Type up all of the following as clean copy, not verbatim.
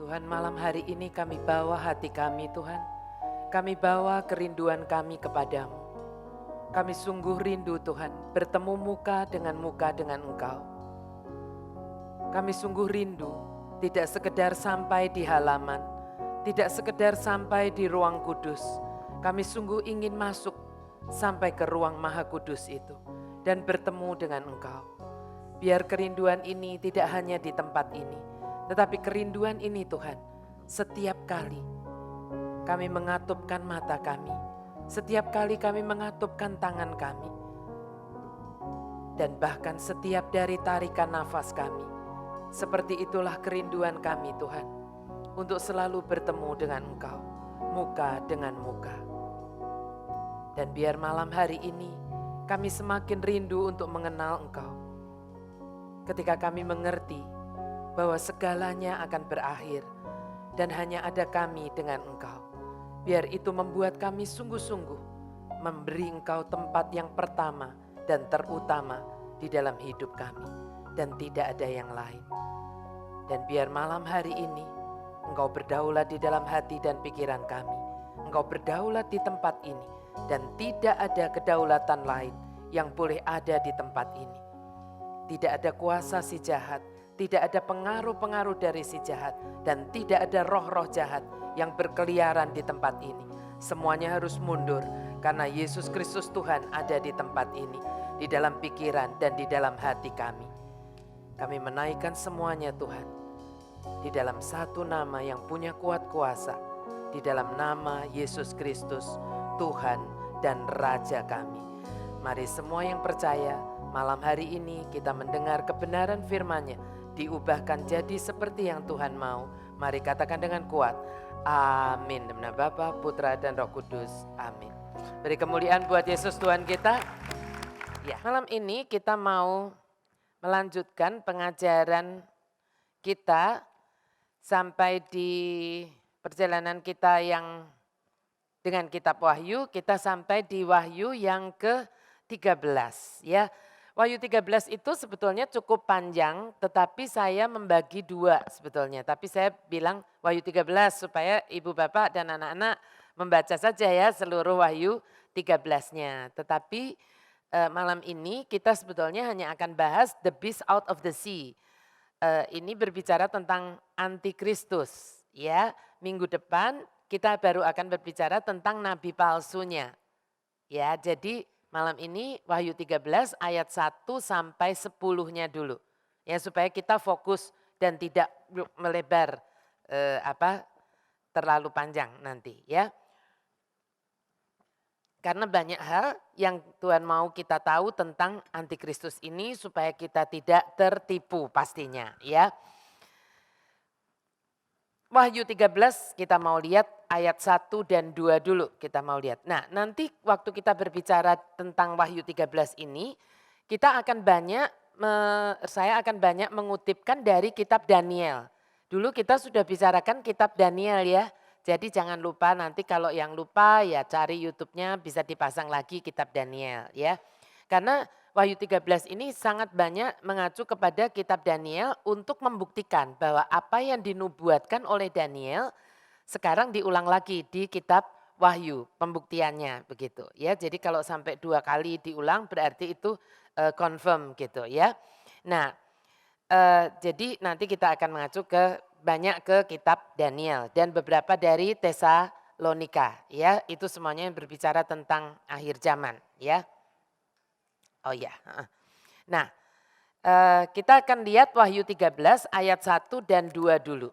Tuhan, malam hari ini kami bawa hati kami, Tuhan. Kami bawa kerinduan kami kepadamu. Kami sungguh rindu, Tuhan, bertemu muka dengan Engkau. Kami sungguh rindu, tidak sekedar sampai di halaman, tidak sekedar sampai di ruang kudus. Kami sungguh ingin masuk sampai ke ruang Maha Kudus itu dan bertemu dengan Engkau. Biar kerinduan ini tidak hanya di tempat ini, tetapi kerinduan ini Tuhan, setiap kali kami mengatupkan mata kami, setiap kali kami mengatupkan tangan kami, dan bahkan setiap dari tarikan nafas kami, seperti itulah kerinduan kami Tuhan, untuk selalu bertemu dengan Engkau, muka dengan muka. Dan biar malam hari ini kami semakin rindu untuk mengenal Engkau. Ketika kami mengerti bahwa segalanya akan berakhir dan hanya ada kami dengan Engkau. Biar itu membuat kami sungguh-sungguh memberi Engkau tempat yang pertama dan terutama di dalam hidup kami. Dan tidak ada yang lain. Dan biar malam hari ini Engkau berdaulat di dalam hati dan pikiran kami. Engkau berdaulat di tempat ini. Dan tidak ada kedaulatan lain yang boleh ada di tempat ini. Tidak ada kuasa si jahat, tidak ada pengaruh-pengaruh dari si jahat, dan tidak ada roh-roh jahat yang berkeliaran di tempat ini. Semuanya harus mundur karena Yesus Kristus Tuhan ada di tempat ini, di dalam pikiran dan di dalam hati kami. Kami menaikkan semuanya Tuhan, di dalam satu nama yang punya kuat kuasa, di dalam nama Yesus Kristus, Tuhan dan Raja kami. Mari semua yang percaya, malam hari ini kita mendengar kebenaran firman-Nya diubahkan jadi seperti yang Tuhan mau. Mari katakan dengan kuat, amin. Demi nama Bapa, Putra dan Roh Kudus, amin. Beri kemuliaan buat Yesus Tuhan kita. Ya, malam ini kita mau melanjutkan pengajaran kita sampai di perjalanan kita yang dengan kitab Wahyu, kita sampai di Wahyu yang ke-13 ya. Wahyu 13 itu sebetulnya cukup panjang, tetapi saya membagi dua sebetulnya. Tapi saya bilang Wahyu 13 supaya ibu bapak dan anak-anak membaca saja ya seluruh Wahyu 13-nya. Tetapi malam ini kita sebetulnya hanya akan bahas the beast out of the sea. Ini berbicara tentang antikristus ya. Minggu depan kita baru akan berbicara tentang nabi palsunya. Ya, jadi malam ini Wahyu 13 ayat 1 sampai 10-nya dulu. Ya, supaya kita fokus dan tidak melebar terlalu panjang nanti ya. Karena banyak hal yang Tuhan mau kita tahu tentang antikristus ini supaya kita tidak tertipu pastinya ya. Wahyu 13 kita mau lihat ayat 1 dan 2 dulu kita mau lihat. Nah nanti waktu kita berbicara tentang Wahyu 13 ini kita akan saya akan banyak mengutipkan dari kitab Daniel. Dulu kita sudah bicarakan kitab Daniel ya. Jadi jangan lupa nanti kalau yang lupa ya cari YouTube-nya bisa dipasang lagi kitab Daniel ya. Karena Wahyu 13 ini sangat banyak mengacu kepada kitab Daniel untuk membuktikan bahwa apa yang dinubuatkan oleh Daniel sekarang diulang lagi di kitab Wahyu, pembuktiannya begitu ya. Jadi kalau sampai 2 kali diulang berarti itu confirm gitu ya. Nah jadi nanti kita akan mengacu banyak ke kitab Daniel dan beberapa dari Tesalonika ya. Itu semuanya yang berbicara tentang akhir zaman ya. Oh ya. Nah, kita akan lihat Wahyu 13 ayat 1 dan 2 dulu.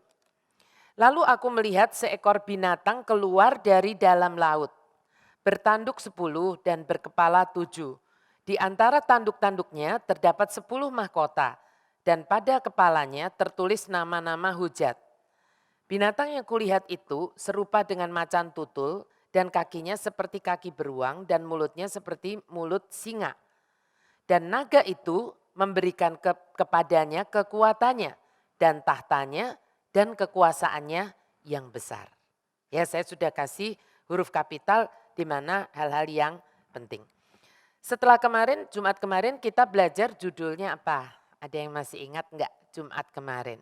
Lalu aku melihat seekor binatang keluar dari dalam laut, bertanduk 10 dan berkepala 7. Di antara tanduk-tanduknya terdapat 10 mahkota dan pada kepalanya tertulis nama-nama hujat. Binatang yang kulihat itu serupa dengan macan tutul dan kakinya seperti kaki beruang dan mulutnya seperti mulut singa. Dan naga itu memberikan kepadanya kekuatannya dan tahtanya dan kekuasaannya yang besar. Ya, saya sudah kasih huruf kapital di mana hal-hal yang penting. Setelah Jumat kemarin kita belajar judulnya apa? Ada yang masih ingat enggak Jumat kemarin?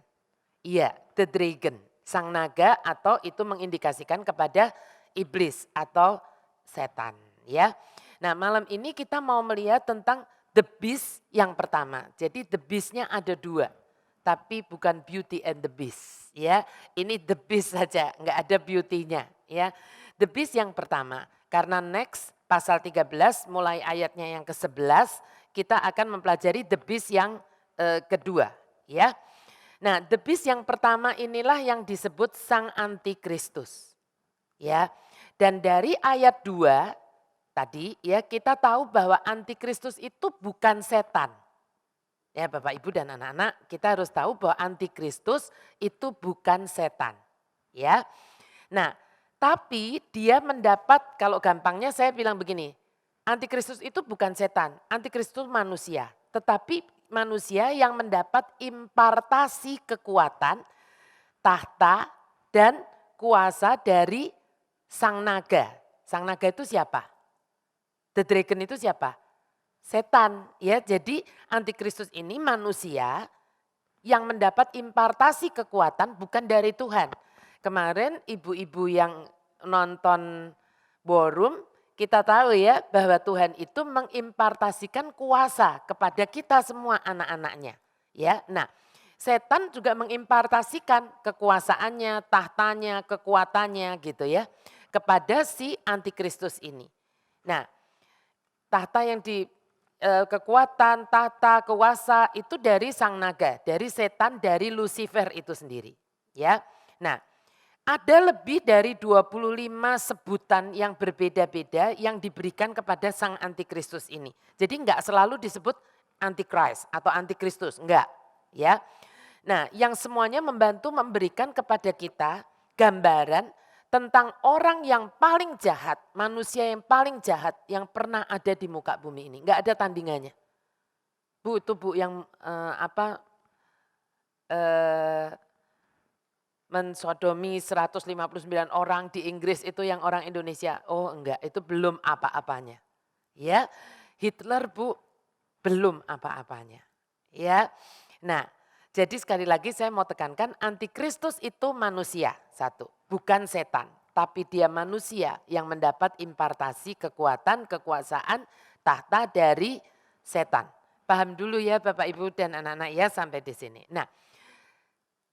Iya, The Dragon. sang naga atau itu mengindikasikan kepada iblis atau setan ya. Nah malam ini kita mau melihat tentang the beast yang pertama. Jadi the beast-nya ada dua, tapi bukan Beauty and the Beast ya. Ini the beast saja, nggak ada beauty-nya ya. The beast yang pertama, karena next pasal 13 mulai ayatnya yang ke-11 kita akan mempelajari the beast yang kedua ya. Nah, the beast yang pertama inilah yang disebut sang antikristus. Ya. Dan dari ayat 2 tadi ya kita tahu bahwa antikristus itu bukan setan. Ya, Bapak Ibu dan anak-anak, kita harus tahu bahwa antikristus itu bukan setan. Ya. Nah, tapi dia mendapat, kalau gampangnya saya bilang begini, antikristus itu bukan setan, antikristus manusia. Tetapi manusia yang mendapat impartasi kekuatan, tahta dan kuasa dari sang naga. Sang naga itu siapa? The dragon itu siapa? Setan. Ya, jadi antikristus ini manusia yang mendapat impartasi kekuatan bukan dari Tuhan. Kemarin ibu-ibu yang nonton ballroom, kita tahu ya bahwa Tuhan itu mengimpartasikan kuasa kepada kita semua anak-anaknya. Ya, nah setan juga mengimpartasikan kekuasaannya, tahtanya, kekuatannya gitu ya kepada si antikristus ini. Nah tahta yang kekuatan, tahta, kuasa itu dari sang naga, dari setan, dari Lucifer itu sendiri. Ya, nah ada lebih dari 25 sebutan yang berbeda-beda yang diberikan kepada sang antikristus ini. Jadi enggak selalu disebut antichrist atau antikristus, enggak. Ya. Nah yang semuanya membantu memberikan kepada kita gambaran tentang orang yang paling jahat, manusia yang paling jahat yang pernah ada di muka bumi ini. Enggak ada tandingannya. Bu itu Bu yang mensodomi 159 orang di Inggris itu yang orang Indonesia. Oh enggak, itu belum apa-apanya. Ya, Hitler Bu belum apa-apanya. Ya, nah jadi sekali lagi saya mau tekankan antikristus itu manusia satu, bukan setan. Tapi dia manusia yang mendapat impartasi kekuatan, kekuasaan, tahta dari setan. Paham dulu ya Bapak Ibu dan anak-anak ya sampai di sini. Nah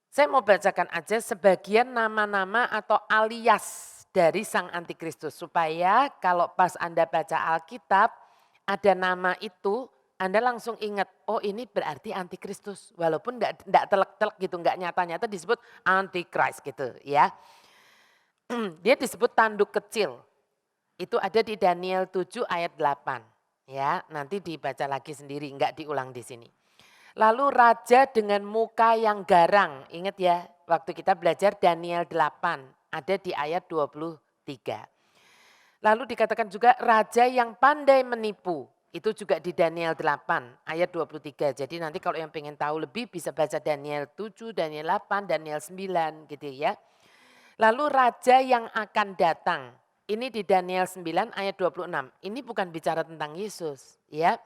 saya mau bacakan aja sebagian nama-nama atau alias dari sang antikristus. Supaya kalau pas Anda baca Alkitab ada nama itu Anda langsung ingat, oh ini berarti antikristus. Walaupun enggak telek-telek gitu, enggak nyata-nyata disebut antikris gitu ya. Dia disebut tanduk kecil. Itu ada di Daniel 7 ayat 8. Ya, nanti dibaca lagi sendiri, enggak diulang di sini. Lalu raja dengan muka yang garang. Ingat ya, waktu kita belajar Daniel 8, ada di ayat 23. Lalu dikatakan juga raja yang pandai menipu. Itu juga di Daniel 8 ayat 23. Jadi nanti kalau yang pengen tahu lebih bisa baca Daniel 7, Daniel 8, Daniel 9 gitu ya. Lalu raja yang akan datang. Ini di Daniel 9 ayat 26. Ini bukan bicara tentang Yesus ya.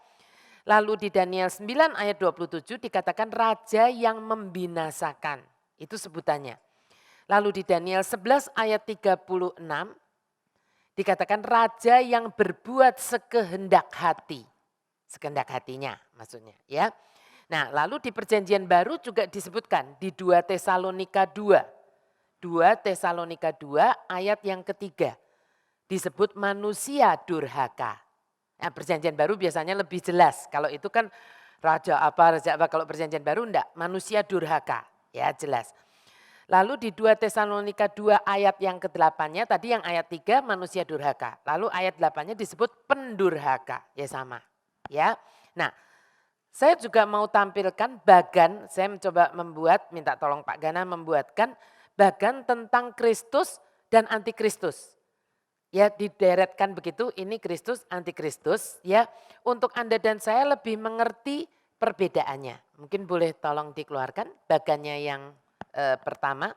Lalu di Daniel 9 ayat 27 dikatakan raja yang membinasakan. Itu sebutannya. Lalu di Daniel 11 ayat 36 dikatakan raja yang berbuat sekehendak hati. Sekehendak hatinya maksudnya ya. Nah lalu di perjanjian baru juga disebutkan di 2 Tesalonika 2. 2 Tesalonika 2 ayat yang ketiga. Disebut manusia durhaka. Nah, perjanjian baru biasanya lebih jelas. Kalau itu kan raja apa, kalau perjanjian baru enggak, manusia durhaka. Ya jelas. Lalu di 2 Tesalonika 2 ayat yang ke-8-nya tadi yang ayat 3 manusia durhaka. Lalu ayat 8-nya disebut pendurhaka. Ya sama. Ya. Nah, saya juga mau tampilkan bagan, saya mencoba membuat, minta tolong Pak Gana membuatkan bagan tentang Kristus dan antikristus. Ya dideretkan begitu, ini Kristus, antikristus ya. Untuk Anda dan saya lebih mengerti perbedaannya. Mungkin boleh tolong dikeluarkan bagannya yang pertama.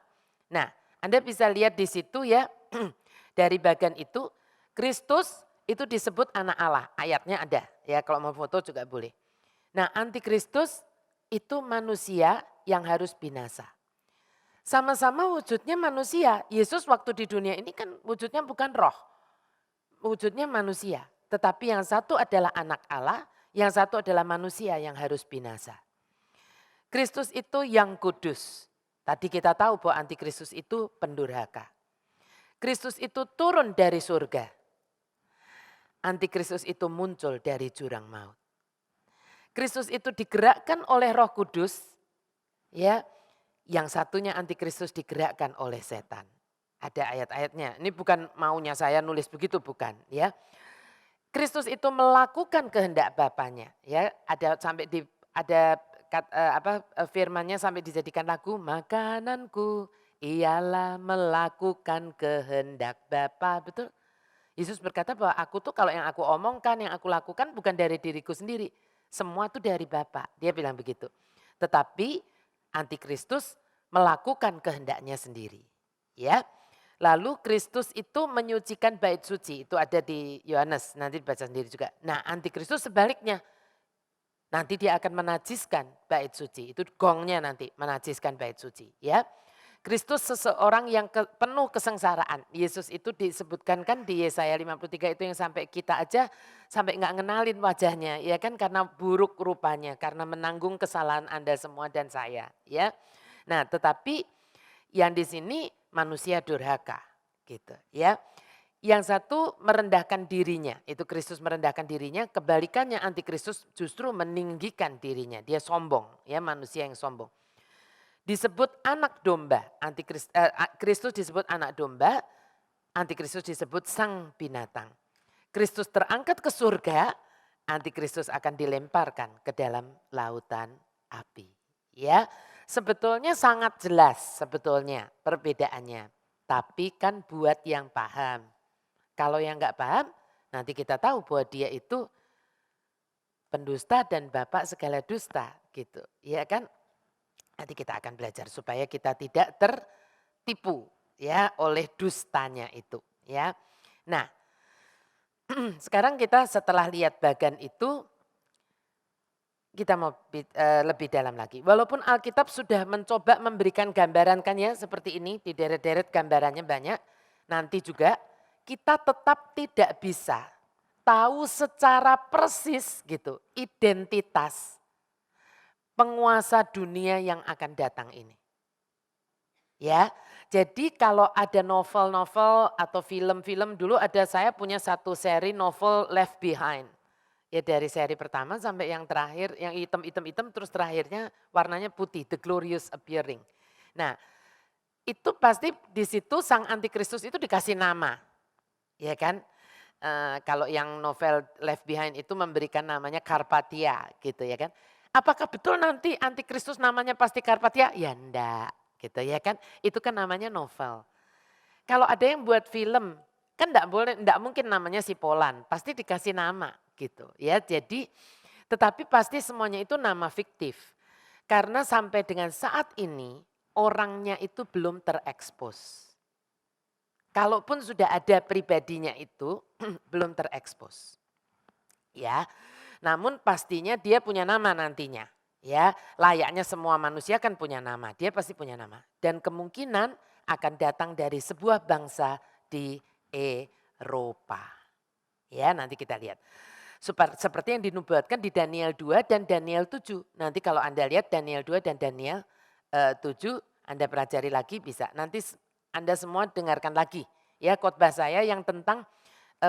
Nah Anda bisa lihat di situ ya, dari bagan itu Kristus itu disebut anak Allah, ayatnya ada. Ya kalau mau foto juga boleh. Nah antikristus itu manusia yang harus binasa. Sama-sama wujudnya manusia. Yesus waktu di dunia ini kan wujudnya bukan roh, wujudnya manusia. Tetapi yang satu adalah anak Allah, yang satu adalah manusia yang harus binasa. Kristus itu yang kudus. Tadi kita tahu bahwa antikristus itu pendurhaka. Kristus itu turun dari surga. Antikristus itu muncul dari jurang maut. Kristus itu digerakkan oleh Roh Kudus, ya. Yang satunya antikristus digerakkan oleh setan. Ada ayat-ayatnya. Ini bukan maunya saya nulis begitu, bukan, ya. Kristus itu melakukan kehendak Bapaknya, ya. Ada sampai di ada firmannya sampai dijadikan lagu, makananku ialah melakukan kehendak Bapa, betul? Yesus berkata bahwa aku tuh kalau yang aku omongkan, yang aku lakukan bukan dari diriku sendiri. Semua tuh dari Bapa. Dia bilang begitu. Tetapi antikristus melakukan kehendaknya sendiri. Ya. Lalu Kristus itu menyucikan bait suci. Itu ada di Yohanes, nanti dibaca sendiri juga. Nah, antikristus sebaliknya. Nanti dia akan menajiskan bait suci. Itu gongnya nanti menajiskan bait suci. Ya. Kristus seseorang yang penuh kesengsaraan. Yesus itu disebutkan kan di Yesaya 53 itu yang sampai kita aja sampai nggak ngenalin wajahnya. Ya kan karena buruk rupanya. Karena menanggung kesalahan Anda semua dan saya. Ya. Nah tetapi yang di sini manusia durhaka. Gitu ya. Yang satu merendahkan dirinya. Itu Kristus merendahkan dirinya. Kebalikannya antikristus justru meninggikan dirinya. Dia sombong. Ya manusia yang sombong. Disebut anak domba, Kristus disebut anak domba, antikristus disebut sang binatang. Kristus terangkat ke surga, antikristus akan dilemparkan ke dalam lautan api. Ya, sebetulnya sangat jelas sebetulnya perbedaannya. Tapi kan buat yang paham. Kalau yang nggak paham, nanti kita tahu bahwa dia itu pendusta dan bapak segala dusta gitu. Ya kan? Nanti kita akan belajar supaya kita tidak tertipu ya oleh dustanya itu ya. Nah, sekarang kita setelah lihat bagan itu kita mau lebih dalam lagi. Walaupun Alkitab sudah mencoba memberikan gambaran kan ya seperti ini di deret-deret gambarannya banyak. Nanti juga kita tetap tidak bisa tahu secara persis gitu identitas penguasa dunia yang akan datang ini. Ya, jadi kalau ada novel-novel atau film-film dulu ada saya punya satu seri novel Left Behind. Ya dari seri pertama sampai yang terakhir yang hitam terus terakhirnya warnanya putih, The Glorious Appearing. Nah, itu pasti di situ sang antikristus itu dikasih nama. Ya kan? Kalau yang novel Left Behind itu memberikan namanya Karpatia gitu ya kan. Apakah betul nanti antikristus namanya pasti Karpatia? Ya enggak gitu ya kan. Itu kan namanya novel. Kalau ada yang buat film kan enggak mungkin namanya si Polan. Pasti dikasih nama gitu ya. Jadi tetapi pasti semuanya itu nama fiktif. Karena sampai dengan saat ini orangnya itu belum terekspos. Kalaupun sudah ada pribadinya itu belum terekspos. Ya. Namun pastinya dia punya nama nantinya. Ya, layaknya semua manusia kan punya nama. Dia pasti punya nama. Dan kemungkinan akan datang dari sebuah bangsa di Eropa. Ya, nanti kita lihat. Seperti yang dinubuatkan di Daniel 2 dan Daniel 7. Nanti kalau Anda lihat Daniel 2 dan Daniel 7, Anda pelajari lagi bisa. Nanti Anda semua dengarkan lagi. Ya, khotbah saya yang tentang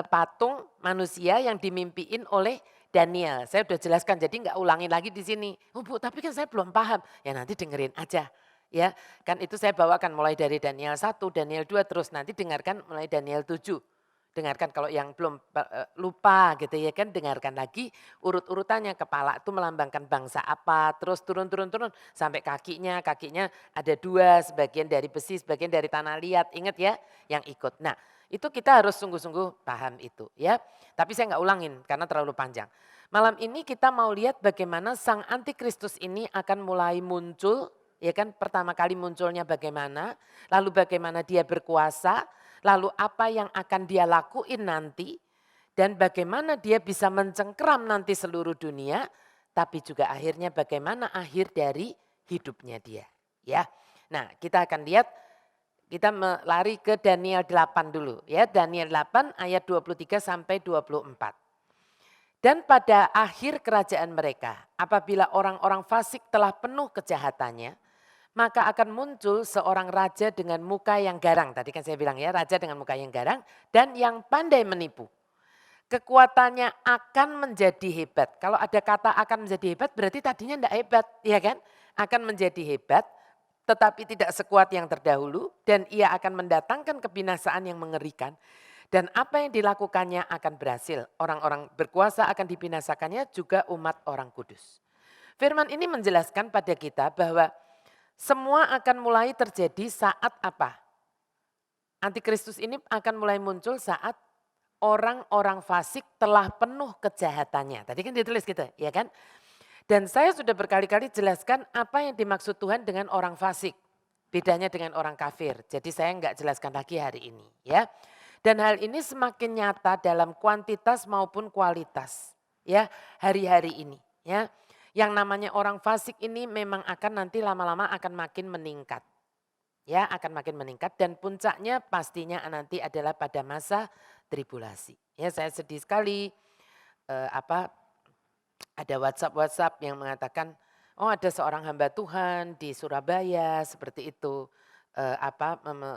patung manusia yang dimimpiin oleh Daniel. Saya sudah jelaskan jadi nggak ulangin lagi di sini. Oh Bu, tapi kan saya belum paham. Ya nanti dengerin aja. Ya, kan itu saya bawakan mulai dari Daniel 1, Daniel 2 terus nanti dengarkan mulai Daniel 7. Dengarkan kalau yang belum lupa gitu ya kan dengarkan lagi urut-urutannya kepala itu melambangkan bangsa apa terus turun sampai kakinya ada dua sebagian dari besi sebagian dari tanah liat ingat ya yang ikut. Nah itu kita harus sungguh-sungguh paham itu ya. Tapi saya nggak ulangin karena terlalu panjang. Malam ini kita mau lihat bagaimana sang antikristus ini akan mulai muncul. Ya kan pertama kali munculnya bagaimana. Lalu bagaimana dia berkuasa. Lalu apa yang akan dia lakuin nanti. Dan bagaimana dia bisa mencengkeram nanti seluruh dunia. Tapi juga akhirnya bagaimana akhir dari hidupnya dia. Ya. Nah, kita akan lihat, kita lari ke Daniel 8 dulu ya. Daniel 8 ayat 23 sampai 24. Dan pada akhir kerajaan mereka, apabila orang-orang fasik telah penuh kejahatannya, maka akan muncul seorang raja dengan muka yang garang. Tadi kan saya bilang ya, raja dengan muka yang garang dan yang pandai menipu. Kekuatannya akan menjadi hebat. Kalau ada kata akan menjadi hebat berarti tadinya tidak hebat, ya kan? Akan menjadi hebat tetapi tidak sekuat yang terdahulu dan ia akan mendatangkan kebinasaan yang mengerikan. Dan apa yang dilakukannya akan berhasil. Orang-orang berkuasa akan dibinasakannya, juga umat orang kudus. Firman ini menjelaskan pada kita bahwa semua akan mulai terjadi saat apa? Antikristus ini akan mulai muncul saat orang-orang fasik telah penuh kejahatannya. Tadi kan ditulis gitu, ya kan? Dan saya sudah berkali-kali jelaskan apa yang dimaksud Tuhan dengan orang fasik. Bedanya dengan orang kafir. Jadi saya enggak jelaskan lagi hari ini, ya. Dan hal ini semakin nyata dalam kuantitas maupun kualitas, ya, hari-hari ini, ya. Yang namanya orang fasik ini memang akan nanti lama-lama akan makin meningkat. Ya, akan makin meningkat dan puncaknya pastinya nanti adalah pada masa tribulasi. Ya, saya sedih sekali ada WhatsApp yang mengatakan, oh ada seorang hamba Tuhan di Surabaya seperti itu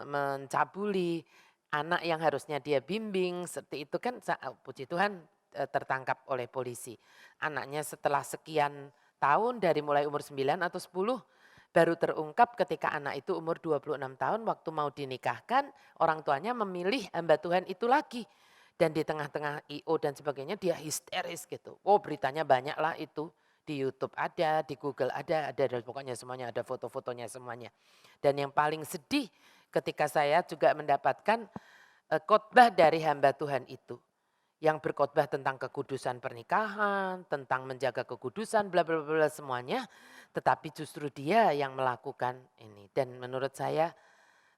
mencabuli anak yang harusnya dia bimbing, seperti itu kan puji Tuhan tertangkap oleh polisi. Anaknya setelah sekian tahun dari mulai umur 9 atau 10 baru terungkap ketika anak itu umur 26 tahun waktu mau dinikahkan orang tuanya memilih hamba Tuhan itu lagi. Dan di tengah-tengah IO dan sebagainya dia histeris gitu. Oh beritanya banyak lah itu. Di YouTube ada, di Google ada dan pokoknya semuanya ada foto-fotonya semuanya. Dan yang paling sedih ketika saya juga mendapatkan khotbah dari hamba Tuhan itu. Yang berkhotbah tentang kekudusan pernikahan, tentang menjaga kekudusan, bla bla bla semuanya. Tetapi justru dia yang melakukan ini. Dan menurut saya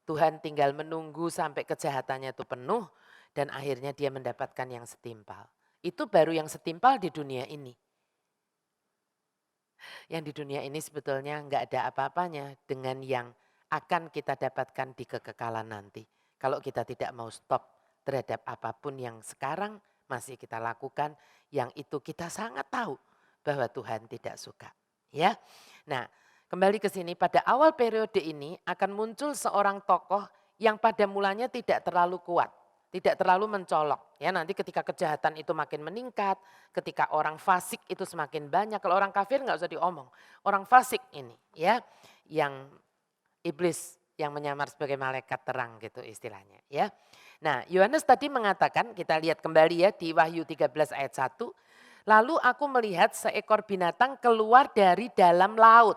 Tuhan tinggal menunggu sampai kejahatannya itu penuh. Dan akhirnya dia mendapatkan yang setimpal. Itu baru yang setimpal di dunia ini. Yang di dunia ini sebetulnya enggak ada apa-apanya dengan yang akan kita dapatkan di kekekalan nanti. Kalau kita tidak mau stop terhadap apapun yang sekarang masih kita lakukan, yang itu kita sangat tahu bahwa Tuhan tidak suka. Ya, nah kembali ke sini pada awal periode ini akan muncul seorang tokoh yang pada mulanya tidak terlalu kuat. Tidak terlalu mencolok. Ya, nanti ketika kejahatan itu makin meningkat, ketika orang fasik itu semakin banyak. Kalau orang kafir nggak usah diomong. Orang fasik ini ya yang iblis yang menyamar sebagai malaikat terang gitu istilahnya ya. Nah, Yohanes tadi mengatakan, kita lihat kembali ya di Wahyu 13 ayat 1. Lalu aku melihat seekor binatang keluar dari dalam laut.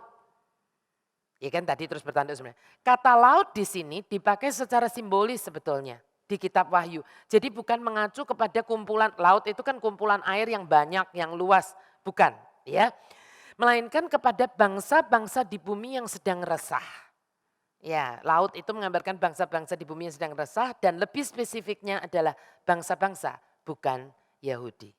Ya kan tadi terus bertanda sebenarnya. Kata laut di sini dipakai secara simbolis sebetulnya di kitab Wahyu. Jadi bukan mengacu kepada kumpulan laut itu kan kumpulan air yang banyak, yang luas, bukan, ya. Melainkan kepada bangsa-bangsa di bumi yang sedang resah. Ya, laut itu menggambarkan bangsa-bangsa di bumi yang sedang resah dan lebih spesifiknya adalah bangsa-bangsa, bukan Yahudi.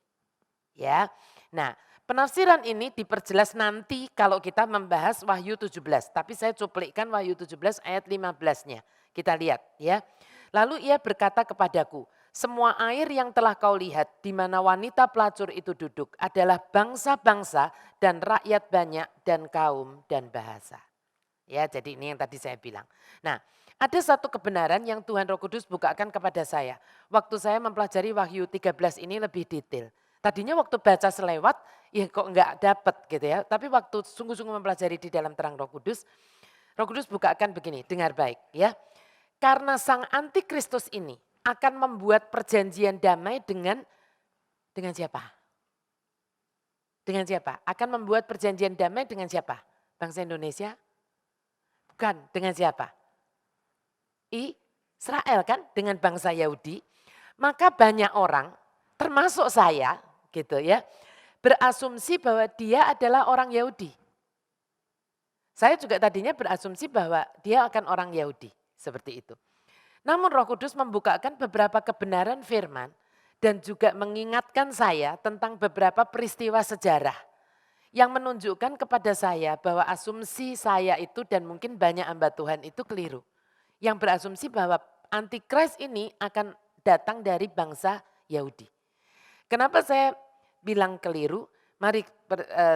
Ya. Nah, penafsiran ini diperjelas nanti kalau kita membahas Wahyu 17, tapi saya cuplikkan Wahyu 17 ayat 15-nya. Kita lihat ya. Lalu ia berkata kepadaku, semua air yang telah kau lihat di mana wanita pelacur itu duduk adalah bangsa-bangsa dan rakyat banyak dan kaum dan bahasa. Ya, jadi ini yang tadi saya bilang. Nah, ada satu kebenaran yang Tuhan Roh Kudus bukakan kepada saya. Waktu saya mempelajari Wahyu 13 ini lebih detail. Tadinya waktu baca selewat, ya kok enggak dapat gitu ya. Tapi waktu sungguh-sungguh mempelajari di dalam terang Roh Kudus bukakan begini, dengar baik ya. Karena sang antikristus ini akan membuat perjanjian damai dengan siapa? Dengan siapa? Akan membuat perjanjian damai dengan siapa? Bangsa Indonesia? Bukan, dengan siapa? Israel kan, dengan bangsa Yahudi. Maka banyak orang, termasuk saya gitu ya, berasumsi bahwa dia adalah orang Yahudi. Saya juga tadinya berasumsi bahwa dia akan orang Yahudi. Seperti itu. Namun Roh Kudus membukakan beberapa kebenaran firman dan juga mengingatkan saya tentang beberapa peristiwa sejarah yang menunjukkan kepada saya bahwa asumsi saya itu dan mungkin banyak hamba Tuhan itu keliru. Yang berasumsi bahwa Antikris ini akan datang dari bangsa Yahudi. Kenapa saya bilang keliru? Mari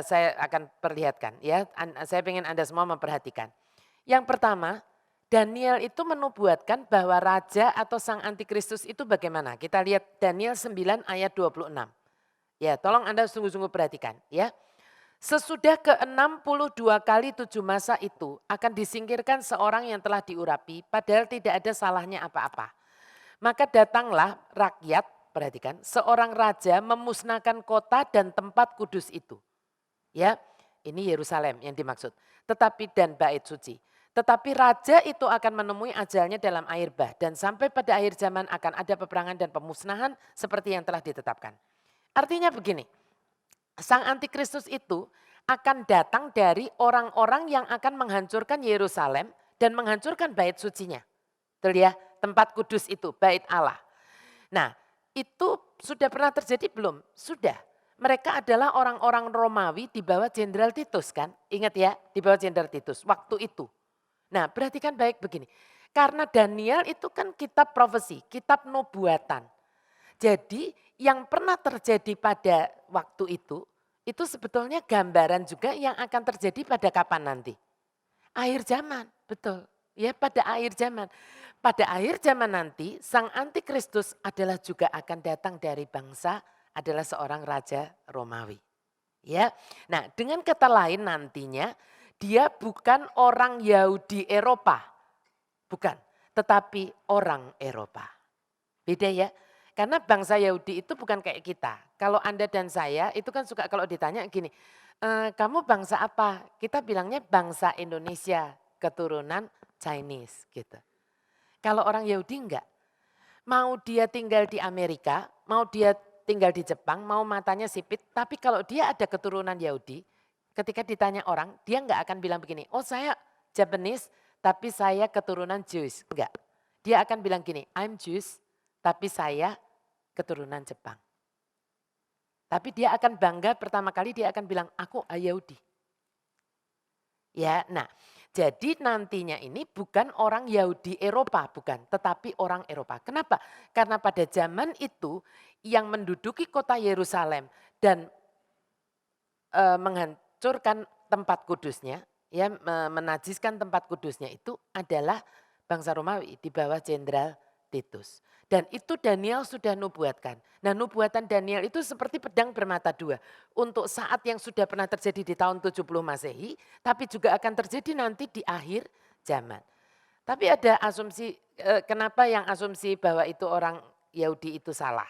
saya akan perlihatkan ya. Saya ingin Anda semua memperhatikan. Yang pertama, Daniel itu menubuatkan bahwa raja atau sang antikristus itu bagaimana? Kita lihat Daniel 9 ayat 26. Ya, tolong Anda sungguh-sungguh perhatikan ya. Sesudah ke-62 kali 7 masa itu akan disingkirkan seorang yang telah diurapi padahal tidak ada salahnya apa-apa. Maka datanglah rakyat, perhatikan, seorang raja memusnahkan kota dan tempat kudus itu. Ya, ini Yerusalem yang dimaksud. Tetapi dan bait suci. Tetapi raja itu akan menemui ajalnya dalam air bah dan sampai pada akhir zaman akan ada peperangan dan pemusnahan seperti yang telah ditetapkan. Artinya begini, sang antikristus itu akan datang dari orang-orang yang akan menghancurkan Yerusalem dan menghancurkan bait sucinya. Betul ya, tempat kudus itu, bait Allah. Nah, itu sudah pernah terjadi belum? Sudah. Mereka adalah orang-orang Romawi di bawah Jenderal Titus kan? Ingat ya, di bawah Jenderal Titus waktu itu. Nah, perhatikan baik begini. Karena Daniel itu kan kitab profesi, kitab nubuatan. Jadi yang pernah terjadi pada waktu itu sebetulnya gambaran juga yang akan terjadi pada kapan nanti? Akhir zaman, betul. Ya, pada akhir zaman. Pada akhir zaman nanti, sang antikristus adalah juga akan datang dari bangsa adalah seorang raja Romawi. Ya. Nah, dengan kata lain nantinya dia bukan orang Yahudi Eropa. Bukan, tetapi orang Eropa. Beda ya. Karena bangsa Yahudi itu bukan kayak kita. Kalau Anda dan saya itu kan suka kalau ditanya gini, kamu bangsa apa? Kita bilangnya bangsa Indonesia, keturunan Chinese gitu. Kalau orang Yahudi enggak. Mau dia tinggal di Amerika, mau dia tinggal di Jepang, mau matanya sipit, tapi kalau dia ada keturunan Yahudi, ketika ditanya orang, dia enggak akan bilang begini, oh saya Japanese, tapi saya keturunan Jewish. Enggak. Dia akan bilang gini, I'm Jewish, tapi saya keturunan Jepang. Tapi dia akan bangga pertama kali dia akan bilang, aku Yahudi. Ya, nah jadi nantinya ini bukan orang Yahudi Eropa, bukan, tetapi orang Eropa. Kenapa? Karena pada zaman itu yang menduduki kota Yerusalem dan menghancurkan tempat kudusnya, ya menajiskan tempat kudusnya itu adalah bangsa Romawi di bawah Jenderal Titus. Dan itu Daniel sudah nubuatkan. Nah nubuatan Daniel itu seperti pedang bermata dua. Untuk saat yang sudah pernah terjadi di tahun 70 Masehi, tapi juga akan terjadi nanti di akhir zaman. Tapi ada asumsi, kenapa yang asumsi bahwa itu orang Yahudi itu salah.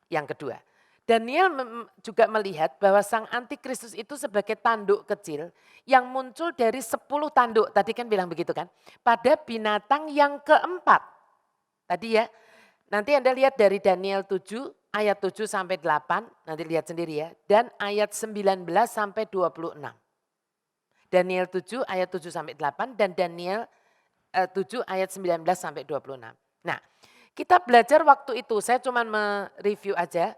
Yang kedua, Daniel juga melihat bahwa sang antikristus itu sebagai tanduk kecil yang muncul dari 10 tanduk, tadi kan bilang begitu kan, pada binatang yang keempat. Tadi ya, nanti Anda lihat dari Daniel 7 ayat 7 sampai 8, nanti lihat sendiri ya. Dan ayat 19 sampai 26. Daniel 7 ayat 7 sampai 8 dan Daniel 7 ayat 19 sampai 26. Nah kita belajar waktu itu, saya cuma mereview aja,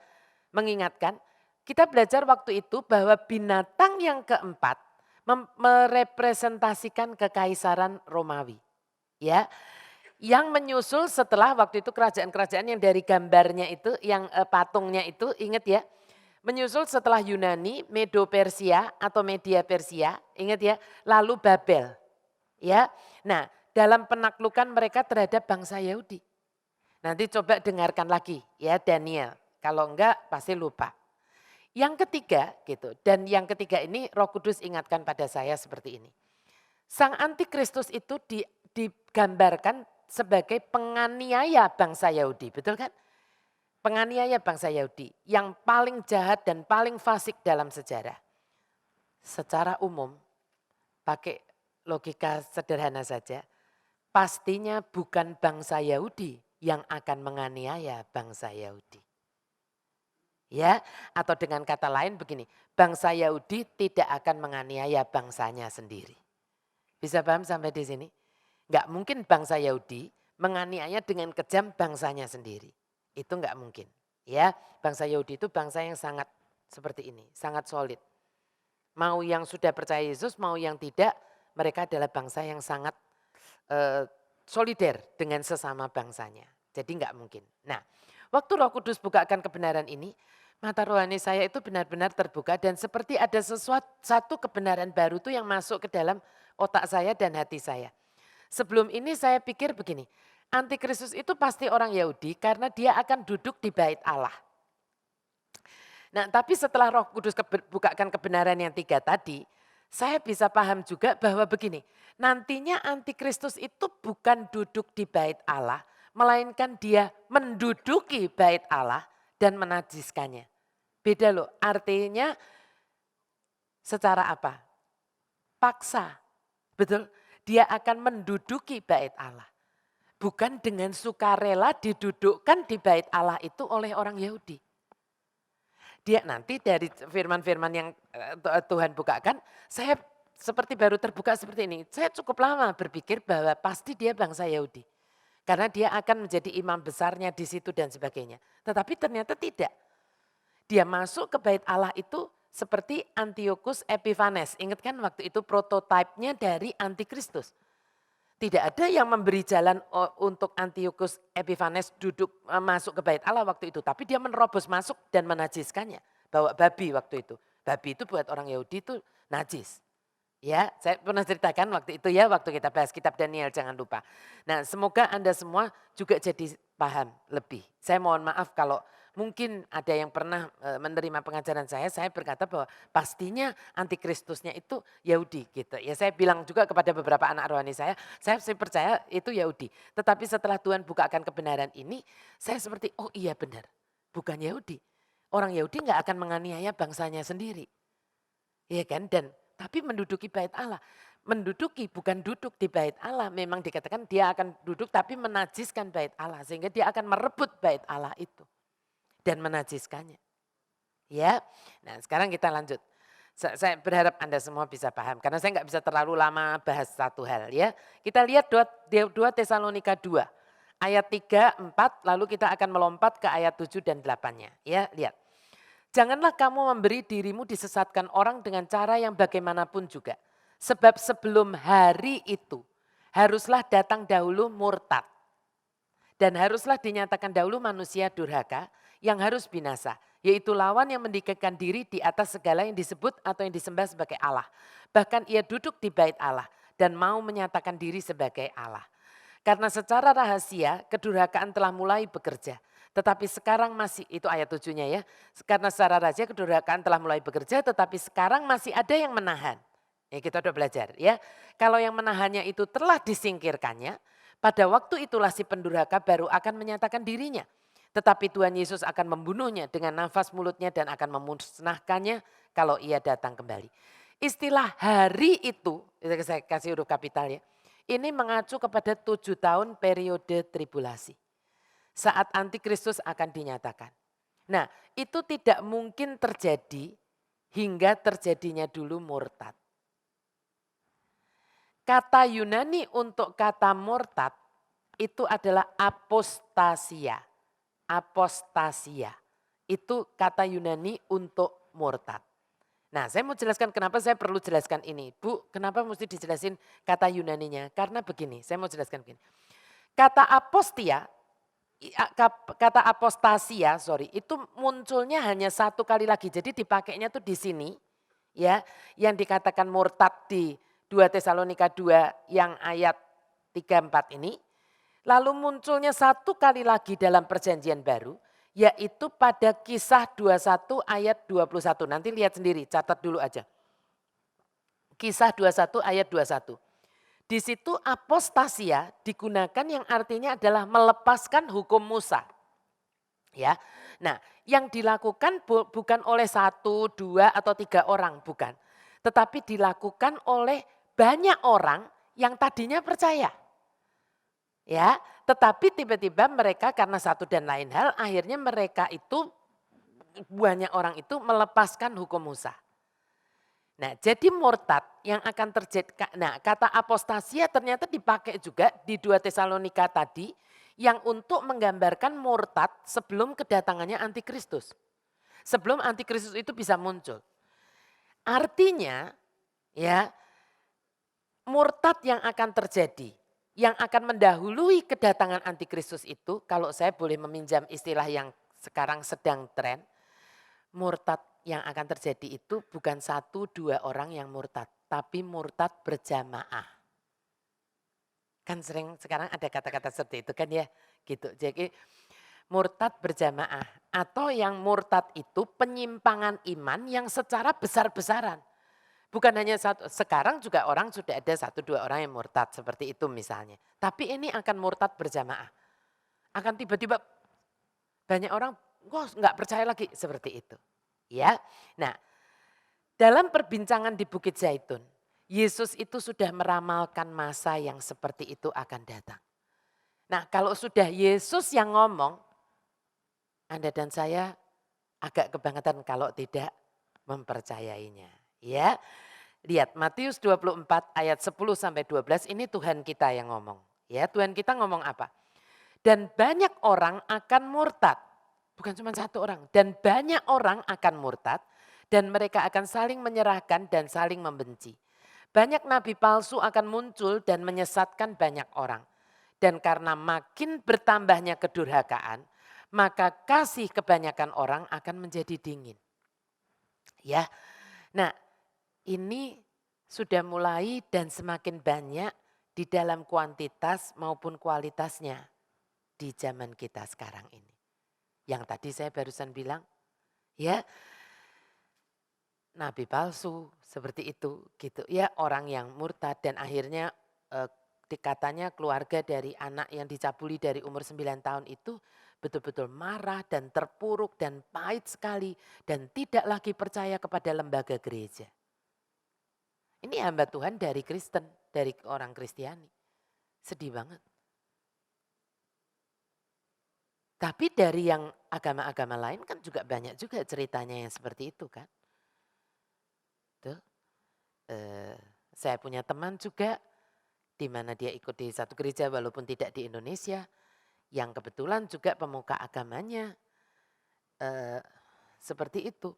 mengingatkan. Kita belajar waktu itu bahwa binatang yang keempat merepresentasikan kekaisaran Romawi. Ya, yang menyusul setelah waktu itu kerajaan-kerajaan yang dari gambarnya itu, yang patungnya itu, ingat ya. Menyusul setelah Yunani, Medo Persia atau Media Persia, ingat ya. Lalu Babel. Ya, nah dalam penaklukan mereka terhadap bangsa Yahudi. Nanti coba dengarkan lagi ya Daniel. Kalau enggak pasti lupa. Yang ketiga gitu, dan yang ketiga ini Roh Kudus ingatkan pada saya seperti ini. Sang antikristus itu digambarkan sebagai penganiaya bangsa Yahudi, betul kan? Penganiaya bangsa Yahudi yang paling jahat dan paling fasik dalam sejarah. Secara umum, pakai logika sederhana saja, pastinya bukan bangsa Yahudi yang akan menganiaya bangsa Yahudi. Ya, atau dengan kata lain begini, bangsa Yahudi tidak akan menganiaya bangsanya sendiri. Bisa paham sampai di sini? Enggak mungkin bangsa Yahudi menganiaya dengan kejam bangsanya sendiri. Itu enggak mungkin. Ya, bangsa Yahudi itu bangsa yang sangat seperti ini, sangat solid. Mau yang sudah percaya Yesus, mau yang tidak, mereka adalah bangsa yang sangat solider dengan sesama bangsanya. Jadi enggak mungkin. Nah, waktu Roh Kudus bukakan kebenaran ini, mata rohani saya itu benar-benar terbuka dan seperti ada satu kebenaran baru tuh yang masuk ke dalam otak saya dan hati saya. Sebelum ini saya pikir begini, antikristus itu pasti orang Yahudi karena dia akan duduk di bait Allah. Nah, tapi setelah Roh Kudus bukakan kebenaran yang 3 tadi, saya bisa paham juga bahwa begini, nantinya antikristus itu bukan duduk di bait Allah, melainkan dia menduduki bait Allah dan menajiskannya. Beda loh, artinya secara apa? Paksa, betul? Dia akan menduduki bait Allah. Bukan dengan sukarela didudukkan di bait Allah itu oleh orang Yahudi. Dia nanti dari firman-firman yang Tuhan bukakan, saya seperti baru terbuka seperti ini. Saya cukup lama berpikir bahwa pasti dia bangsa Yahudi. Karena dia akan menjadi imam besarnya di situ dan sebagainya. Tetapi ternyata tidak. Dia masuk ke bait Allah itu seperti Antiochus Epiphanes. Ingat kan waktu itu prototipenya dari antikristus. Tidak ada yang memberi jalan untuk Antiochus Epiphanes duduk masuk ke bait Allah waktu itu. Tapi dia menerobos masuk dan menajiskannya. Bawa babi waktu itu. Babi itu buat orang Yahudi itu najis. Ya, saya pernah ceritakan waktu itu ya, waktu kita bahas kitab Daniel, jangan lupa. Nah, semoga Anda semua juga jadi paham lebih. Saya mohon maaf kalau mungkin ada yang pernah menerima pengajaran saya berkata bahwa pastinya antikristusnya itu Yahudi gitu. Ya, saya bilang juga kepada beberapa anak rohani saya percaya itu Yahudi. Tetapi setelah Tuhan bukakan kebenaran ini, saya seperti, oh iya benar, bukan Yahudi. Orang Yahudi nggak akan menganiaya bangsanya sendiri. Iya kan, dan tapi menduduki bait Allah. Menduduki bukan duduk di bait Allah. Memang dikatakan dia akan duduk tapi menajiskan bait Allah. Sehingga dia akan merebut bait Allah itu. Dan menajiskannya. Ya, nah sekarang kita lanjut. Saya berharap Anda semua bisa paham. Karena saya nggak bisa terlalu lama bahas satu hal ya. Kita lihat 2 Tesalonika 2. Ayat 3, 4 lalu kita akan melompat ke ayat 7 dan 8-nya. Ya, lihat. Janganlah kamu memberi dirimu disesatkan orang dengan cara yang bagaimanapun juga. Sebab sebelum hari itu haruslah datang dahulu murtad. Dan haruslah dinyatakan dahulu manusia durhaka yang harus binasa. Yaitu lawan yang mendikatkan diri di atas segala yang disebut atau yang disembah sebagai Allah. Bahkan ia duduk di bait Allah dan mau menyatakan diri sebagai Allah. Karena secara rahasia kedurhakaan telah mulai bekerja. Tetapi sekarang masih, itu ayat 7-nya ya. Karena secara rahasia kedurhakaan telah mulai bekerja tetapi sekarang masih ada yang menahan. Ya kita udah belajar ya. Kalau yang menahannya itu telah disingkirkannya, pada waktu itulah si pendurhaka baru akan menyatakan dirinya. Tetapi Tuhan Yesus akan membunuhnya dengan nafas mulutnya dan akan memusnahkannya kalau ia datang kembali. Istilah hari itu saya kasih huruf kapital ya. Ini mengacu kepada 7 tahun periode tribulasi. Saat antikristus akan dinyatakan. Nah, itu tidak mungkin terjadi hingga terjadinya dulu murtad. Kata Yunani untuk kata murtad itu adalah apostasia. Apostasia. Itu kata Yunani untuk murtad. Nah, saya mau jelaskan kenapa saya perlu jelaskan ini. Bu, kenapa mesti dijelasin kata Yunaninya? Karena begini, saya mau jelaskan begini. Kata apostasia, itu munculnya hanya satu kali lagi. Jadi dipakainya tuh di sini, ya, yang dikatakan murtad di 2 Tesalonika 2 yang ayat 3-4 ini. Lalu munculnya satu kali lagi dalam perjanjian baru, yaitu pada Kisah 21 ayat 21. Nanti lihat sendiri, catat dulu aja. Kisah 21 ayat 21. Di situ apostasia digunakan yang artinya adalah melepaskan hukum Musa. Ya, nah yang dilakukan bukan oleh 1, 2 atau 3 orang, bukan. Tetapi dilakukan oleh banyak orang yang tadinya percaya. Ya, tetapi tiba-tiba mereka karena satu dan lain hal akhirnya mereka itu banyak orang itu melepaskan hukum Musa. Nah, jadi murtad yang akan terjadi, nah kata apostasia ternyata dipakai juga di 2 Tesalonika tadi yang untuk menggambarkan murtad sebelum kedatangannya antikristus. Sebelum antikristus itu bisa muncul. Artinya ya, murtad yang akan terjadi, yang akan mendahului kedatangan antikristus itu, kalau saya boleh meminjam istilah yang sekarang sedang tren, murtad yang akan terjadi itu bukan 1-2 orang yang murtad, tapi murtad berjamaah. Kan sering sekarang ada kata-kata seperti itu kan ya, gitu. Jadi murtad berjamaah atau yang murtad itu penyimpangan iman yang secara besar-besaran. Bukan hanya satu, sekarang juga orang sudah ada 1-2 orang yang murtad seperti itu misalnya. Tapi ini akan murtad berjamaah. Akan tiba-tiba banyak orang, wah nggak percaya lagi seperti itu. Ya, nah dalam perbincangan di Bukit Zaitun, Yesus itu sudah meramalkan masa yang seperti itu akan datang. Nah kalau sudah Yesus yang ngomong, Anda dan saya agak kebangetan kalau tidak mempercayainya. Ya, lihat Matius 24 ayat 10 sampai 12 ini Tuhan kita yang ngomong. Ya, Tuhan kita ngomong apa? Dan banyak orang akan murtad. Bukan cuma satu orang. Dan banyak orang akan murtad dan mereka akan saling menyerahkan dan saling membenci. Banyak nabi palsu akan muncul dan menyesatkan banyak orang. Dan karena makin bertambahnya kedurhakaan, maka kasih kebanyakan orang akan menjadi dingin. Ya. Nah, ini sudah mulai dan semakin banyak di dalam kuantitas maupun kualitasnya di zaman kita sekarang ini. Yang tadi saya barusan bilang, ya nabi palsu seperti itu gitu ya, orang yang murtad dan akhirnya katanya keluarga dari anak yang dicabuli dari umur 9 tahun itu betul-betul marah dan terpuruk dan pahit sekali dan tidak lagi percaya kepada lembaga gereja. Ini hamba Tuhan dari Kristen, dari orang Kristiani. Sedih banget. Tapi dari yang agama-agama lain kan juga banyak juga ceritanya yang seperti itu kan. Tuh, saya punya teman juga di mana dia ikut di satu gereja walaupun tidak di Indonesia. Yang kebetulan juga pemuka agamanya seperti itu.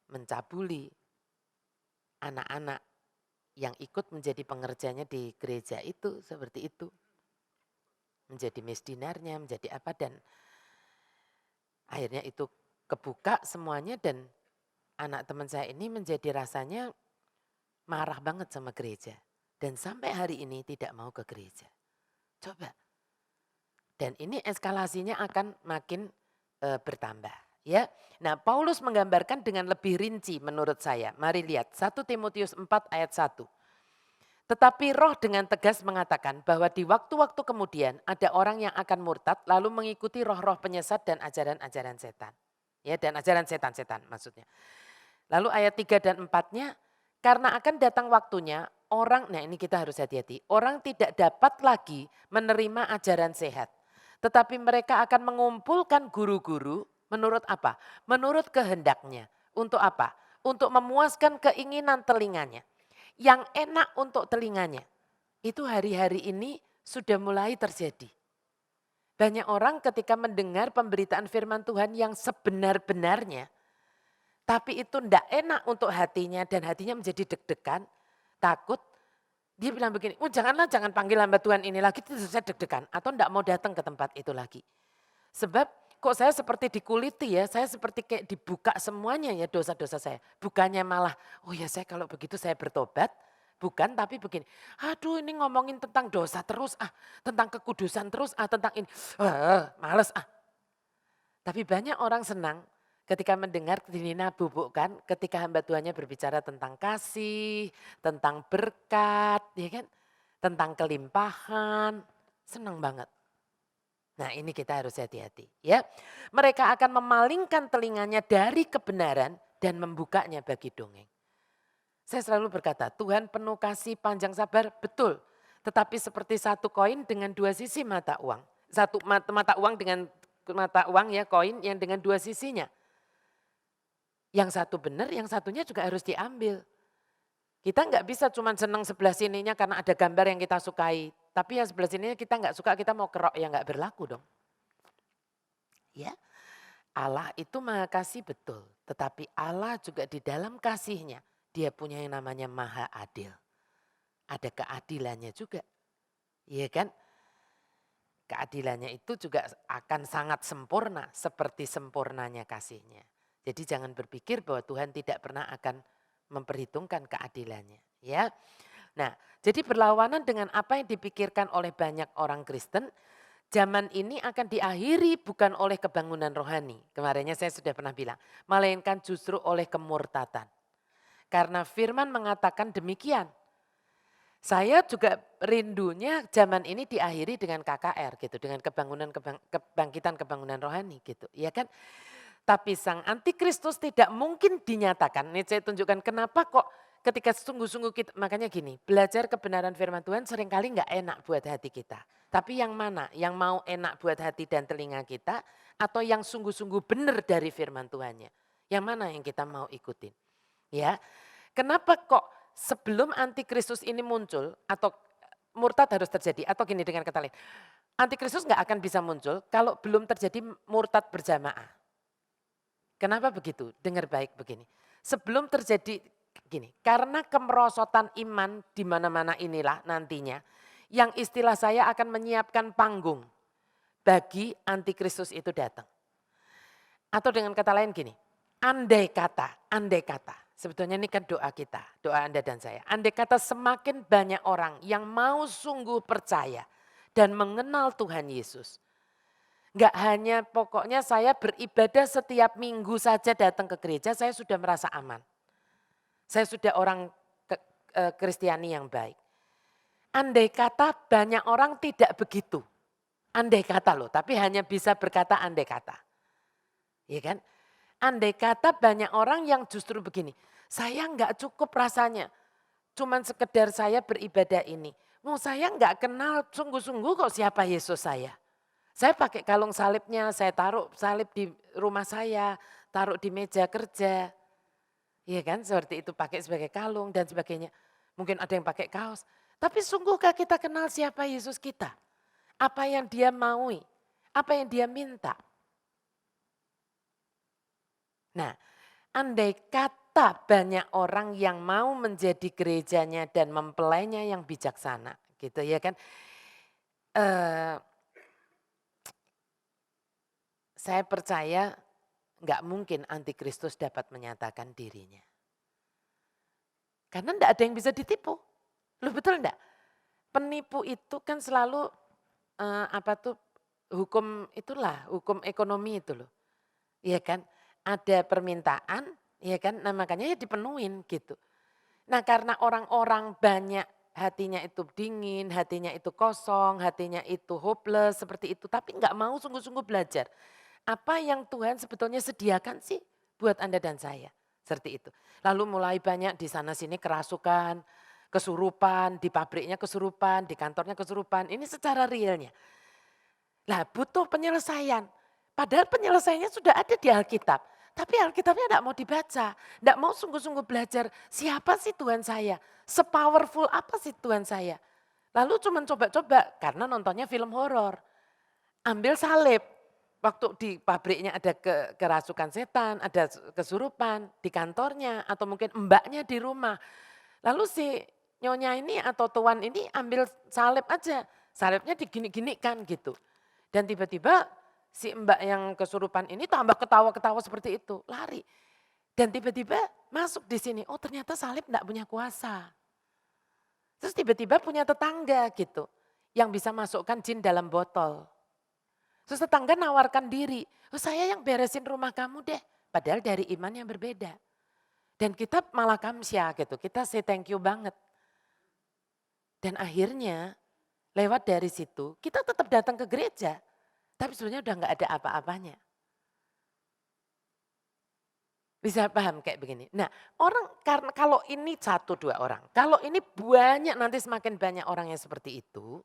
Mencabuli anak-anak yang ikut menjadi pengerjanya di gereja itu seperti itu. Menjadi misdinarnya, menjadi apa dan akhirnya itu kebuka semuanya dan anak teman saya ini menjadi rasanya marah banget sama gereja. Dan sampai hari ini tidak mau ke gereja. Coba. Dan ini eskalasinya akan makin bertambah. Ya, nah Paulus menggambarkan dengan lebih rinci menurut saya. Mari lihat 1 Timotius 4 ayat 1. Tetapi roh dengan tegas mengatakan bahwa di waktu-waktu kemudian ada orang yang akan murtad lalu mengikuti roh-roh penyesat dan ajaran-ajaran setan. Ya, dan ajaran setan-setan maksudnya. Lalu ayat 3 dan 4-nya, karena akan datang waktunya orang, nah ini kita harus hati-hati, orang tidak dapat lagi menerima ajaran sehat. Tetapi mereka akan mengumpulkan guru-guru menurut apa? Menurut kehendaknya. Untuk apa? Untuk memuaskan keinginan telinganya. Yang enak untuk telinganya. Itu hari-hari ini sudah mulai terjadi. Banyak orang ketika mendengar pemberitaan firman Tuhan yang sebenar-benarnya, tapi itu tidak enak untuk hatinya dan hatinya menjadi deg-degan, takut. Dia bilang begini, oh janganlah jangan panggil hamba Tuhan ini lagi, itu saya deg-degan. Atau tidak mau datang ke tempat itu lagi. Sebab kok saya seperti dikuliti ya, saya seperti kayak dibuka semuanya ya dosa-dosa saya. Bukannya malah, oh ya saya kalau begitu saya bertobat. Bukan tapi begini, aduh ini ngomongin tentang dosa terus tentang kekudusan terus tentang ini. Males Tapi banyak orang senang ketika mendengar dinabubukkan ketika hamba Tuhannya berbicara tentang kasih, tentang berkat, ya kan? Tentang kelimpahan, senang banget. Nah ini kita harus hati-hati ya. Mereka akan memalingkan telinganya dari kebenaran dan membukanya bagi dongeng. Saya selalu berkata Tuhan penuh kasih panjang sabar betul. Tetapi seperti satu koin dengan dua sisi mata uang. Satu mata uang dengan mata uang ya koin yang dengan dua sisinya. Yang satu benar yang satunya juga harus diambil. Kita nggak bisa cuma senang sebelah sininya karena ada gambar yang kita sukai. Tapi yang sebelah sininya kita nggak suka, kita mau kerok ya nggak berlaku dong. Ya, Allah itu maha kasih betul. Tetapi Allah juga di dalam kasih-Nya, Dia punya yang namanya Maha Adil. Ada keadilannya juga. Iya kan? Keadilannya itu juga akan sangat sempurna seperti sempurnanya kasih-Nya. Jadi jangan berpikir bahwa Tuhan tidak pernah akan memperhitungkan keadilannya. Ya, nah jadi berlawanan dengan apa yang dipikirkan oleh banyak orang Kristen, zaman ini akan diakhiri bukan oleh kebangunan rohani. Kemarinnya saya sudah pernah bilang, melainkan justru oleh kemurtatan. Karena firman mengatakan demikian. Saya juga rindunya zaman ini diakhiri dengan KKR gitu, dengan kebangkitan kebangunan rohani gitu, ya kan? Tapi sang antikristus tidak mungkin dinyatakan. Ini saya tunjukkan kenapa kok ketika sungguh-sungguh kita, makanya gini, belajar kebenaran firman Tuhan seringkali nggak enak buat hati kita. Tapi yang mana? Yang mau enak buat hati dan telinga kita atau yang sungguh-sungguh benar dari firman Tuhannya? Yang mana yang kita mau ikutin? Ya, kenapa kok sebelum antikristus ini muncul atau murtad harus terjadi atau gini dengan kata lain, antikristus nggak akan bisa muncul kalau belum terjadi murtad berjamaah. Kenapa begitu? Dengar baik begini. Sebelum terjadi gini, karena kemerosotan iman di mana-mana inilah nantinya yang istilah saya akan menyiapkan panggung bagi antikristus itu datang. Atau dengan kata lain gini, andai kata, sebetulnya ini kan doa kita, doa Anda dan saya. Andai kata semakin banyak orang yang mau sungguh percaya dan mengenal Tuhan Yesus. Enggak hanya pokoknya saya beribadah setiap minggu saja datang ke gereja, saya sudah merasa aman. Saya sudah orang Kristiani yang baik. Andai kata banyak orang tidak begitu. Andai kata loh, tapi hanya bisa berkata andai kata. Iya kan? Andai kata banyak orang yang justru begini, saya enggak cukup rasanya, cuman sekedar saya beribadah ini. Mau saya enggak kenal sungguh-sungguh kok siapa Yesus saya. Saya pakai kalung salibnya, saya taruh salib di rumah saya, taruh di meja kerja. Iya kan, seperti itu pakai sebagai kalung dan sebagainya. Mungkin ada yang pakai kaos. Tapi sungguhkah kita kenal siapa Yesus kita? Apa yang dia maui? Apa yang dia minta? Nah, andai kata banyak orang yang mau menjadi gerejanya dan mempelainya yang bijaksana. Gitu ya kan. Saya percaya nggak mungkin antikristus dapat menyatakan dirinya. Karena enggak ada yang bisa ditipu. Loh betul enggak? Penipu itu kan selalu hukum itulah, hukum ekonomi itu loh. Iya kan? Ada permintaan, iya kan? Nah makanya ya dipenuhin gitu. Nah karena orang-orang banyak hatinya itu dingin, hatinya itu kosong, hatinya itu hopeless seperti itu. Tapi enggak mau sungguh-sungguh belajar. Apa yang Tuhan sebetulnya sediakan sih buat Anda dan saya. Seperti itu. Lalu mulai banyak di sana sini kerasukan, kesurupan, di pabriknya kesurupan, di kantornya kesurupan. Ini secara realnya. Nah butuh penyelesaian. Padahal penyelesaiannya sudah ada di Alkitab. Tapi Alkitabnya tidak mau dibaca. Tidak mau sungguh-sungguh belajar siapa sih Tuhan saya. Sepowerful apa sih Tuhan saya. Lalu cuma coba-coba karena nontonnya film horor. Ambil salib. Waktu di pabriknya ada kerasukan setan, ada kesurupan di kantornya atau mungkin mbaknya di rumah. Lalu si nyonya ini atau tuan ini ambil salib aja. Salibnya digini-ginikan gitu. Dan tiba-tiba si mbak yang kesurupan ini tambah ketawa-ketawa seperti itu, lari. Dan tiba-tiba masuk di sini, oh ternyata salib enggak punya kuasa. Terus tiba-tiba punya tetangga gitu, yang bisa masukkan jin dalam botol. Terus tetangga nawarkan diri, oh saya yang beresin rumah kamu deh. Padahal dari iman yang berbeda. Dan kita malah kamsya gitu, kita say thank you banget. Dan akhirnya lewat dari situ kita tetap datang ke gereja. Tapi sebenarnya udah nggak ada apa-apanya. Bisa paham kayak begini. Nah orang karena kalau ini satu dua orang, kalau ini banyak nanti semakin banyak orang yang seperti itu.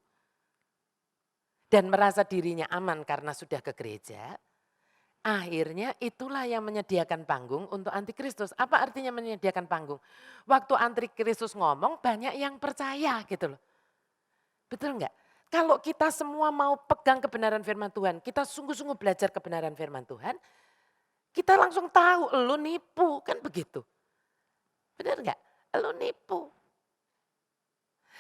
Dan merasa dirinya aman karena sudah ke gereja. Akhirnya itulah yang menyediakan panggung untuk antikristus. Apa artinya menyediakan panggung? Waktu antikristus ngomong banyak yang percaya gitu loh. Betul enggak? Kalau kita semua mau pegang kebenaran firman Tuhan, kita sungguh-sungguh belajar kebenaran firman Tuhan, Kita langsung tahu lu nipu, kan begitu. Benar nggak? Lu nipu.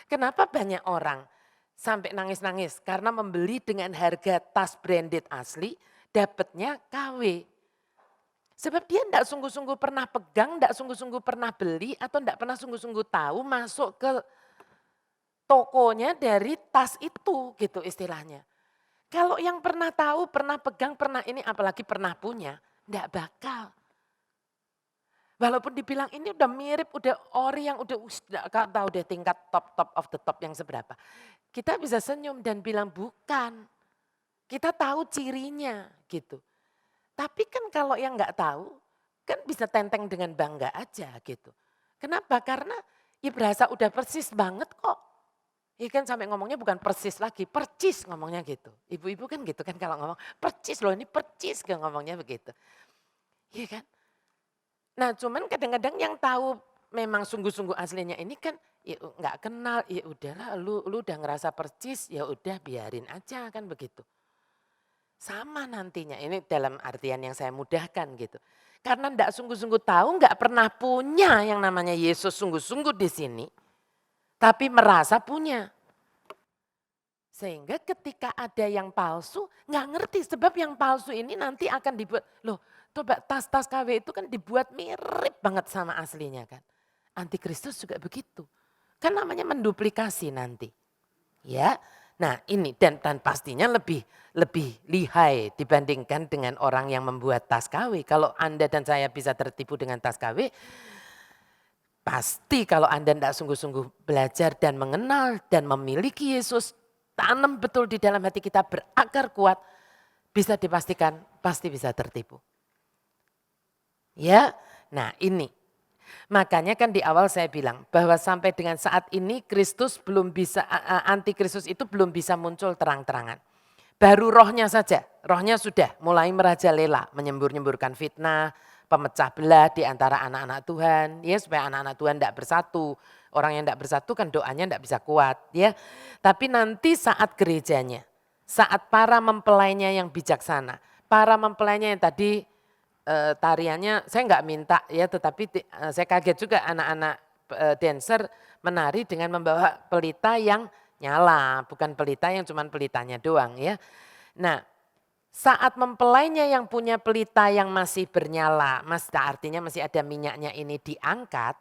Kenapa banyak orang sampai nangis-nangis? Karena membeli dengan harga tas branded asli, dapatnya KW. Sebab dia enggak sungguh-sungguh pernah pegang, enggak sungguh-sungguh pernah beli, atau enggak pernah sungguh-sungguh tahu masuk ke tokonya dari tas itu gitu istilahnya. Kalau yang pernah tahu, pernah pegang, pernah ini apalagi pernah punya, enggak bakal. Walaupun dibilang ini udah mirip, udah ori yang udah gak tahu deh tingkat top of the top yang seberapa. Kita bisa senyum dan bilang bukan. Kita tahu cirinya gitu. Tapi kan kalau yang nggak tahu, kan bisa tenteng dengan bangga aja gitu. Kenapa? Karena ya berasa udah persis banget kok. Ya kan sampai ngomongnya bukan persis lagi, percis ngomongnya gitu. Ibu-ibu kan gitu kan kalau ngomong, percis loh ini percis kan ngomongnya begitu. Iya kan? Nah cuman kadang-kadang yang tahu memang sungguh-sungguh aslinya ini kan ya nggak kenal, ya udahlah lu udah ngerasa percis, ya udah biarin aja kan begitu. Sama nantinya, ini dalam artian yang saya mudahkan gitu. Karena enggak sungguh-sungguh tahu, enggak pernah punya yang namanya Yesus sungguh-sungguh di sini, tapi merasa punya. Sehingga ketika ada yang palsu, nggak ngerti sebab yang palsu ini nanti akan dibuat, loh coba tas-tas KW itu kan dibuat mirip banget sama aslinya kan. Antikristus juga begitu. Kan namanya menduplikasi nanti. Ya, nah ini dan pastinya lebih lihai dibandingkan dengan orang yang membuat tas KW. Kalau Anda dan saya bisa tertipu dengan tas KW, pasti kalau Anda tidak sungguh-sungguh belajar dan mengenal dan memiliki Yesus, tanam betul di dalam hati kita berakar kuat, bisa dipastikan pasti bisa tertipu. Ya, nah ini. Makanya kan di awal saya bilang bahwa sampai dengan saat ini Kristus belum bisa, antikristus itu belum bisa muncul terang-terangan. Baru rohnya saja, rohnya sudah mulai merajalela, menyembur-nyemburkan fitnah, pemecah belah di antara anak-anak Tuhan, ya supaya anak-anak Tuhan tidak bersatu. Orang yang tidak bersatu kan doanya tidak bisa kuat, ya. Tapi nanti saat gerejanya, saat para mempelainya yang bijaksana, para mempelainya yang tadi tariannya saya nggak minta ya, tetapi saya kaget juga anak-anak dancer menari dengan membawa pelita yang nyala, bukan pelita yang cuma pelitanya doang ya. Nah, saat mempelainya yang punya pelita yang masih bernyala, artinya masih ada minyaknya ini diangkat,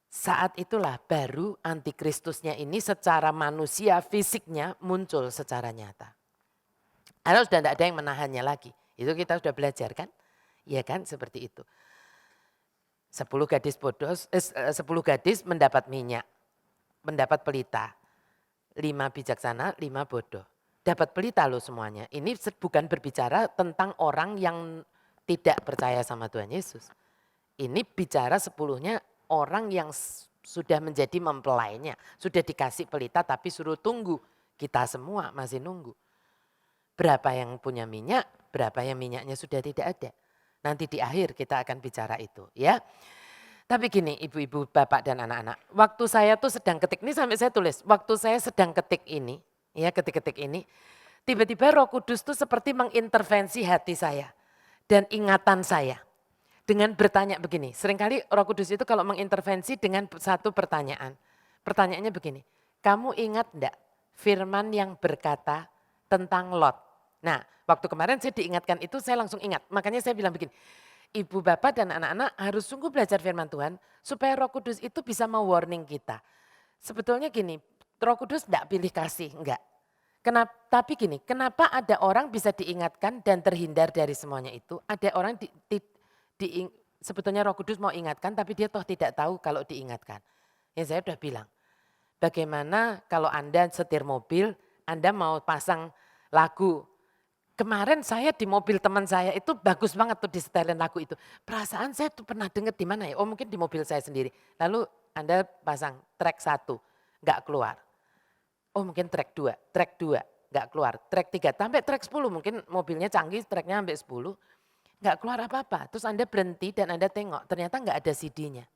saat itulah baru antikristusnya ini secara manusia fisiknya muncul secara nyata. Karena sudah tidak ada yang menahannya lagi. Itu kita sudah belajar kan? Iya kan seperti itu. 10 gadis mendapat minyak, mendapat pelita. 5 bijaksana, 5 bodoh. Dapat pelita loh semuanya. Ini bukan berbicara tentang orang yang tidak percaya sama Tuhan Yesus. Ini bicara 10-nya orang yang sudah menjadi mempelainya. Sudah dikasih pelita tapi suruh tunggu. Kita semua masih nunggu. Berapa yang punya minyak, berapa yang minyaknya sudah tidak ada. Nanti di akhir kita akan bicara itu ya. Tapi gini ibu-ibu, bapak dan anak-anak. Waktu saya tuh sedang ketik, ini sampai saya tulis. Waktu saya sedang ketik ini, ya ketik-ketik ini. Tiba-tiba Roh Kudus tuh seperti mengintervensi hati saya. Dan ingatan saya. Dengan bertanya begini, seringkali Roh Kudus itu kalau mengintervensi dengan satu pertanyaan. Pertanyaannya begini, kamu ingat enggak firman yang berkata tentang Lot? Nah, waktu kemarin saya diingatkan itu saya langsung ingat. Makanya saya bilang begini, ibu bapak dan anak-anak harus sungguh belajar firman Tuhan supaya Roh Kudus itu bisa mewarning kita. Sebetulnya gini, Roh Kudus enggak pilih kasih, enggak. Tapi gini, kenapa ada orang bisa diingatkan dan terhindar dari semuanya itu? Ada orang sebetulnya Roh Kudus mau ingatkan tapi dia toh tidak tahu kalau diingatkan. Ya saya sudah bilang, bagaimana kalau Anda setir mobil, Anda mau pasang lagu. Kemarin saya di mobil teman saya itu bagus banget tuh disetelin lagu itu. Perasaan saya tuh pernah dengar di mana ya, oh mungkin di mobil saya sendiri. Lalu Anda pasang track 1, enggak keluar. Oh mungkin track 2, enggak keluar. Track 3, sampai track 10 mungkin mobilnya canggih tracknya sampai 10. Enggak keluar apa-apa, terus Anda berhenti dan Anda tengok ternyata enggak ada CD-nya.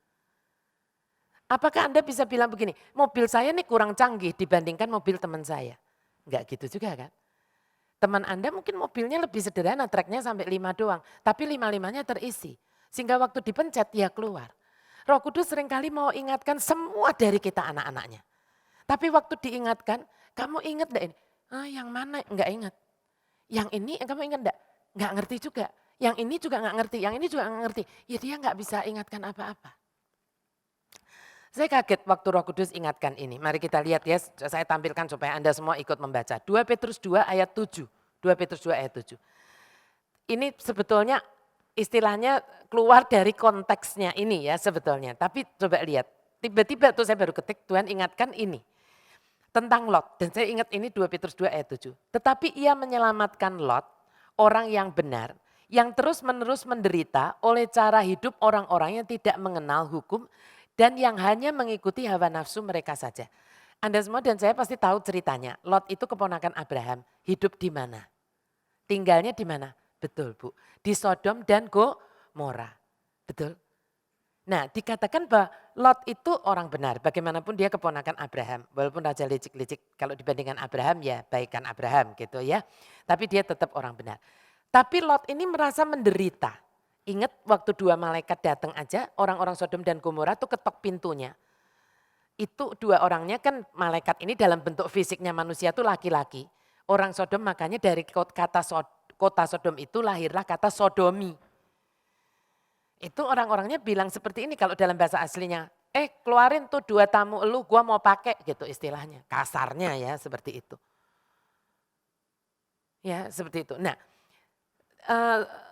Apakah Anda bisa bilang begini, mobil saya ini kurang canggih dibandingkan mobil teman saya? Enggak gitu juga kan. Teman Anda mungkin mobilnya lebih sederhana, treknya sampai 5 doang. Tapi 5-5-nya terisi. Sehingga waktu dipencet dia keluar. Roh Kudus seringkali mau ingatkan semua dari kita anak-anaknya. Tapi waktu diingatkan, kamu ingat enggak ini? Yang mana? Enggak ingat. Yang ini kamu ingat enggak? Enggak ngerti juga. Yang ini juga enggak ngerti, yang ini juga enggak ngerti. Ya dia enggak bisa ingatkan apa-apa. Saya kaget waktu Roh Kudus ingatkan ini. Mari kita lihat ya, saya tampilkan supaya Anda semua ikut membaca. 2 Petrus 2 ayat 7. 2 Petrus 2 ayat 7. Ini sebetulnya istilahnya keluar dari konteksnya ini ya sebetulnya. Tapi coba lihat, tiba-tiba tuh saya baru ketik Tuhan ingatkan ini. Tentang Lot, dan saya ingat ini 2 Petrus 2 ayat 7. Tetapi ia menyelamatkan Lot, orang yang benar, yang terus-menerus menderita oleh cara hidup orang-orang yang tidak mengenal hukum dan yang hanya mengikuti hawa nafsu mereka saja. Anda semua dan saya pasti tahu ceritanya. Lot itu keponakan Abraham, hidup di mana? Tinggalnya di mana? Betul Bu, di Sodom dan Gomora. Betul? Nah dikatakan bahwa Lot itu orang benar, bagaimanapun dia keponakan Abraham. Walaupun raja licik-licik, kalau dibandingkan Abraham ya baikkan Abraham gitu ya. Tapi dia tetap orang benar. Tapi Lot ini merasa menderita. Ingat waktu 2 malaikat datang aja, orang-orang Sodom dan Gomora tuh ketok pintunya. Itu 2 orangnya kan malaikat ini dalam bentuk fisiknya manusia tuh laki-laki. Orang Sodom makanya dari kata kota Sodom itu lahirlah kata sodomi. Itu orang-orangnya bilang seperti ini kalau dalam bahasa aslinya. Keluarin tuh 2 tamu elu gua mau pakai gitu istilahnya. Kasarnya ya seperti itu. Ya seperti itu. Nah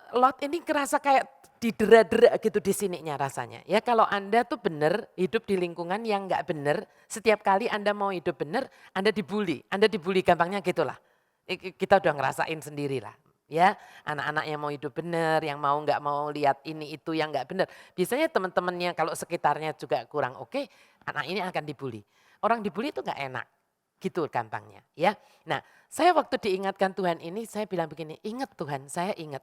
Lot ini kerasa kayak didera-dera gitu di sininya rasanya. Ya kalau Anda tuh benar hidup di lingkungan yang enggak benar. Setiap kali Anda mau hidup benar Anda dibully. Anda dibully gampangnya gitulah. Kita udah ngerasain sendirilah. Ya, anak-anak yang mau hidup benar, yang mau nggak mau lihat ini itu yang nggak benar. Biasanya teman-temannya kalau sekitarnya juga kurang oke, anak ini akan dibully. Orang dibully itu nggak enak, gitu gampangnya. Ya, nah saya waktu diingatkan Tuhan ini, saya bilang begini, ingat Tuhan, saya ingat.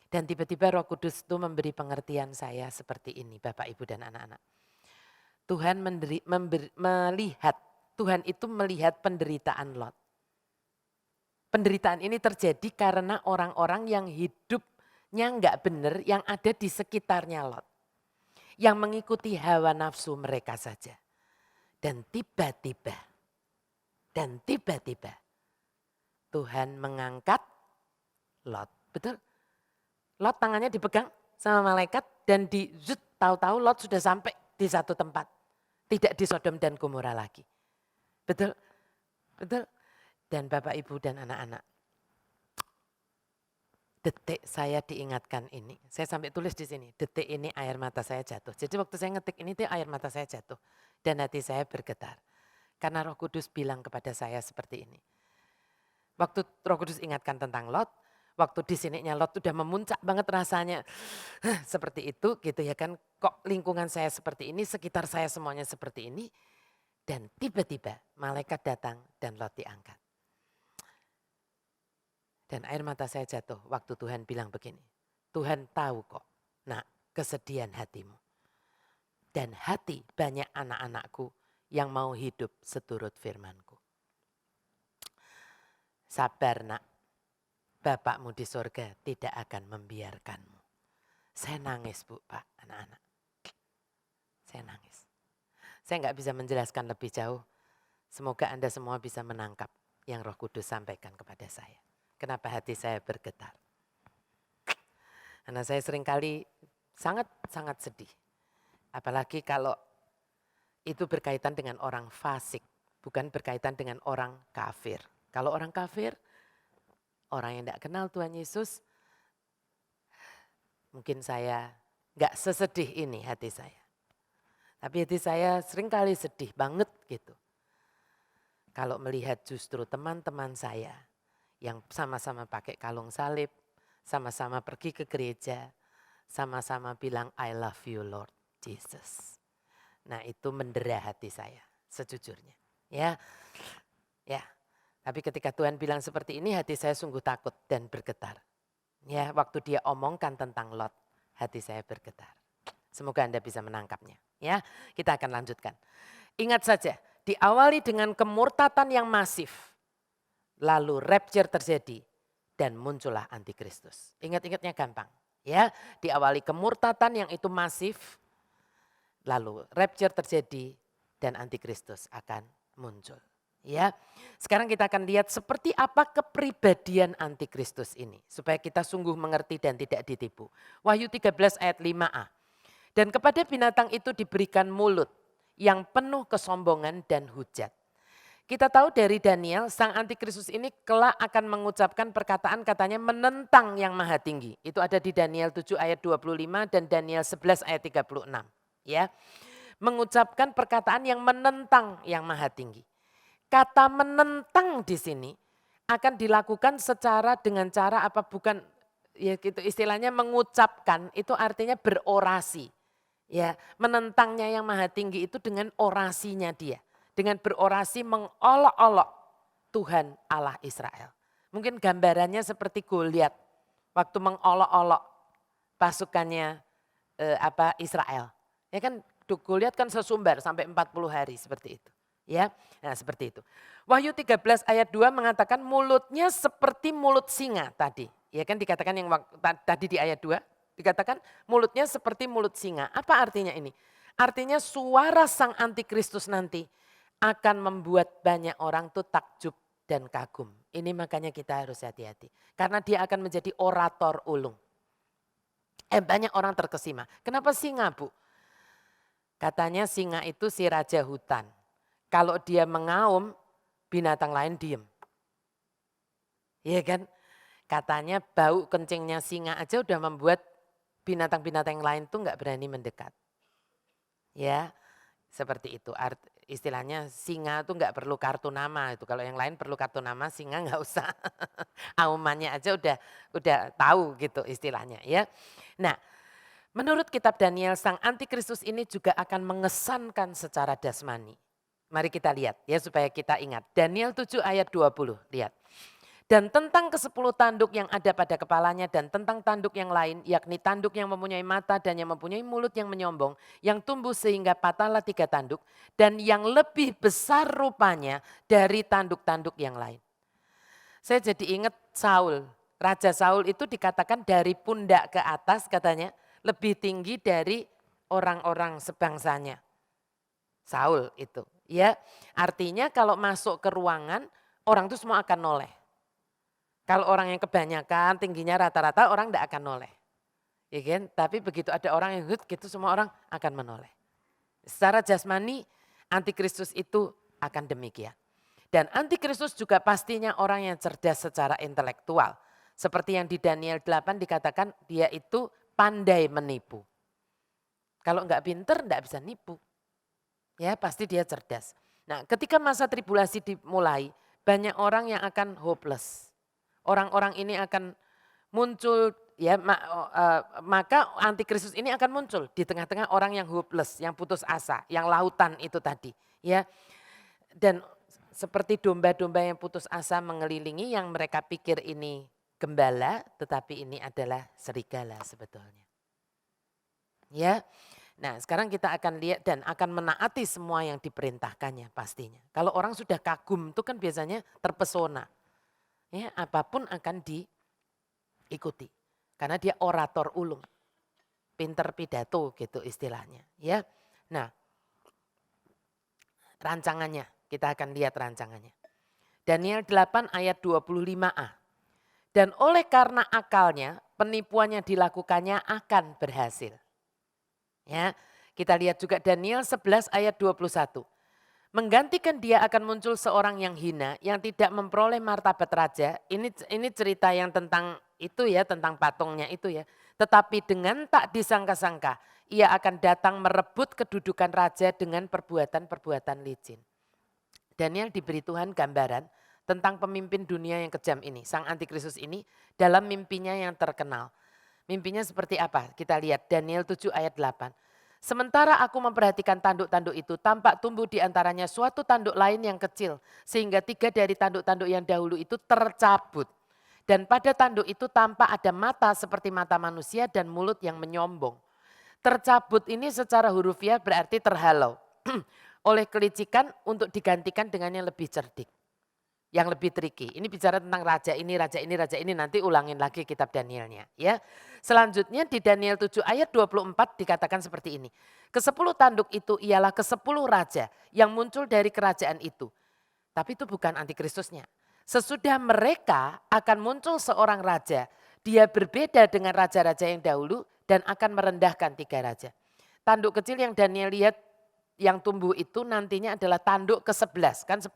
Dan tiba-tiba Roh Kudus itu memberi pengertian saya seperti ini, Bapak, Ibu, dan anak-anak. Tuhan melihat, Tuhan itu melihat penderitaan Lot. Penderitaan ini terjadi karena orang-orang yang hidupnya enggak benar yang ada di sekitarnya Lot. Yang mengikuti hawa nafsu mereka saja. Dan tiba-tiba Tuhan mengangkat Lot. Betul? Lot tangannya dipegang sama malaikat dan tahu-tahu Lot sudah sampai di satu tempat. Tidak di Sodom dan Gomora lagi. Betul? Betul? Dan Bapak, Ibu, dan anak-anak. Detik saya diingatkan ini. Saya sampai tulis di sini. Detik ini air mata saya jatuh. Jadi waktu saya ngetik ini air mata saya jatuh. Dan hati saya bergetar. Karena Roh Kudus bilang kepada saya seperti ini. Waktu Roh Kudus ingatkan tentang Lot. Waktu di sininya Lot sudah memuncak banget rasanya. Seperti itu gitu ya kan. Kok lingkungan saya seperti ini. Sekitar saya semuanya seperti ini. Dan tiba-tiba malaikat datang dan Lot diangkat. Dan air mata saya jatuh waktu Tuhan bilang begini. Tuhan tahu kok, nak, kesedihan hatimu. Dan hati banyak anak-anakku yang mau hidup seturut firmanku. Sabar nak, Bapakmu di surga tidak akan membiarkanmu. Saya nangis Bu, Pak, anak-anak. Saya nangis. Saya nggak bisa menjelaskan lebih jauh. Semoga Anda semua bisa menangkap yang Roh Kudus sampaikan kepada saya. Kenapa hati saya bergetar? Karena saya seringkali sangat sedih. Apalagi kalau itu berkaitan dengan orang fasik, bukan berkaitan dengan orang kafir. Kalau orang kafir, orang yang tidak kenal Tuhan Yesus, mungkin saya nggak sesedih ini hati saya. Tapi hati saya seringkali sedih banget gitu. Kalau melihat justru teman-teman saya yang sama-sama pakai kalung salib, sama-sama pergi ke gereja, sama-sama bilang I love you Lord Jesus. Nah itu mendera hati saya sejujurnya. Ya. Tapi ketika Tuhan bilang seperti ini hati saya sungguh takut dan bergetar. Ya, waktu dia omongkan tentang Lot, hati saya bergetar. Semoga Anda bisa menangkapnya. Ya, kita akan lanjutkan. Ingat saja, diawali dengan kemurtatan yang masif. Lalu rapture terjadi. dan muncullah antikristus. Ingat-ingatnya gampang. Ya, diawali kemurtatan yang itu masif, lalu rapture terjadi dan antikristus akan muncul. Ya, sekarang kita akan lihat seperti apa kepribadian antikristus ini supaya kita sungguh mengerti dan tidak ditipu. Wahyu 13 ayat 5a. Dan kepada binatang itu diberikan mulut yang penuh kesombongan dan hujat. Kita tahu dari Daniel, sang antikristus ini kelak akan mengucapkan perkataan katanya menentang yang maha tinggi. Itu ada di Daniel 7 ayat 25 dan Daniel 11 ayat 36. Ya, mengucapkan perkataan yang menentang yang maha tinggi. Kata menentang di sini akan dilakukan secara dengan cara apa bukan ya gitu istilahnya mengucapkan itu artinya berorasi. Ya, menentangnya yang maha tinggi itu dengan orasinya dia. Dengan berorasi mengolok-olok Tuhan Allah Israel. Mungkin gambarannya seperti Goliat waktu mengolok-olok pasukannya Israel. Ya kan Goliat kan sesumbar sampai 40 hari seperti itu. Ya, nah seperti itu. Wahyu 13 ayat 2 mengatakan mulutnya seperti mulut singa tadi. Ya kan dikatakan yang tadi di ayat 2 dikatakan mulutnya seperti mulut singa. Apa artinya ini? Artinya suara sang antikristus nanti akan membuat banyak orang tuh takjub dan kagum. Ini makanya kita harus hati-hati. Karena dia akan menjadi orator ulung. Banyak orang terkesima. Kenapa singa, Bu? Katanya singa itu si raja hutan. Kalau dia mengaum, binatang lain diem. Iya kan? Katanya bau kencingnya singa aja udah membuat binatang-binatang yang lain tuh nggak berani mendekat. Ya, seperti itu. Istilahnya singa tuh nggak perlu kartu nama itu. Kalau yang lain perlu kartu nama, singa nggak usah. Aumannya aja udah tahu gitu istilahnya ya. Nah, menurut kitab Daniel, sang antikristus ini juga akan mengesankan secara jasmani. Mari kita lihat ya supaya kita ingat. Daniel 7 ayat 20, lihat. Dan tentang ke-10 tanduk yang ada pada kepalanya dan tentang tanduk yang lain, yakni tanduk yang mempunyai mata dan yang mempunyai mulut yang menyombong, yang tumbuh sehingga patahlah 3 tanduk, dan yang lebih besar rupanya dari tanduk-tanduk yang lain. Saya jadi ingat Saul, Raja Saul itu dikatakan dari pundak ke atas katanya lebih tinggi dari orang-orang sebangsanya. Saul itu. Ya, artinya kalau masuk ke ruangan orang itu semua akan noleh. Kalau orang yang kebanyakan tingginya rata-rata orang tidak akan noleh. Ya kan? Tapi begitu ada orang yang gitu semua orang akan menoleh. Secara jasmani antikristus itu akan demikian. Dan antikristus juga pastinya orang yang cerdas secara intelektual. Seperti yang di Daniel 8 dikatakan dia itu pandai menipu. Kalau enggak pinter enggak bisa nipu. Ya pasti dia cerdas. Nah ketika masa tribulasi dimulai banyak orang yang akan hopeless. Orang-orang ini akan muncul ya maka antikristus ini akan muncul di tengah-tengah orang yang hopeless, yang putus asa, yang lautan itu tadi ya. Dan seperti domba-domba yang putus asa mengelilingi yang mereka pikir ini gembala tetapi ini adalah serigala sebetulnya. Ya. Nah sekarang kita akan lihat dan akan menaati semua yang diperintahkannya pastinya. Kalau orang sudah kagum itu kan biasanya terpesona. Ya, apapun akan diikuti. Karena dia orator ulung. Pinter pidato gitu istilahnya. Ya. Nah rancangannya kita akan lihat rancangannya. Daniel 8 ayat 25a. Dan oleh karena akalnya penipuannya dilakukannya akan berhasil. Ya, kita lihat juga Daniel 11 ayat 21. Menggantikan dia akan muncul seorang yang hina, yang tidak memperoleh martabat raja. Ini cerita yang tentang itu ya, tentang patungnya itu ya. Tetapi dengan tak disangka-sangka, ia akan datang merebut kedudukan raja dengan perbuatan-perbuatan licin. Daniel diberi Tuhan gambaran tentang pemimpin dunia yang kejam ini, sang antikristus ini dalam mimpinya yang terkenal. Mimpinya seperti apa? Kita lihat Daniel 7 ayat 8. Sementara aku memperhatikan tanduk-tanduk itu, tampak tumbuh di antaranya suatu tanduk lain yang kecil. Sehingga 3 dari tanduk-tanduk yang dahulu itu tercabut. Dan pada tanduk itu tampak ada mata seperti mata manusia dan mulut yang menyombong. Tercabut ini secara hurufiah berarti terhalau. Oleh kelicikan untuk digantikan dengan yang lebih cerdik. yang lebih tricky. Ini bicara tentang raja ini, raja ini, raja ini, nanti ulangin lagi kitab Danielnya ya. Selanjutnya di Daniel 7 ayat 24 dikatakan seperti ini. Ke-10 tanduk itu ialah ke-10 raja yang muncul dari kerajaan itu. Tapi itu bukan antikristusnya. Sesudah mereka akan muncul seorang raja, dia berbeda dengan raja-raja yang dahulu dan akan merendahkan 3 raja. Tanduk kecil yang Daniel lihat yang tumbuh itu nantinya adalah tanduk ke-11, kan 10.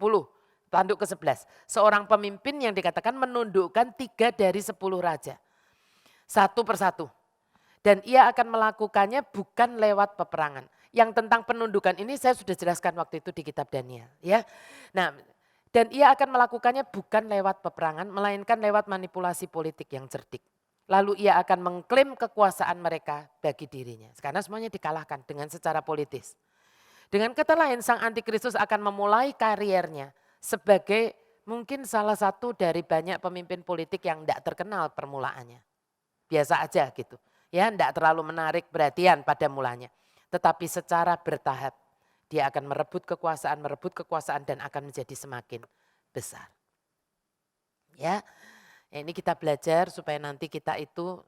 Tanduk ke-11, seorang pemimpin yang dikatakan menundukkan 3 dari 10 raja. Satu persatu. Dan ia akan melakukannya bukan lewat peperangan. Yang tentang penundukan ini saya sudah jelaskan waktu itu di kitab Daniel. Ya. Nah, dan ia akan melakukannya bukan lewat peperangan, melainkan lewat manipulasi politik yang cerdik. Lalu ia akan mengklaim kekuasaan mereka bagi dirinya. Karena semuanya dikalahkan dengan secara politis. Dengan kata lain, sang antikristus akan memulai kariernya sebagai mungkin salah satu dari banyak pemimpin politik yang tidak terkenal permulaannya. Biasa aja gitu. Ya, tidak terlalu menarik perhatian pada mulanya. Tetapi secara bertahap dia akan merebut kekuasaan dan akan menjadi semakin besar. Ya, ini kita belajar supaya nanti kita itu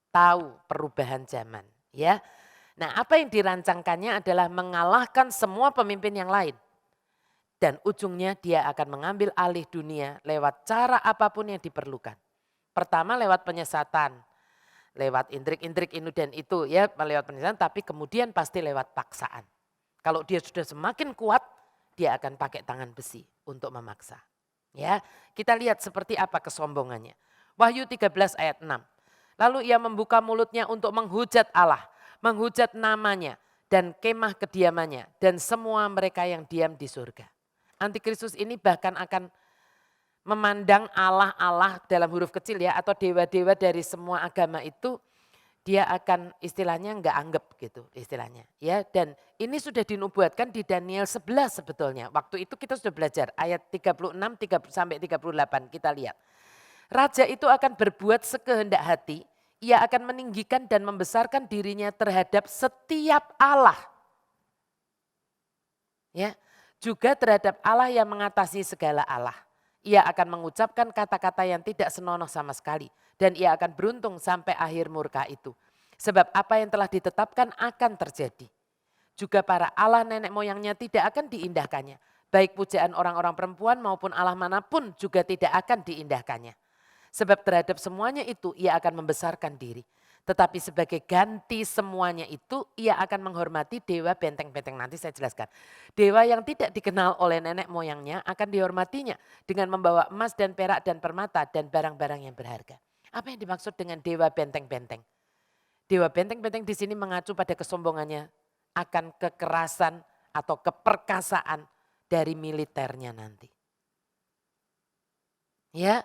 tahu perubahan zaman. Ya, nah apa yang dirancangkannya adalah mengalahkan semua pemimpin yang lain. Dan ujungnya dia akan mengambil alih dunia lewat cara apapun yang diperlukan. Pertama lewat penyesatan, lewat intrik-intrik ini dan itu ya, lewat penyesatan, tapi kemudian pasti lewat paksaan. Kalau dia sudah semakin kuat, dia akan pakai tangan besi untuk memaksa. Ya, kita lihat seperti apa kesombongannya. Wahyu 13 ayat 6. Lalu ia membuka mulutnya untuk menghujat Allah, menghujat namanya dan kemah kediamannya dan semua mereka yang diam di surga. Antikristus ini bahkan akan memandang Allah-Allah dalam huruf kecil ya, atau dewa-dewa dari semua agama itu dia akan istilahnya enggak anggap gitu istilahnya ya. Dan ini sudah dinubuatkan di Daniel 11 sebetulnya. Waktu itu kita sudah belajar ayat 36 sampai 38 kita lihat. Raja itu akan berbuat sekehendak hati, ia akan meninggikan dan membesarkan dirinya terhadap setiap Allah. Ya, juga terhadap Allah yang mengatasi segala Allah. Ia akan mengucapkan kata-kata yang tidak senonoh sama sekali. Dan ia akan beruntung sampai akhir murka itu. Sebab apa yang telah ditetapkan akan terjadi. Juga para Allah nenek moyangnya tidak akan diindahkannya. Baik pujaan orang-orang perempuan maupun Allah manapun juga tidak akan diindahkannya. Sebab terhadap semuanya itu ia akan membesarkan diri. Tetapi sebagai ganti semuanya itu ia akan menghormati dewa benteng-benteng. Nanti saya jelaskan. Dewa yang tidak dikenal oleh nenek moyangnya akan dihormatinya dengan membawa emas dan perak dan permata dan barang-barang yang berharga. Apa yang dimaksud dengan dewa benteng-benteng? Dewa benteng-benteng di sini mengacu pada kesombongannya akan kekerasan atau keperkasaan dari militernya nanti. Ya,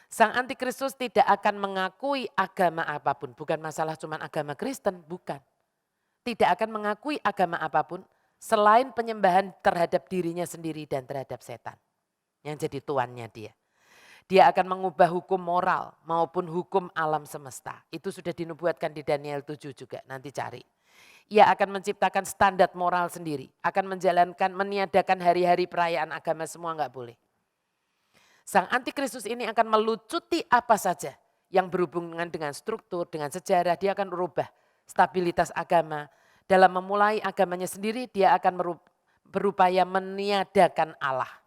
sang antikristus tidak akan mengakui agama apapun. Bukan masalah cuma agama Kristen, bukan. Tidak akan mengakui agama apapun selain penyembahan terhadap dirinya sendiri dan terhadap setan. Yang jadi tuannya dia. Dia akan mengubah hukum moral maupun hukum alam semesta. Itu sudah dinubuatkan di Daniel 7 juga, nanti cari. Ia akan menciptakan standar moral sendiri. Akan menjalankan, meniadakan hari-hari perayaan agama semua enggak boleh. Sang antikristus ini akan melucuti apa saja yang berhubungan dengan struktur, dengan sejarah. Dia akan merubah stabilitas agama. Dalam memulai agamanya sendiri dia akan berupaya meniadakan Allah.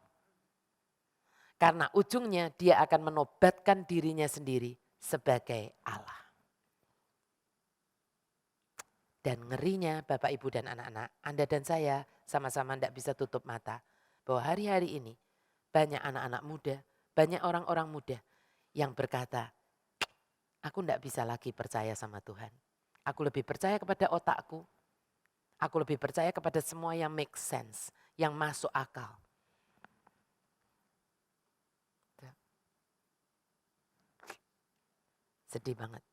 Karena ujungnya dia akan menobatkan dirinya sendiri sebagai Allah. Dan ngerinya Bapak Ibu dan anak-anak, Anda dan saya sama-sama tidak bisa tutup mata. Bahwa hari-hari ini banyak anak-anak muda, banyak orang-orang muda yang berkata, aku tidak bisa lagi percaya sama Tuhan. Aku lebih percaya kepada otakku. Aku lebih percaya kepada semua yang make sense, yang masuk akal. Sedih banget.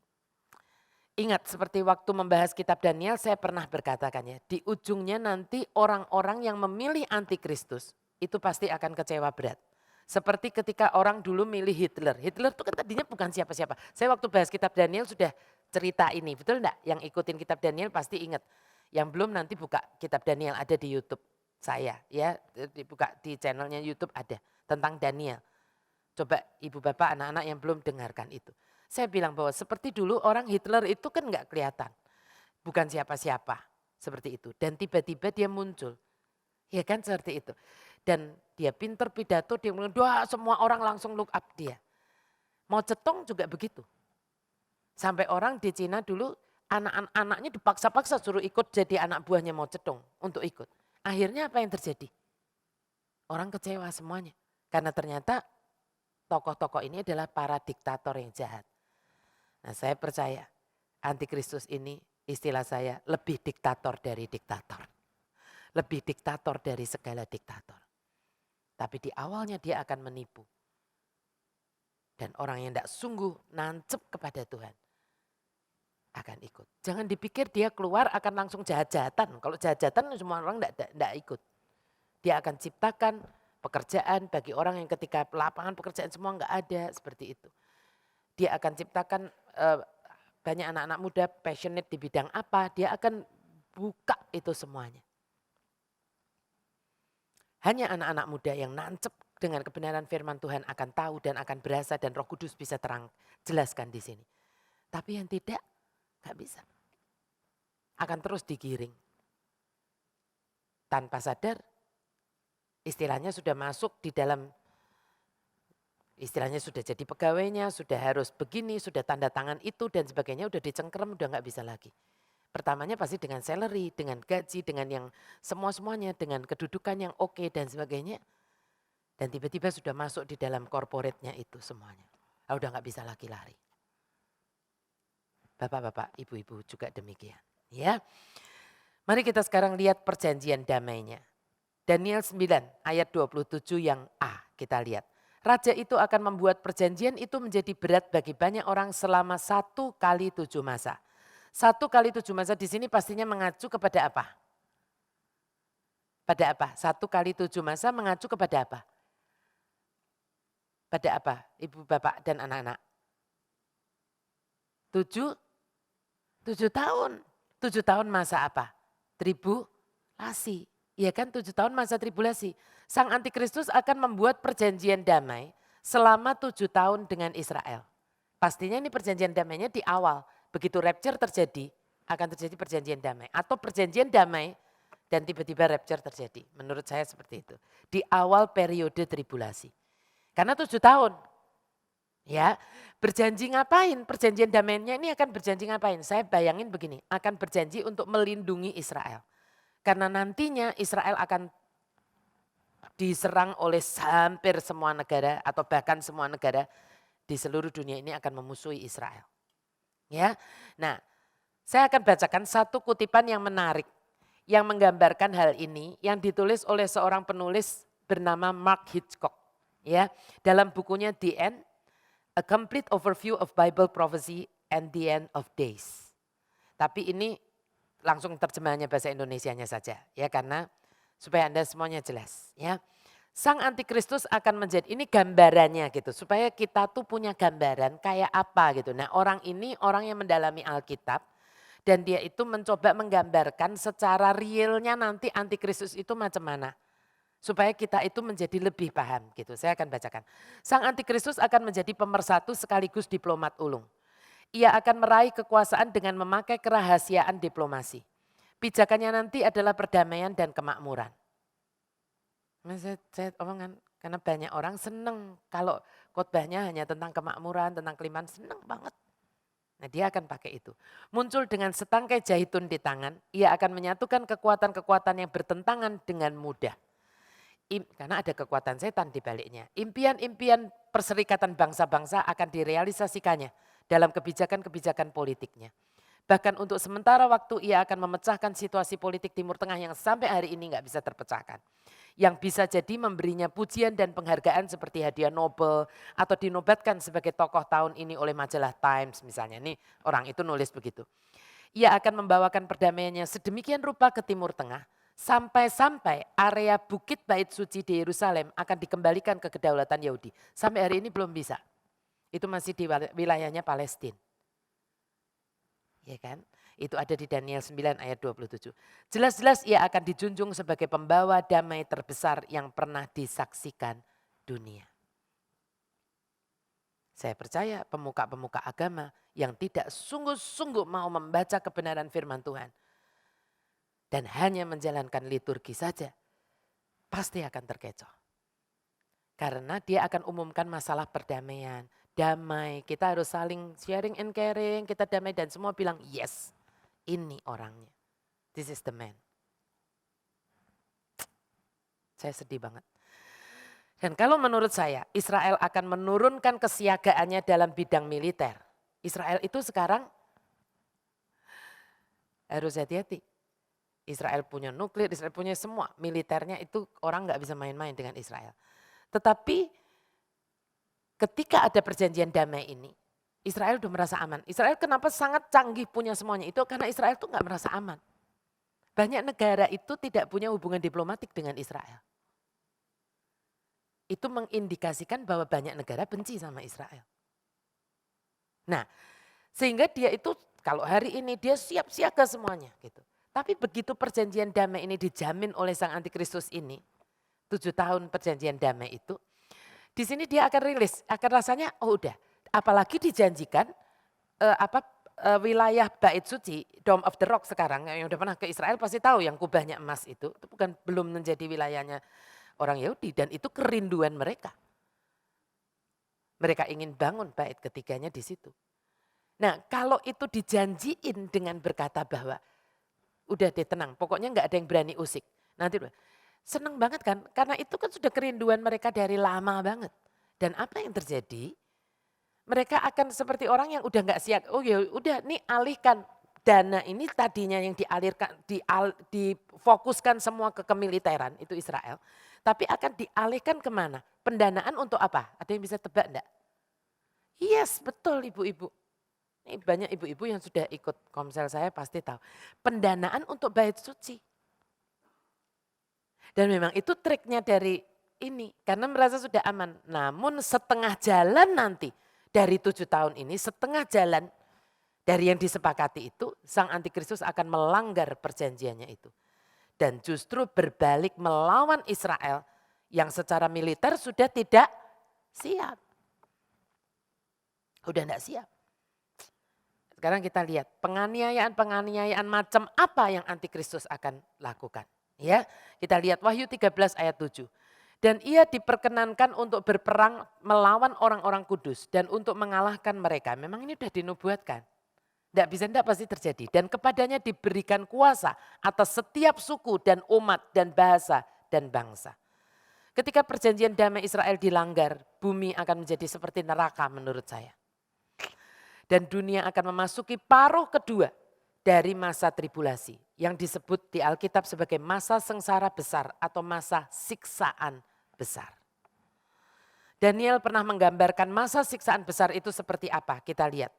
Ingat seperti waktu membahas kitab Daniel saya pernah berkatakannya. Di ujungnya nanti orang-orang yang memilih antikristus itu pasti akan kecewa berat. Seperti ketika orang dulu milih Hitler. Hitler itu kan tadinya bukan siapa-siapa. Saya waktu bahas kitab Daniel sudah cerita ini. Betul enggak? Yang ikutin kitab Daniel pasti ingat. Yang belum nanti buka kitab Daniel ada di YouTube saya. Ya, dibuka di channelnya YouTube ada tentang Daniel. Coba ibu bapak anak-anak yang belum dengarkan itu. Saya bilang bahwa seperti dulu orang Hitler itu kan nggak kelihatan. Bukan siapa-siapa seperti itu. Dan tiba-tiba dia muncul. Ya kan seperti itu. Dan dia pinter pidato, dia bilang, wah semua orang langsung look up dia. Mao Zedong juga begitu. Sampai orang di Cina dulu anak-anaknya dipaksa-paksa suruh ikut jadi anak buahnya Mao Zedong untuk ikut. Akhirnya apa yang terjadi? Orang kecewa semuanya. Karena ternyata tokoh-tokoh ini adalah para diktator yang jahat. Nah saya percaya antikristus ini istilah saya lebih diktator dari diktator. Lebih diktator dari segala diktator. Tapi di awalnya dia akan menipu. Dan orang yang tidak sungguh nancep kepada Tuhan akan ikut. Jangan dipikir dia keluar akan langsung jahat-jahatan. Kalau jahat-jahatan semua orang tidak ikut. Dia akan ciptakan pekerjaan bagi orang yang ketika lapangan pekerjaan semua enggak ada seperti itu. Dia akan ciptakan banyak anak-anak muda passionate di bidang apa, dia akan buka itu semuanya. Hanya anak-anak muda yang nancep dengan kebenaran firman Tuhan akan tahu dan akan berasa dan Roh Kudus bisa terang jelaskan di sini. Tapi yang tidak, gak bisa. Akan terus digiring. Tanpa sadar, istilahnya sudah masuk di dalam, istilahnya sudah jadi pegawainya, sudah harus begini, sudah tanda tangan itu dan sebagainya, udah dicengkerem, udah gak bisa lagi. Pertamanya pasti dengan salary, dengan gaji, dengan yang semua-semuanya, dengan kedudukan yang oke dan sebagainya. Dan tiba-tiba sudah masuk di dalam corporate-nya itu semuanya. Udah gak bisa lagi lari. Bapak-bapak, ibu-ibu juga demikian. Ya, mari kita sekarang lihat perjanjian damainya. Daniel 9 ayat 27 yang A kita lihat. Raja itu akan membuat perjanjian itu menjadi berat bagi banyak orang selama 1 kali 7 masa. 1 kali 7 masa di sini pastinya mengacu kepada apa? Pada apa? 1 kali 7 masa mengacu kepada apa? Pada apa? Ibu, bapak, dan anak-anak. 7 tahun. 7 tahun masa apa? Tribulasi. Iya kan 7 tahun masa tribulasi. Sang antikristus akan membuat perjanjian damai selama 7 tahun dengan Israel. Pastinya ini perjanjian damainya di awal. Begitu rapture terjadi, akan terjadi perjanjian damai. Atau perjanjian damai dan tiba-tiba rapture terjadi. Menurut saya seperti itu. Di awal periode tribulasi. Karena 7 tahun. Ya, berjanji ngapain? Perjanjian damainya ini akan berjanji ngapain? Saya bayangin begini, akan berjanji untuk melindungi Israel. Karena nantinya Israel akan diserang oleh hampir semua negara atau bahkan semua negara di seluruh dunia ini akan memusuhi Israel. Ya, nah saya akan bacakan satu kutipan yang menarik yang menggambarkan hal ini yang ditulis oleh seorang penulis bernama Mark Hitchcock. Ya, dalam bukunya The End, A Complete Overview of Bible Prophecy and the End of Days. Tapi ini langsung terjemahannya bahasa Indonesianya saja ya karena supaya Anda semuanya jelas ya. Sang antikristus akan menjadi, ini gambarannya gitu, supaya kita tuh punya gambaran kayak apa gitu. Nah orang ini orang yang mendalami Alkitab dan dia itu mencoba menggambarkan secara realnya nanti antikristus itu macam mana. Supaya kita itu menjadi lebih paham gitu, saya akan bacakan. Sang antikristus akan menjadi pemersatu sekaligus diplomat ulung. Ia akan meraih kekuasaan dengan memakai kerahasiaan diplomasi. Pijakannya nanti adalah perdamaian dan kemakmuran. Saya omongan karena banyak orang seneng kalau khotbahnya hanya tentang kemakmuran, tentang kelimpahan, seneng banget. Nah dia akan pakai itu. Muncul dengan setangkai zaitun di tangan, ia akan menyatukan kekuatan-kekuatan yang bertentangan dengan mudah. Karena ada kekuatan setan di baliknya. Impian-impian perserikatan bangsa-bangsa akan direalisasikannya dalam kebijakan-kebijakan politiknya. Bahkan untuk sementara waktu ia akan memecahkan situasi politik Timur Tengah yang sampai hari ini nggak bisa terpecahkan. Yang bisa jadi memberinya pujian dan penghargaan seperti hadiah Nobel atau dinobatkan sebagai tokoh tahun ini oleh majalah Times misalnya. Ini orang itu nulis begitu. Ia akan membawakan perdamaiannya sedemikian rupa ke Timur Tengah sampai-sampai area Bukit Bait Suci di Yerusalem akan dikembalikan ke kedaulatan Yahudi. Sampai hari ini belum bisa. Itu masih di wilayahnya Palestina. Ya kan? Itu ada di Daniel 9 ayat 27. Jelas-jelas ia akan dijunjung sebagai pembawa damai terbesar yang pernah disaksikan dunia. Saya percaya pemuka-pemuka agama yang tidak sungguh-sungguh mau membaca kebenaran firman Tuhan dan hanya menjalankan liturgi saja, pasti akan terkecoh. Karena dia akan umumkan masalah perdamaian, damai, kita harus saling sharing and caring, kita damai dan semua bilang yes, ini orangnya, this is the man. Saya sedih banget. Dan kalau menurut saya, Israel akan menurunkan kesiagaannya dalam bidang militer. Israel itu sekarang harus hati-hati. Israel punya nuklir, Israel punya semua. Militernya itu orang nggak bisa main-main dengan Israel. Tetapi ketika ada perjanjian damai ini, Israel udah merasa aman. Israel kenapa sangat canggih punya semuanya itu karena Israel tuh nggak merasa aman. Banyak negara itu tidak punya hubungan diplomatik dengan Israel. Itu mengindikasikan bahwa banyak negara benci sama Israel. Nah, sehingga dia itu kalau hari ini dia siap siaga semuanya gitu. Tapi begitu perjanjian damai ini dijamin oleh sang antikristus ini, 7 tahun perjanjian damai itu, di sini dia akan rilis, akan rasanya oh udah, apalagi dijanjikan wilayah Bait Suci, Dome of the Rock sekarang yang udah pernah ke Israel pasti tahu yang kubahnya emas itu bukan belum menjadi wilayahnya orang Yahudi dan itu kerinduan mereka. Mereka ingin bangun bait ketiganya di situ. Nah kalau itu dijanjiin dengan berkata bahwa udah deh tenang, pokoknya nggak ada yang berani usik. Nanti seneng banget kan, karena itu kan sudah kerinduan mereka dari lama banget. Dan apa yang terjadi? Mereka akan seperti orang yang udah nggak siap. Oh ya udah nih alihkan dana ini tadinya yang dialirkan, difokuskan semua ke kemiliteran itu Israel. Tapi akan dialihkan kemana? Pendanaan untuk apa? Ada yang bisa tebak enggak? Yes betul ibu-ibu. Ini banyak ibu-ibu yang sudah ikut komsel saya pasti tahu. Pendanaan untuk bait suci. Dan memang itu triknya dari ini. Karena merasa sudah aman. Namun setengah jalan nanti dari 7 tahun ini, setengah jalan dari yang disepakati itu, sang antikristus akan melanggar perjanjiannya itu. Dan justru berbalik melawan Israel yang secara militer sudah tidak siap. Udah tidak siap. Sekarang kita lihat penganiayaan macam apa yang antikristus akan lakukan. Ya, kita lihat Wahyu 13 ayat 7. Dan ia diperkenankan untuk berperang melawan orang-orang kudus dan untuk mengalahkan mereka. Memang ini sudah dinubuatkan. Tidak bisa, tidak pasti terjadi. Dan kepadanya diberikan kuasa atas setiap suku dan umat dan bahasa dan bangsa. Ketika perjanjian damai Israel dilanggar, bumi akan menjadi seperti neraka menurut saya. Dan dunia akan memasuki paruh kedua dari masa tribulasi. Yang disebut di Alkitab sebagai masa sengsara besar atau masa siksaan besar. Daniel pernah menggambarkan masa siksaan besar itu seperti apa, kita lihat.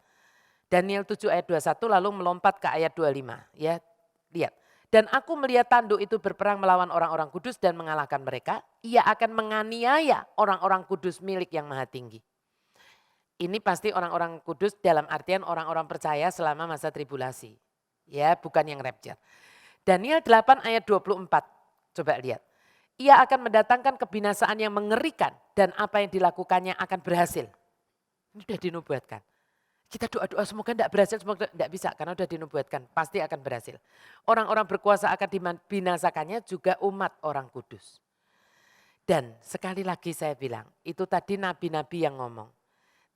Daniel 7 ayat 21 lalu melompat ke ayat 25. Ya, lihat. Dan aku melihat tanduk itu berperang melawan orang-orang kudus dan mengalahkan mereka. Ia akan menganiaya orang-orang kudus milik yang maha tinggi. Ini pasti orang-orang kudus dalam artian orang-orang percaya selama masa tribulasi. Ya, bukan yang rapture. Daniel 8 ayat 24. Coba lihat. Ia akan mendatangkan kebinasaan yang mengerikan dan apa yang dilakukannya akan berhasil. Ini sudah dinubuatkan. Kita doa-doa semoga tidak berhasil, semoga tidak bisa karena sudah dinubuatkan, pasti akan berhasil. Orang-orang berkuasa akan dibinasakannya juga umat orang kudus. Dan sekali lagi saya bilang, itu tadi nabi-nabi yang ngomong.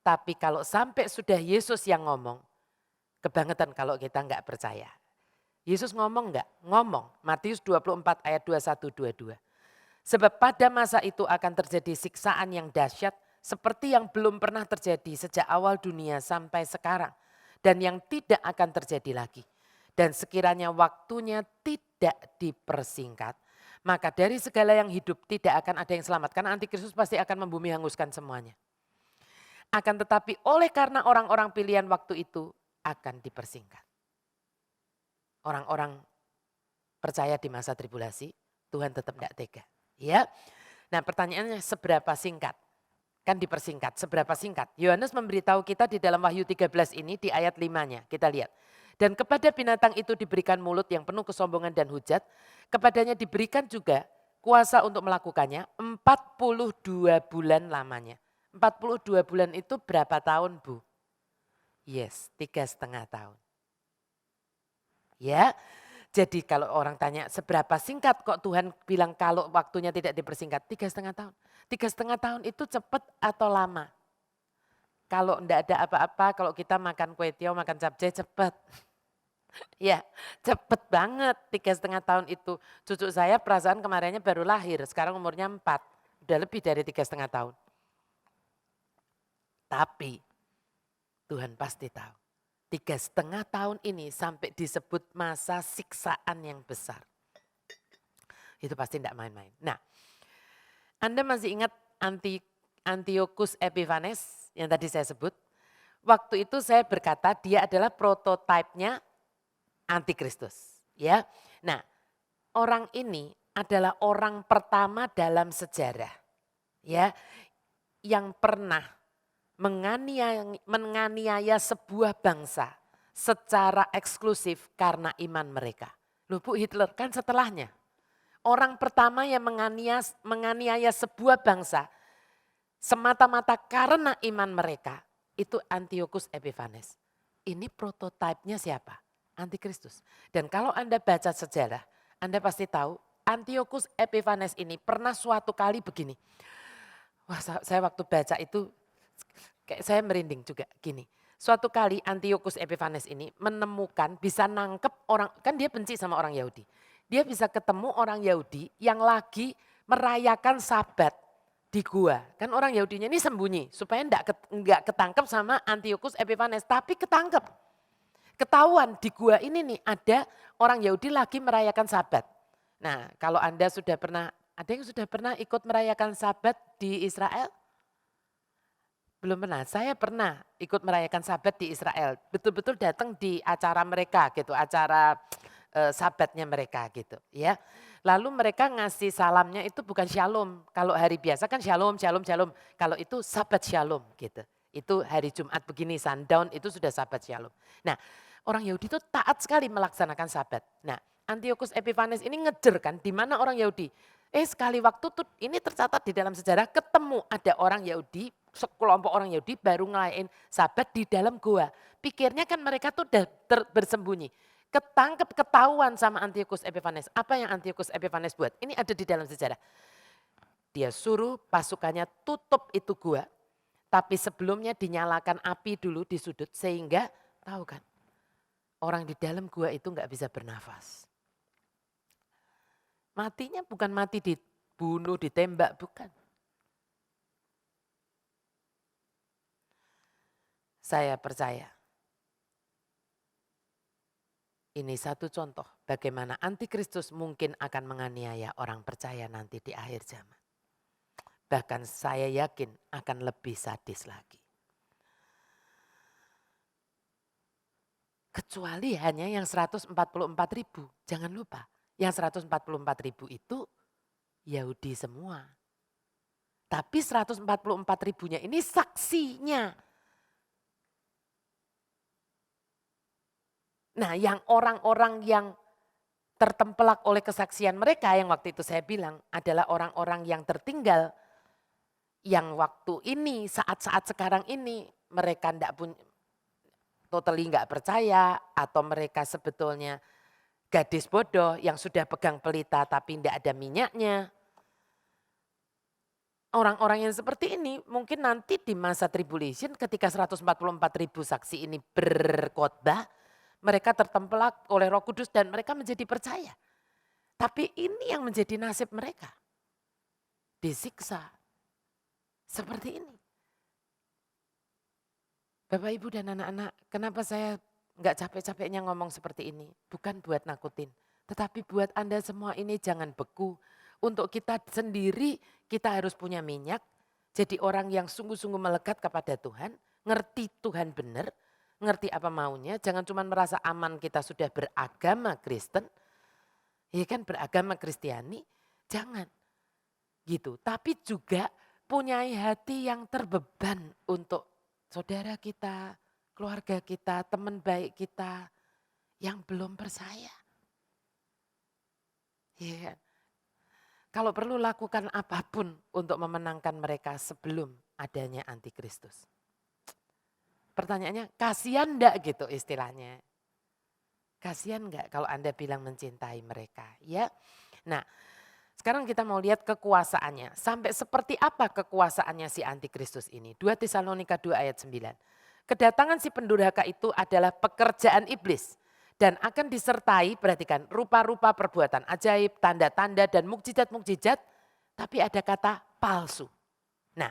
Tapi kalau sampai sudah Yesus yang ngomong, kebangetan kalau kita enggak percaya. Yesus ngomong enggak? Ngomong. Matius 24 ayat 21-22. Sebab pada masa itu akan terjadi siksaan yang dahsyat, seperti yang belum pernah terjadi sejak awal dunia sampai sekarang. Dan yang tidak akan terjadi lagi. Dan sekiranya waktunya tidak dipersingkat. Maka dari segala yang hidup tidak akan ada yang selamat. Karena antikristus pasti akan membumi hanguskan semuanya. Akan tetapi oleh karena orang-orang pilihan waktu itu akan dipersingkat. Orang-orang percaya di masa tribulasi, Tuhan tetap tidak tega. Ya. Nah pertanyaannya seberapa singkat? Kan dipersingkat, seberapa singkat? Yohanes memberitahu kita di dalam Wahyu 13 ini di ayat 5-nya, kita lihat. Dan kepada binatang itu diberikan mulut yang penuh kesombongan dan hujat, kepadanya diberikan juga kuasa untuk melakukannya 42 bulan lamanya. 42 bulan itu berapa tahun, Bu? Yes, 3,5 tahun. Ya, jadi kalau orang tanya seberapa singkat kok Tuhan bilang kalau waktunya tidak dipersingkat, 3,5 tahun. 3,5 tahun itu cepat atau lama? Kalau enggak ada apa-apa, kalau kita makan kue tiaw, makan capcay cepat. Ya, cepet banget 3,5 tahun itu. Cucu saya perasaan kemarinnya baru lahir, sekarang umurnya 4. Udah lebih dari 3,5 tahun. Tapi Tuhan pasti tahu. 3,5 tahun ini sampai disebut masa siksaan yang besar. Itu pasti tidak main-main. Nah, Anda masih ingat Antiochus Epiphanes yang tadi saya sebut? Waktu itu saya berkata dia adalah prototipenya Antikristus. Ya, nah orang ini adalah orang pertama dalam sejarah ya yang pernah menganiaya sebuah bangsa secara eksklusif karena iman mereka. Loh Bu, Hitler kan setelahnya. Orang pertama yang menganiaya sebuah bangsa semata-mata karena iman mereka itu Antiochus Epiphanes. Ini prototipenya siapa? Antikristus. Dan kalau Anda baca sejarah, Anda pasti tahu Antiochus Epiphanes ini pernah suatu kali begini. Wah, saya waktu baca itu kayak saya merinding juga gini. Suatu kali Antiochus Epiphanes ini menemukan bisa nangkep orang, kan dia benci sama orang Yahudi. Dia bisa ketemu orang Yahudi yang lagi merayakan Sabat di gua. Kan orang Yahudinya ini sembunyi supaya enggak ketangkep sama Antiochus Epiphanes, tapi ketangkep. Ketahuan di gua ini nih ada orang Yahudi lagi merayakan Sabat. Nah, kalau Anda sudah pernah, ada yang sudah pernah ikut merayakan Sabat di Israel? Belum pernah, saya pernah ikut merayakan Sabat di Israel. Betul-betul datang di acara mereka gitu, acara Sabatnya mereka gitu ya. Lalu mereka ngasih salamnya itu bukan shalom. Kalau hari biasa kan shalom, shalom, shalom. Kalau itu Sabat shalom gitu. Itu hari Jumat begini sundown itu sudah Sabat shalom. Nah, orang Yahudi itu taat sekali melaksanakan Sabat. Nah, Antiochus Epiphanes ini ngejer kan di mana orang Yahudi. Sekali waktu tuh ini tercatat di dalam sejarah ketemu ada orang Yahudi, sekelompok orang Yahudi baru ngelayain Sabat di dalam gua. Pikirnya kan mereka tuh udah bersembunyi. Ketangkep ketahuan sama Antiochus Epiphanes. Apa yang Antiochus Epiphanes buat? Ini ada di dalam sejarah. Dia suruh pasukannya tutup itu gua. Tapi sebelumnya dinyalakan api dulu di sudut sehingga tahu kan orang di dalam gua itu nggak bisa bernafas. Matinya bukan mati dibunuh, ditembak, bukan. Saya percaya ini satu contoh bagaimana antikristus mungkin akan menganiaya orang percaya nanti di akhir zaman. Bahkan saya yakin akan lebih sadis lagi. Kecuali hanya yang 144.000. Jangan lupa, yang 144.000 itu Yahudi semua. Tapi 144.000-nya ini saksinya. Nah, yang orang-orang yang tertempelak oleh kesaksian mereka yang waktu itu saya bilang adalah orang-orang yang tertinggal. Yang waktu ini, saat-saat sekarang ini mereka enggak punya, totally enggak percaya atau mereka sebetulnya gadis bodoh yang sudah pegang pelita tapi enggak ada minyaknya. Orang-orang yang seperti ini mungkin nanti di masa tribulation ketika 144.000 saksi ini berkhotbah, mereka tertempelak oleh Roh Kudus dan mereka menjadi percaya. Tapi ini yang menjadi nasib mereka. Disiksa. Seperti ini. Bapak Ibu dan anak-anak, kenapa saya enggak capek-capeknya ngomong seperti ini? Bukan buat nakutin, tetapi buat Anda semua ini jangan beku. Untuk kita sendiri kita harus punya minyak. Jadi orang yang sungguh-sungguh melekat kepada Tuhan, ngerti Tuhan benar, ngerti apa maunya, jangan cuma merasa aman kita sudah beragama Kristen, ya kan beragama Kristiani, jangan gitu. Tapi juga punya hati yang terbeban untuk saudara kita, keluarga kita, teman baik kita yang belum percaya. Ya kan? Kalau perlu lakukan apapun untuk memenangkan mereka sebelum adanya antikristus. Pertanyaannya, kasihan enggak gitu istilahnya? Kasihan enggak kalau Anda bilang mencintai mereka? Ya. Nah, sekarang kita mau lihat kekuasaannya. Sampai seperti apa kekuasaannya si antikristus ini? 2 Tesalonika 2 ayat 9. Kedatangan si pendurhaka itu adalah pekerjaan iblis. Dan akan disertai, perhatikan, rupa-rupa perbuatan ajaib, tanda-tanda dan mukjizat-mukjizat. Tapi ada kata palsu. Nah,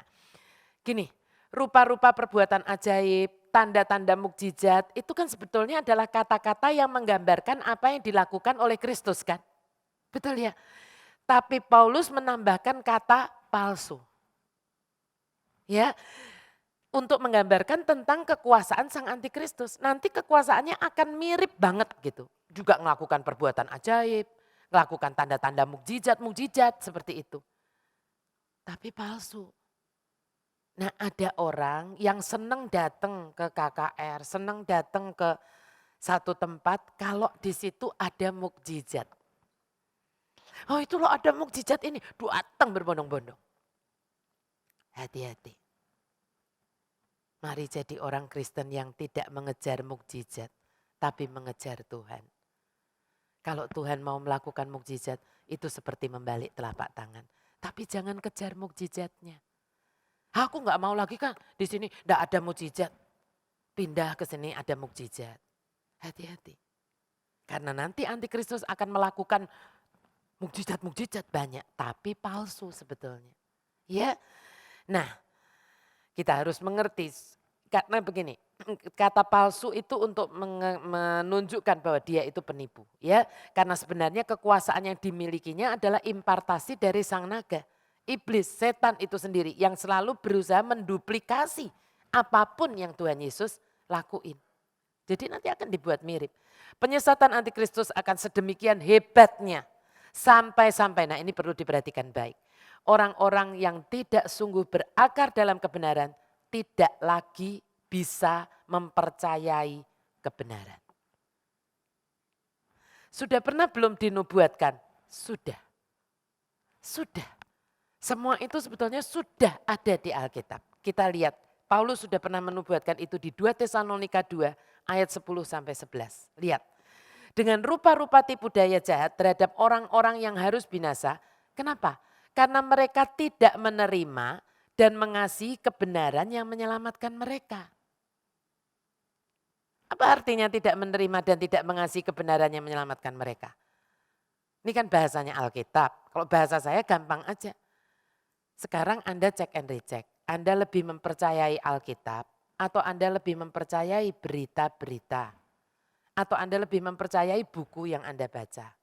gini, rupa-rupa perbuatan ajaib, tanda-tanda mukjizat, itu kan sebetulnya adalah kata-kata yang menggambarkan apa yang dilakukan oleh Kristus kan. Betul ya? Tapi Paulus menambahkan kata palsu. Ya, untuk menggambarkan tentang kekuasaan sang antikristus. Nanti kekuasaannya akan mirip banget gitu. Juga melakukan perbuatan ajaib, melakukan tanda-tanda mukjizat seperti itu. Tapi palsu. Nah, ada orang yang senang datang ke KKR, senang datang ke satu tempat kalau di situ ada mukjizat. Oh, itu loh ada mukjizat ini, datang berbondong-bondong. Hati-hati. Mari jadi orang Kristen yang tidak mengejar mukjizat, tapi mengejar Tuhan. Kalau Tuhan mau melakukan mukjizat, itu seperti membalik telapak tangan. Tapi jangan kejar mukjizatnya. Aku nggak mau lagi kan, di sini nggak ada mukjizat. Pindah ke sini ada mukjizat. Hati-hati. Karena nanti antikristus akan melakukan mukjizat-mukjizat banyak, tapi palsu sebetulnya. Ya, nah, kita harus mengerti, karena begini, kata palsu itu untuk menunjukkan bahwa dia itu penipu. Ya, karena sebenarnya kekuasaan yang dimilikinya adalah impartasi dari sang naga. Iblis, setan itu sendiri yang selalu berusaha menduplikasi apapun yang Tuhan Yesus lakuin. Jadi nanti akan dibuat mirip. Penyesatan antikristus akan sedemikian hebatnya. Sampai-sampai, nah ini perlu diperhatikan baik. Orang-orang yang tidak sungguh berakar dalam kebenaran tidak lagi bisa mempercayai kebenaran. Sudah pernah belum dinubuatkan? Sudah. Sudah. Semua itu sebetulnya sudah ada di Alkitab. Kita lihat, Paulus sudah pernah menubuatkan itu di 2 Tesalonika 2 ayat 10 sampai 11. Lihat. Dengan rupa-rupa tipu daya jahat terhadap orang-orang yang harus binasa. Kenapa? Karena mereka tidak menerima dan mengasihi kebenaran yang menyelamatkan mereka. Apa artinya tidak menerima dan tidak mengasihi kebenaran yang menyelamatkan mereka? Ini kan bahasanya Alkitab. Kalau bahasa saya gampang aja. Sekarang Anda cek and recheck. Anda lebih mempercayai Alkitab atau Anda lebih mempercayai berita-berita? Atau Anda lebih mempercayai buku yang Anda baca?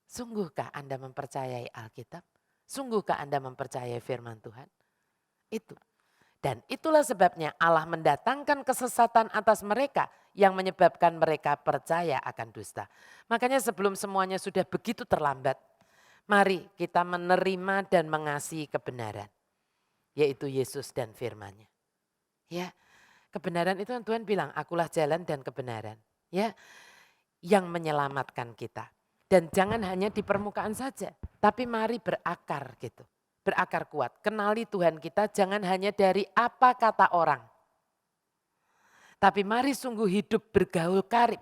Sungguhkah Anda mempercayai Alkitab? Sungguhkah Anda mempercayai firman Tuhan? Itu. Dan itulah sebabnya Allah mendatangkan kesesatan atas mereka yang menyebabkan mereka percaya akan dusta. Makanya sebelum semuanya sudah begitu terlambat, mari kita menerima dan mengasihi kebenaran. Yaitu Yesus dan firman-Nya. Ya, kebenaran itu kan Tuhan bilang, akulah jalan dan kebenaran. Ya, yang menyelamatkan kita. Dan jangan hanya di permukaan saja, tapi mari berakar gitu. Berakar kuat, kenali Tuhan kita jangan hanya dari apa kata orang. Tapi mari sungguh hidup bergaul karib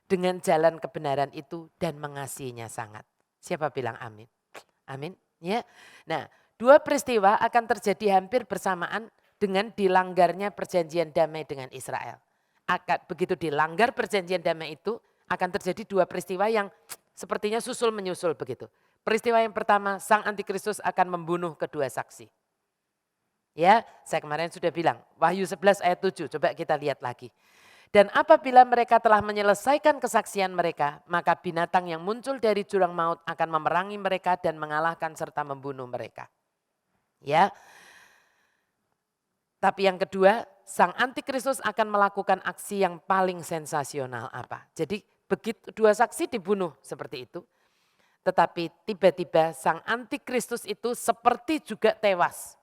dengan jalan kebenaran itu dan mengasihinya sangat. Siapa bilang amin? Amin. Ya. Nah, dua peristiwa akan terjadi hampir bersamaan dengan dilanggarnya perjanjian damai dengan Israel. Begitu dilanggar perjanjian damai itu akan terjadi dua peristiwa yang sepertinya susul menyusul begitu. Peristiwa yang pertama, sang antikristus akan membunuh kedua saksi. Ya, saya kemarin sudah bilang, Wahyu 11 ayat 7, coba kita lihat lagi. Dan apabila mereka telah menyelesaikan kesaksian mereka, maka binatang yang muncul dari jurang maut akan memerangi mereka dan mengalahkan serta membunuh mereka. Ya. Tapi yang kedua, sang antikristus akan melakukan aksi yang paling sensasional apa? Jadi begitu dua saksi dibunuh seperti itu. Tetapi tiba-tiba sang antikristus itu seperti juga tewas.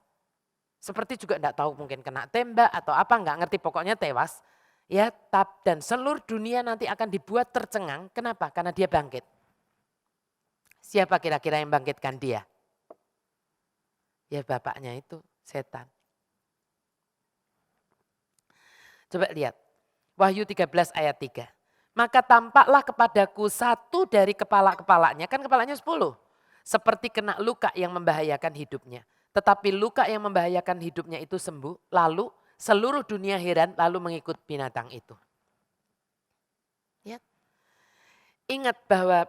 Seperti juga enggak tahu mungkin kena tembak atau apa, enggak ngerti pokoknya tewas. Ya, dan seluruh dunia nanti akan dibuat tercengang. Kenapa? Karena dia bangkit. Siapa kira-kira yang bangkitkan dia? Ya bapaknya itu setan. Coba lihat Wahyu 13 ayat 3. Maka tampaklah kepadaku satu dari kepala-kepalanya, kan kepalanya 10. Seperti kena luka yang membahayakan hidupnya. Tetapi luka yang membahayakan hidupnya itu sembuh, lalu seluruh dunia heran lalu mengikut binatang itu. Ya. Ingat bahwa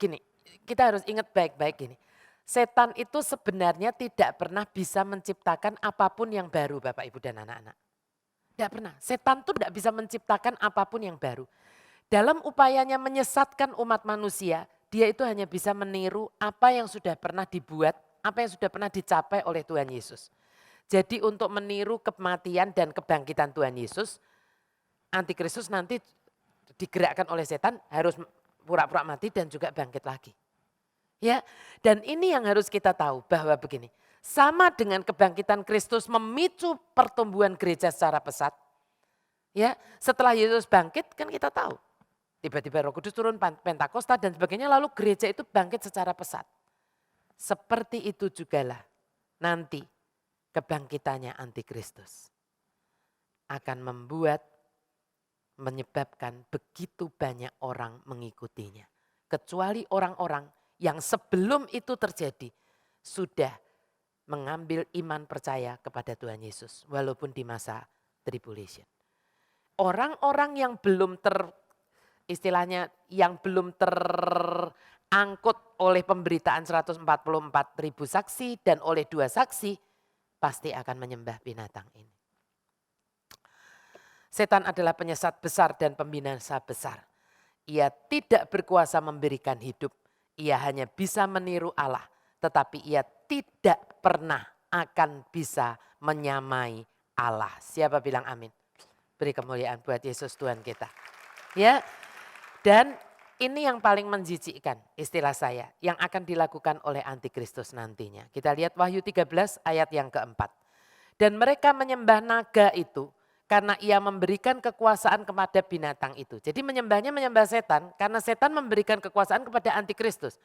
gini, kita harus ingat baik-baik gini. Setan itu sebenarnya tidak pernah bisa menciptakan apapun yang baru Bapak Ibu dan anak-anak. Tidak pernah. Setan itu tidak bisa menciptakan apapun yang baru. Dalam upayanya menyesatkan umat manusia, dia itu hanya bisa meniru apa yang sudah pernah dibuat, apa yang sudah pernah dicapai oleh Tuhan Yesus. Jadi untuk meniru kematian dan kebangkitan Tuhan Yesus, antikristus nanti digerakkan oleh setan harus pura-pura mati dan juga bangkit lagi. Ya, dan ini yang harus kita tahu bahwa begini, sama dengan kebangkitan Kristus memicu pertumbuhan gereja secara pesat. Ya, setelah Yesus bangkit kan kita tahu. Tiba-tiba Roh Kudus turun, Pentakosta dan sebagainya, lalu gereja itu bangkit secara pesat. Seperti itu jugalah nanti kebangkitannya antikristus akan menyebabkan begitu banyak orang mengikutinya. Kecuali orang-orang yang sebelum itu terjadi sudah mengambil iman percaya kepada Tuhan Yesus walaupun di masa tribulation. Orang-orang yang belum istilahnya yang belum terangkut oleh pemberitaan 144.000 saksi dan oleh 2 saksi pasti akan menyembah binatang ini. Setan adalah penyesat besar dan pembinasa besar. Ia tidak berkuasa memberikan hidup, ia hanya bisa meniru Allah, tetapi ia tidak pernah akan bisa menyamai Allah. Siapa bilang amin? Beri kemuliaan buat Yesus Tuhan kita. Ya. Dan ini yang paling menjijikkan istilah saya yang akan dilakukan oleh antikristus nantinya. Kita lihat Wahyu 13 ayat yang keempat. Dan mereka menyembah naga itu karena ia memberikan kekuasaan kepada binatang itu. Jadi menyembah setan karena setan memberikan kekuasaan kepada antikristus.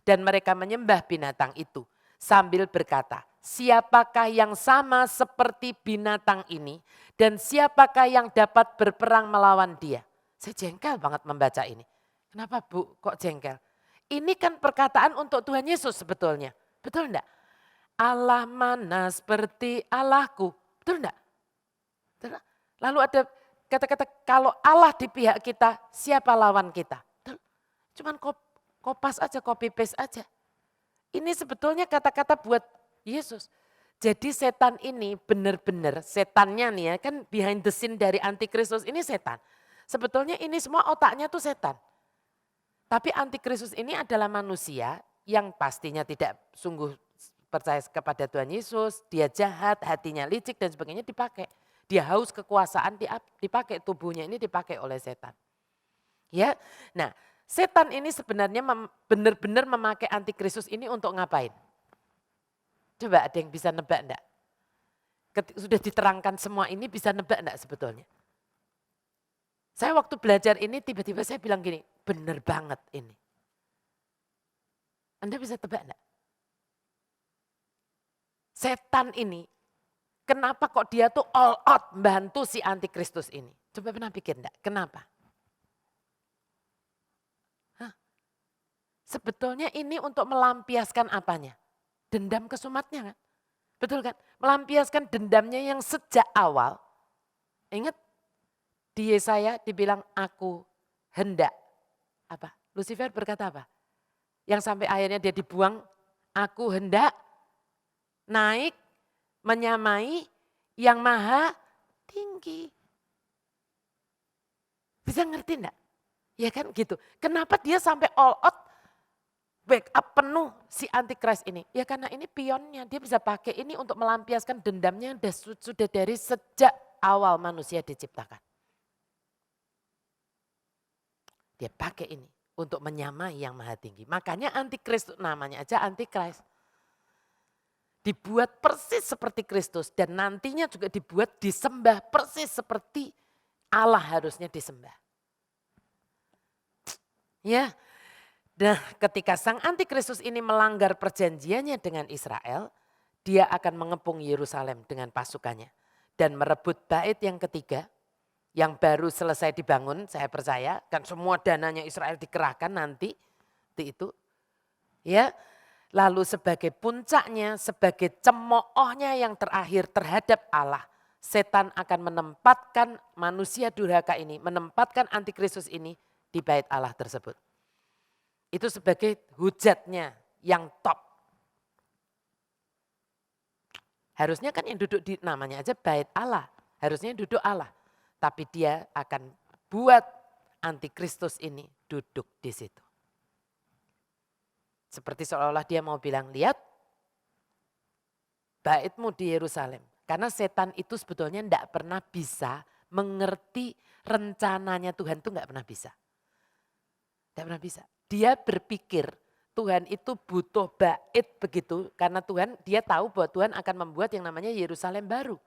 Dan mereka menyembah binatang itu sambil berkata, siapakah yang sama seperti binatang ini dan siapakah yang dapat berperang melawan dia? Saya jengkel banget membaca ini. Kenapa Bu kok jengkel? Ini kan perkataan untuk Tuhan Yesus sebetulnya. Betul enggak? Allah mana seperti Allahku. Betul enggak? Betul. Lalu ada kata-kata kalau Allah di pihak kita, siapa lawan kita? Betul. Cuman kopas aja, copy paste aja. Ini sebetulnya kata-kata buat Yesus. Jadi setan ini benar-benar setannya nih ya kan behind the scene dari antikristus ini setan. Sebetulnya ini semua otaknya tuh setan. Tapi antikristus ini adalah manusia yang pastinya tidak sungguh percaya kepada Tuhan Yesus. Dia jahat, hatinya licik dan sebagainya dipakai. Dia haus kekuasaan dipakai, tubuhnya ini dipakai oleh setan. Ya, nah setan ini sebenarnya benar-benar memakai antikristus ini untuk ngapain? Coba ada yang bisa nebak enggak? Sudah diterangkan semua ini bisa nebak enggak sebetulnya? Saya waktu belajar ini tiba-tiba saya bilang gini, benar banget ini. Anda bisa tebak enggak? Setan ini, kenapa kok dia tuh all out membantu si antikristus ini? Coba pernah pikir enggak? Kenapa? Hah? Sebetulnya ini untuk melampiaskan apanya? Dendam kesumatnya kan? Betul kan? Melampiaskan dendamnya yang sejak awal. Ingat? Di Yesaya dibilang aku hendak. Apa? Lucifer berkata apa? Yang sampai akhirnya dia dibuang, aku hendak naik menyamai yang maha tinggi. Bisa ngerti enggak? Ya kan gitu. Kenapa dia sampai all out backup penuh si antikris ini? Ya karena ini pionnya, dia bisa pakai ini untuk melampiaskan dendamnya yang sudah dari sejak awal manusia diciptakan. Dia pakai ini untuk menyamai yang maha tinggi. Makanya antikris namanya aja antikris. Dibuat persis seperti Kristus dan nantinya juga dibuat disembah persis seperti Allah harusnya disembah. Ya. Nah, ketika sang antikristus ini melanggar perjanjiannya dengan Israel, dia akan mengepung Yerusalem dengan pasukannya dan merebut bait yang ketiga yang baru selesai dibangun. Saya percaya kan semua dananya Israel dikerahkan nanti itu ya. Lalu sebagai puncaknya, sebagai cemoohnya yang terakhir terhadap Allah, setan akan menempatkan manusia durhaka ini, menempatkan antikristus ini di bait Allah tersebut. Itu sebagai hujatnya yang top. Harusnya kan yang duduk di namanya aja bait Allah, harusnya duduk Allah. Tapi dia akan buat antikristus ini duduk di situ. Seperti seolah-olah dia mau bilang, lihat baitmu di Yerusalem. Karena setan itu sebetulnya tidak pernah bisa mengerti rencananya Tuhan, itu nggak pernah bisa. Tidak pernah bisa. Dia berpikir Tuhan itu butuh bait begitu, karena dia tahu bahwa Tuhan akan membuat yang namanya Yerusalem baru.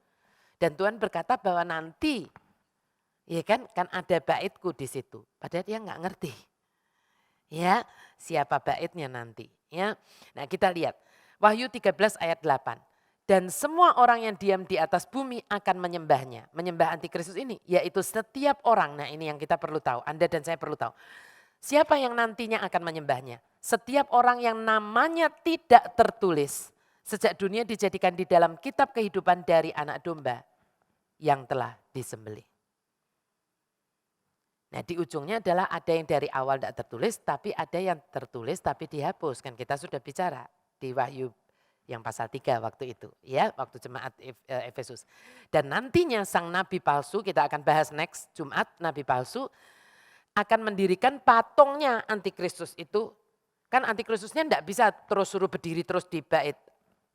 Dan Tuhan berkata bahwa nanti, ya kan ada baitku di situ. Padahal dia nggak ngerti. Ya, siapa baitnya nanti. Ya, nah kita lihat Wahyu 13 ayat 8. Dan semua orang yang diam di atas bumi akan menyembahnya. Menyembah antikristus ini, yaitu setiap orang. Nah ini yang kita perlu tahu, Anda dan saya perlu tahu. Siapa yang nantinya akan menyembahnya? Setiap orang yang namanya tidak tertulis sejak dunia dijadikan di dalam kitab kehidupan dari anak domba yang telah disembelih. Nah di ujungnya adalah ada yang dari awal tidak tertulis, tapi ada yang tertulis tapi dihapus. Kan kita sudah bicara di Wahyu yang pasal 3 waktu itu. Ya, waktu jemaat Efesus. Dan nantinya sang nabi palsu, kita akan bahas next Jumat, nabi palsu akan mendirikan patungnya antikristus itu. Kan antikristusnya tidak bisa terus suruh berdiri terus di bait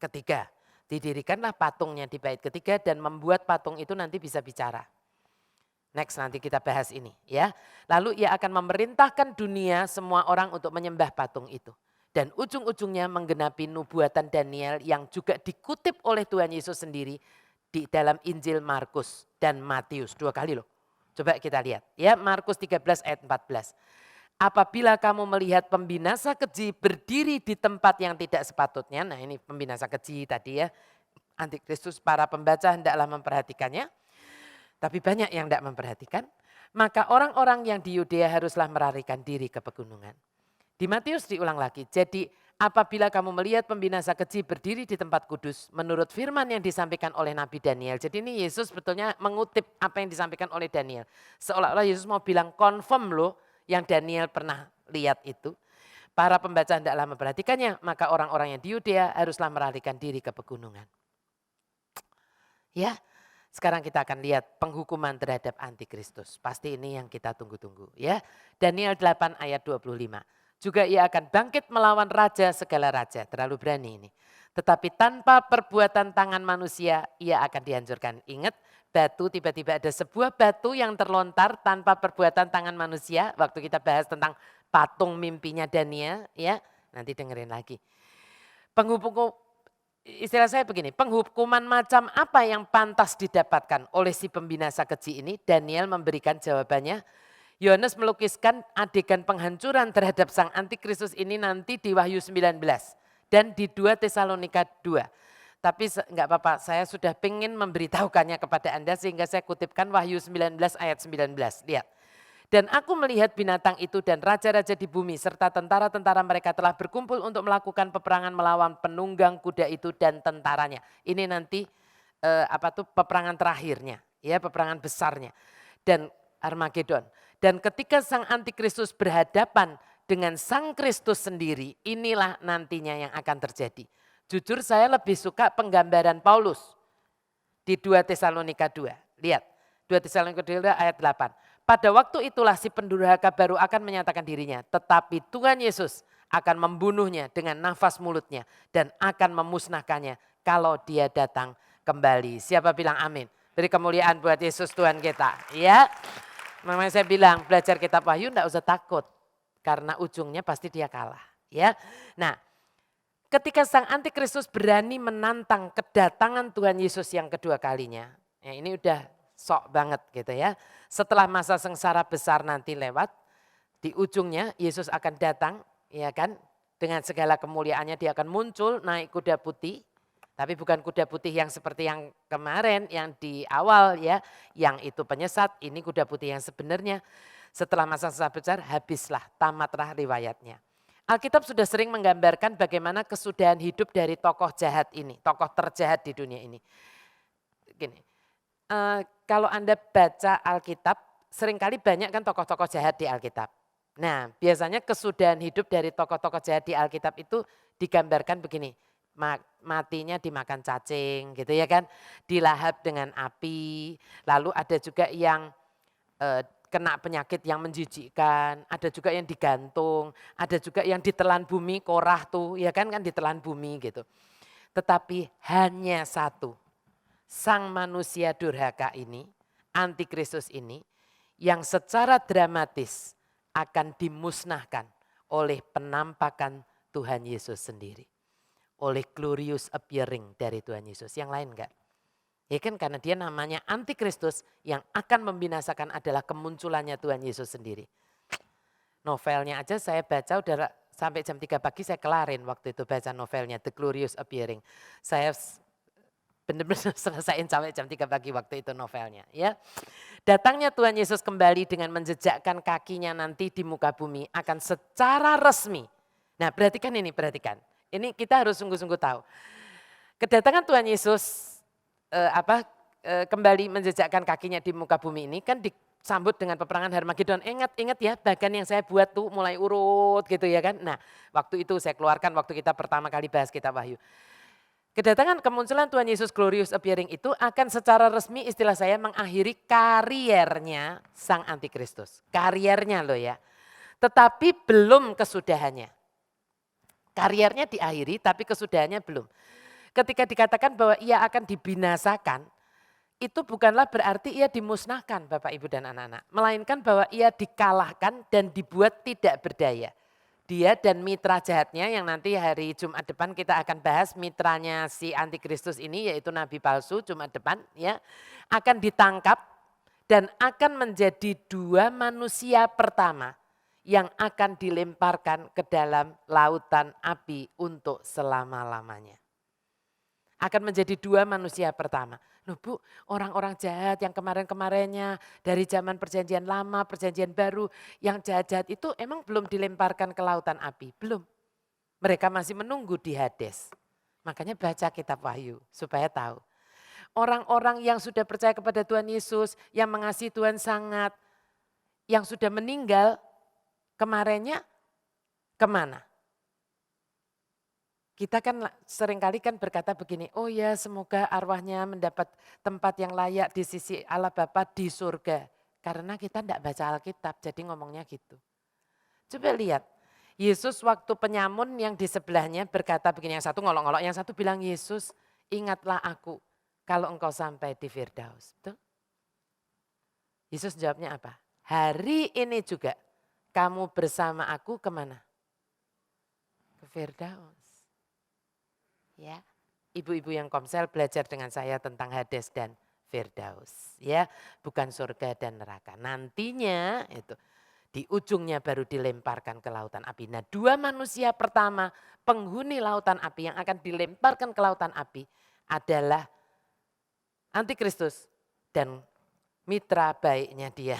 ketiga. Didirikanlah patungnya di bait ketiga dan membuat patung itu nanti bisa bicara. Next nanti kita bahas ini ya. Lalu ia akan memerintahkan dunia semua orang untuk menyembah patung itu. Dan ujung-ujungnya menggenapi nubuatan Daniel yang juga dikutip oleh Tuhan Yesus sendiri di dalam Injil Markus dan Matius. 2 kali loh. Coba kita lihat ya, Markus 13 ayat 14. Apabila kamu melihat pembinasa keji berdiri di tempat yang tidak sepatutnya. Nah ini pembinasa keji tadi ya. Antikristus, para pembaca hendaklah memperhatikannya. Tapi banyak yang tidak memperhatikan. Maka orang-orang yang di Yudea haruslah melarikan diri ke pegunungan. Di Matius diulang lagi. Jadi apabila kamu melihat pembinasa keji berdiri di tempat kudus. Menurut firman yang disampaikan oleh Nabi Daniel. Jadi ini Yesus sebetulnya mengutip apa yang disampaikan oleh Daniel. Seolah-olah Yesus mau bilang confirm loh yang Daniel pernah lihat itu. Para pembaca hendaklah memperhatikannya. Maka orang-orang yang di Yudea haruslah melarikan diri ke pegunungan. Ya. Sekarang kita akan lihat penghukuman terhadap antikristus. Pasti ini yang kita tunggu-tunggu ya. Daniel 8 ayat 25. Juga ia akan bangkit melawan raja segala raja. Terlalu berani ini. Tetapi tanpa perbuatan tangan manusia ia akan dihancurkan. Ingat batu, tiba-tiba ada sebuah batu yang terlontar tanpa perbuatan tangan manusia. Waktu kita bahas tentang patung mimpinya Daniel ya. Nanti dengerin lagi. Istilah saya begini, penghukuman macam apa yang pantas didapatkan oleh si pembinasa keji ini? Daniel memberikan jawabannya. Yohanes melukiskan adegan penghancuran terhadap sang antikristus ini nanti di Wahyu 19 dan di 2 Tesalonika 2. Tapi enggak apa-apa, saya sudah pengen memberitahukannya kepada Anda sehingga saya kutipkan Wahyu 19 ayat 19. Lihat. Dan aku melihat binatang itu dan raja-raja di bumi serta tentara-tentara mereka telah berkumpul untuk melakukan peperangan melawan penunggang kuda itu dan tentaranya. Ini nanti peperangan terakhirnya, ya peperangan besarnya dan Armageddon. Dan ketika sang antikristus berhadapan dengan sang Kristus sendiri, inilah nantinya yang akan terjadi. Jujur saya lebih suka penggambaran Paulus di 2 Tesalonika 2. Lihat, 2 Tesalonika 2 ayat 8. Pada waktu itulah si pendurhaka baru akan menyatakan dirinya. Tetapi Tuhan Yesus akan membunuhnya dengan nafas mulutnya. Dan akan memusnahkannya kalau dia datang kembali. Siapa bilang amin? Beri kemuliaan buat Yesus Tuhan kita. Ya, makanya saya bilang belajar kitab Wahyu enggak usah takut. Karena ujungnya pasti dia kalah. Ya, nah ketika sang antikristus berani menantang kedatangan Tuhan Yesus yang kedua kalinya. Ya, ini udah sok banget gitu ya. Setelah masa sengsara besar nanti lewat, di ujungnya Yesus akan datang, ya kan, dengan segala kemuliaannya dia akan muncul naik kuda putih, Tapi bukan kuda putih yang seperti yang kemarin, yang di awal ya. Yang itu penyesat, ini kuda putih yang sebenarnya. Setelah masa-masa besar, habislah, tamatlah riwayatnya. Alkitab sudah sering menggambarkan bagaimana kesudahan hidup dari tokoh jahat ini. Tokoh terjahat di dunia ini. Gini, kalau Anda baca Alkitab, seringkali banyak kan tokoh-tokoh jahat di Alkitab. Nah, biasanya kesudahan hidup dari tokoh-tokoh jahat di Alkitab itu digambarkan begini. Matinya dimakan cacing gitu ya kan. Dilahap dengan api. Lalu ada juga yang kena penyakit yang menjijikkan. Ada juga yang digantung. Ada juga yang ditelan bumi, Korah tuh ya kan ditelan bumi gitu. Tetapi hanya satu. Sang manusia durhaka ini, antikristus ini, yang secara dramatis akan dimusnahkan oleh penampakan Tuhan Yesus sendiri. Oleh glorious appearing dari Tuhan Yesus. Yang lain enggak? Ya kan karena dia namanya antikristus yang akan membinasakan adalah kemunculannya Tuhan Yesus sendiri. Novelnya aja saya baca udah sampai jam 3 pagi saya kelarin waktu itu baca novelnya The Glorious Appearing. Saya benar-benar selesaiin sampai jam 3 pagi waktu itu novelnya ya. Datangnya Tuhan Yesus kembali dengan menjejakkan kakinya nanti di muka bumi akan secara resmi. Nah perhatikan ini, perhatikan. Ini kita harus sungguh-sungguh tahu. Kedatangan Tuhan Yesus kembali menjejakkan kakinya di muka bumi ini kan disambut dengan peperangan Harmagedon. Ingat ya bagan yang saya buat tuh mulai urut gitu ya kan. Nah waktu itu saya keluarkan waktu kita pertama kali bahas kitab Wahyu. Kedatangan kemunculan Tuhan Yesus glorious appearing itu akan secara resmi istilah saya mengakhiri kariernya sang antikristus. Kariernya loh ya. Tetapi belum kesudahannya. Kariernya diakhiri tapi kesudahannya belum. Ketika dikatakan bahwa ia akan dibinasakan, itu bukanlah berarti ia dimusnahkan Bapak Ibu dan anak-anak. Melainkan bahwa ia dikalahkan dan dibuat tidak berdaya. Dia dan mitra jahatnya yang nanti hari Jumat depan kita akan bahas mitranya si antikristus ini yaitu nabi palsu Jumat depan ya. Akan ditangkap dan akan menjadi dua manusia pertama yang akan dilemparkan ke dalam lautan api untuk selama-lamanya. Akan menjadi dua manusia pertama. Loh Bu, orang-orang jahat yang kemarin-kemarinnya dari zaman perjanjian lama, perjanjian baru, yang jahat-jahat itu emang belum dilemparkan ke lautan api? Belum. Mereka masih menunggu di Hades. Makanya baca kitab Wahyu supaya tahu. Orang-orang yang sudah percaya kepada Tuhan Yesus, yang mengasihi Tuhan sangat, yang sudah meninggal, kemarinnya kemana? Kita kan seringkali kan berkata begini, oh ya semoga arwahnya mendapat tempat yang layak di sisi Allah Bapa di surga. Karena kita tidak baca Alkitab, jadi ngomongnya gitu. Coba lihat, Yesus waktu penyamun yang di sebelahnya berkata begini, yang satu ngolok-ngolok, yang satu bilang, Yesus ingatlah aku kalau engkau sampai di Firdaus. Betul? Yesus jawabnya apa? Hari ini juga kamu bersama aku kemana? Ke Firdaus. Ya, ibu-ibu yang komsel belajar dengan saya tentang Hades dan Firdaus, ya, bukan surga dan neraka. Nantinya itu di ujungnya baru dilemparkan ke lautan api. Nah, dua manusia pertama penghuni lautan api yang akan dilemparkan ke lautan api adalah antikristus dan mitra baiknya dia,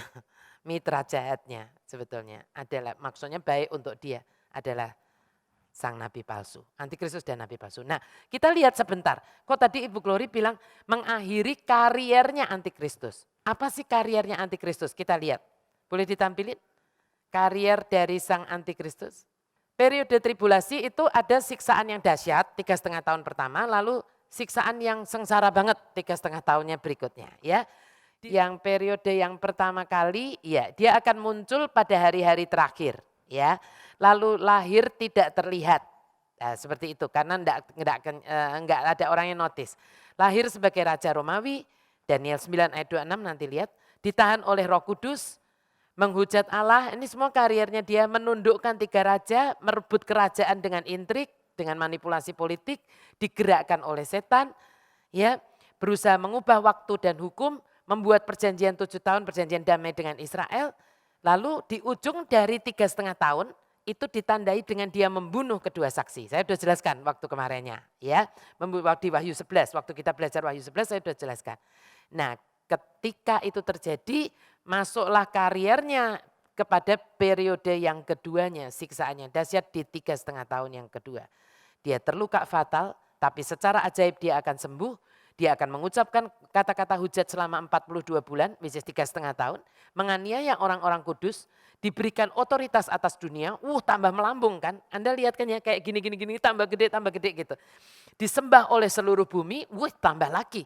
mitra jahatnya sebetulnya adalah maksudnya baik untuk dia adalah sang nabi palsu, antikristus dan nabi palsu. Nah kita lihat sebentar, kok tadi Ibu Glory bilang mengakhiri kariernya antikristus. Apa sih kariernya antikristus? Kita lihat, boleh ditampilin karier dari sang antikristus. Periode tribulasi itu ada siksaan yang dahsyat 3,5 tahun pertama, lalu siksaan yang sengsara banget 3,5 tahunnya berikutnya ya. Yang periode yang pertama kali ya dia akan muncul pada hari-hari terakhir ya. Lalu lahir tidak terlihat. Nah, seperti itu karena enggak ada orang yang notice. Lahir sebagai Raja Romawi, Daniel 9 ayat 26 nanti lihat. Ditahan oleh Roh Kudus, menghujat Allah, ini semua kariernya dia menundukkan 3 raja, merebut kerajaan dengan intrik, dengan manipulasi politik, digerakkan oleh setan, ya berusaha mengubah waktu dan hukum, membuat perjanjian 7 tahun, perjanjian damai dengan Israel. Lalu di ujung dari 3,5 tahun, itu ditandai dengan dia membunuh kedua saksi. Saya sudah jelaskan waktu kemarinnya, ya. Di Wahyu 11, waktu kita belajar Wahyu 11 saya sudah jelaskan. Nah, ketika itu terjadi, masuklah kariernya kepada periode yang keduanya, siksaannya dahsyat di 3,5 tahun yang kedua. Dia terluka fatal, tapi secara ajaib dia akan sembuh. Dia akan mengucapkan kata-kata hujat selama 42 bulan, which is 3,5 tahun. Menganiaya orang-orang kudus, diberikan otoritas atas dunia, tambah melambung kan. Anda lihat kan ya kayak gini, tambah gede gitu. Disembah oleh seluruh bumi, tambah lagi.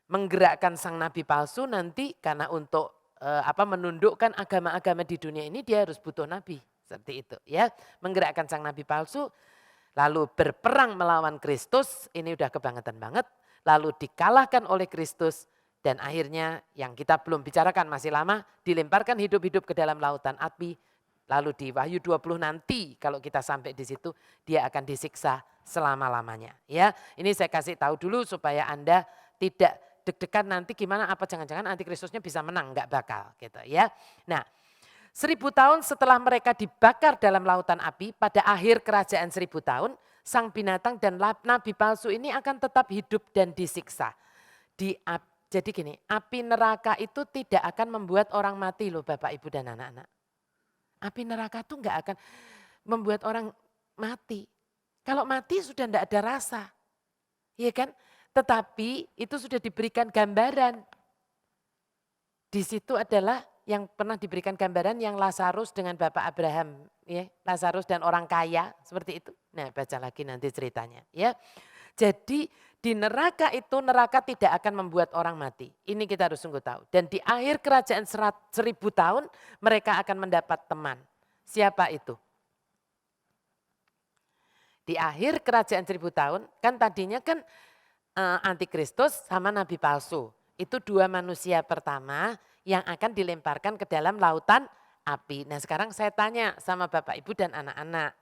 Menggerakkan sang nabi palsu nanti karena untuk menundukkan agama-agama di dunia ini dia harus butuh nabi. Seperti itu ya. Menggerakkan sang nabi palsu, lalu berperang melawan Kristus, ini udah kebangetan banget. Lalu dikalahkan oleh Kristus dan akhirnya yang kita belum bicarakan masih lama, dilemparkan hidup-hidup ke dalam lautan api. Lalu di Wahyu 20 nanti kalau kita sampai di situ dia akan disiksa selama-lamanya. Ya, ini saya kasih tahu dulu supaya Anda tidak deg-degan nanti gimana apa jangan-jangan antikristusnya bisa menang, enggak bakal gitu ya. Nah, 1000 tahun setelah mereka dibakar dalam lautan api, pada akhir kerajaan 1000 tahun, sang binatang dan nabi palsu ini akan tetap hidup dan disiksa. Jadi gini, api neraka itu tidak akan membuat orang mati loh Bapak Ibu dan anak-anak. Api neraka itu enggak akan membuat orang mati. Kalau mati sudah enggak ada rasa. Iya kan? Tetapi itu sudah diberikan gambaran. Di situ adalah yang pernah diberikan gambaran yang Lazarus dengan Bapak Abraham, ya, Lazarus dan orang kaya seperti itu. Nah, baca lagi nanti ceritanya, ya. Jadi di neraka itu neraka tidak akan membuat orang mati. Ini kita harus sungguh tahu. Dan di akhir kerajaan 1000 tahun mereka akan mendapat teman. Siapa itu? Di akhir kerajaan 1000 tahun kan tadinya kan antikristus sama nabi palsu. Itu dua manusia pertama yang akan dilemparkan ke dalam lautan api. Nah sekarang saya tanya sama Bapak Ibu dan anak-anak.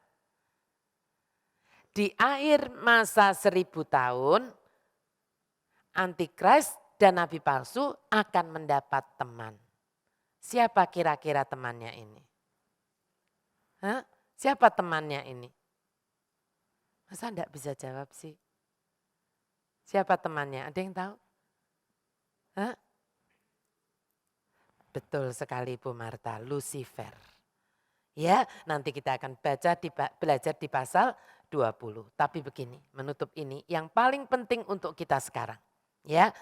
Di akhir masa 1000 tahun, antikris dan nabi palsu akan mendapat teman. Siapa kira-kira temannya ini? Hah? Siapa temannya ini? Masa enggak bisa jawab sih? Siapa temannya? Ada yang tahu? Hah? Betul sekali Bu Marta, Lucifer. Ya, nanti kita akan belajar di pasal 20. Tapi begini, menutup ini yang paling penting untuk kita sekarang. Ya,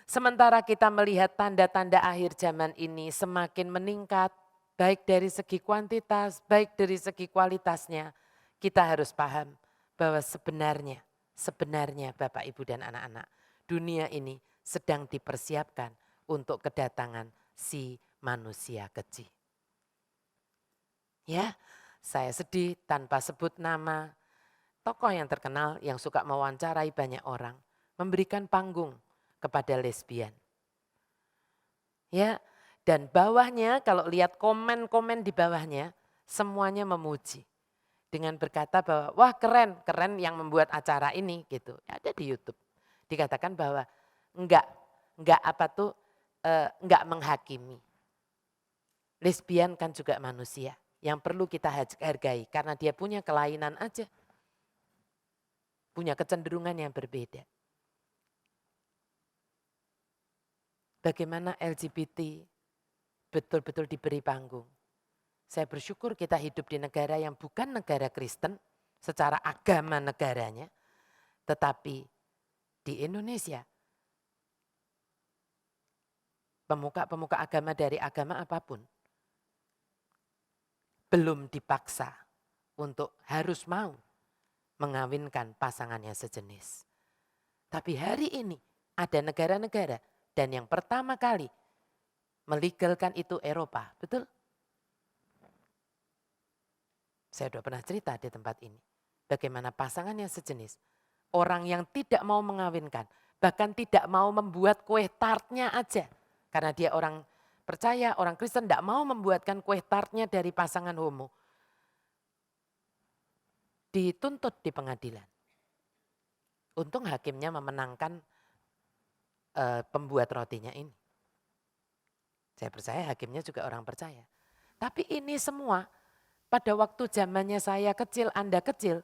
sementara kita melihat tanda-tanda akhir zaman ini semakin meningkat, baik dari segi kuantitas, baik dari segi kualitasnya, kita harus paham bahwa sebenarnya Bapak Ibu dan anak-anak, dunia ini sedang dipersiapkan untuk kedatangan si manusia kecil. Ya, saya sedih tanpa sebut nama tokoh yang terkenal yang suka mewawancarai banyak orang, memberikan panggung kepada lesbian. Ya, dan bawahnya kalau lihat komen-komen di bawahnya semuanya memuji dengan berkata bahwa wah keren yang membuat acara ini gitu. Ada di YouTube. Dikatakan bahwa enggak menghakimi. Lesbian kan juga manusia yang perlu kita hargai karena dia punya kelainan aja. Punya kecenderungan yang berbeda. Bagaimana LGBT betul-betul diberi panggung. Saya bersyukur kita hidup di negara yang bukan negara Kristen secara agama negaranya. Tetapi di Indonesia pemuka-pemuka agama dari agama apapun belum dipaksa untuk harus mau mengawinkan pasangannya sejenis. Tapi hari ini ada negara-negara dan yang pertama kali melegalkan itu Eropa, betul? Saya sudah pernah cerita di tempat ini. Bagaimana pasangannya sejenis, orang yang tidak mau mengawinkan, bahkan tidak mau membuat kue tartnya aja. Karena dia orang percaya, orang Kristen tidak mau membuatkan kue tartnya dari pasangan homo. Dituntut di pengadilan. Untung hakimnya memenangkan pembuat rotinya ini. Saya percaya hakimnya juga orang percaya. Tapi ini semua pada waktu zamannya saya kecil, Anda kecil,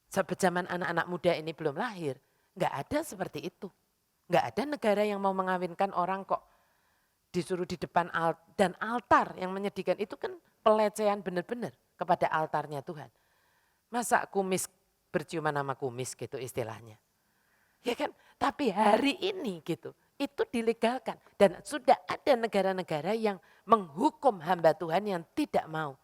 zaman anak-anak muda ini belum lahir, nggak ada seperti itu. Nggak ada negara yang mau mengawinkan orang kok disuruh di depan dan altar yang menyedihkan itu kan pelecehan benar-benar kepada altarnya Tuhan. Masa kumis berciuman sama kumis gitu istilahnya. Ya kan, tapi hari ini gitu, itu dilegalkan. Dan sudah ada negara-negara yang menghukum hamba Tuhan yang tidak mau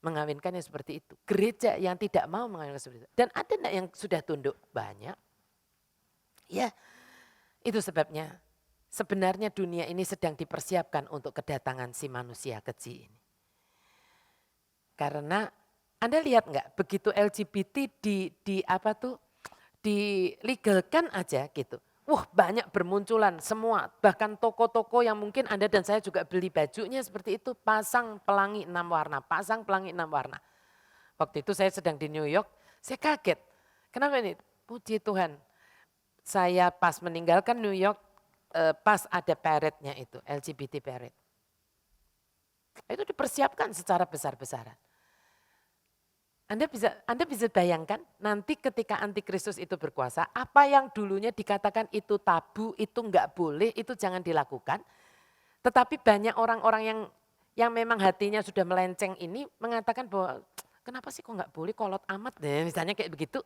mengawinkannya seperti itu. Gereja yang tidak mau mengawinkan seperti itu. Dan ada enggak yang sudah tunduk? Banyak. Ya, itu sebabnya sebenarnya dunia ini sedang dipersiapkan untuk kedatangan si manusia keji ini. Karena Anda lihat enggak, begitu LGBT dilegalkan aja gitu. Wah, banyak bermunculan semua, bahkan toko-toko yang mungkin Anda dan saya juga beli bajunya seperti itu, pasang pelangi 6 warna, pasang pelangi 6 warna. Waktu itu saya sedang di New York, saya kaget. Kenapa ini? Puji Tuhan, saya pas meninggalkan New York, pas ada parade-nya itu, LGBT parade. Itu dipersiapkan secara besar-besaran. Anda bisa bayangkan nanti ketika antikristus itu berkuasa, apa yang dulunya dikatakan itu tabu, itu enggak boleh, itu jangan dilakukan. Tetapi banyak orang-orang yang memang hatinya sudah melenceng ini mengatakan bahwa kenapa sih kok enggak boleh, kolot amat deh, misalnya kayak begitu.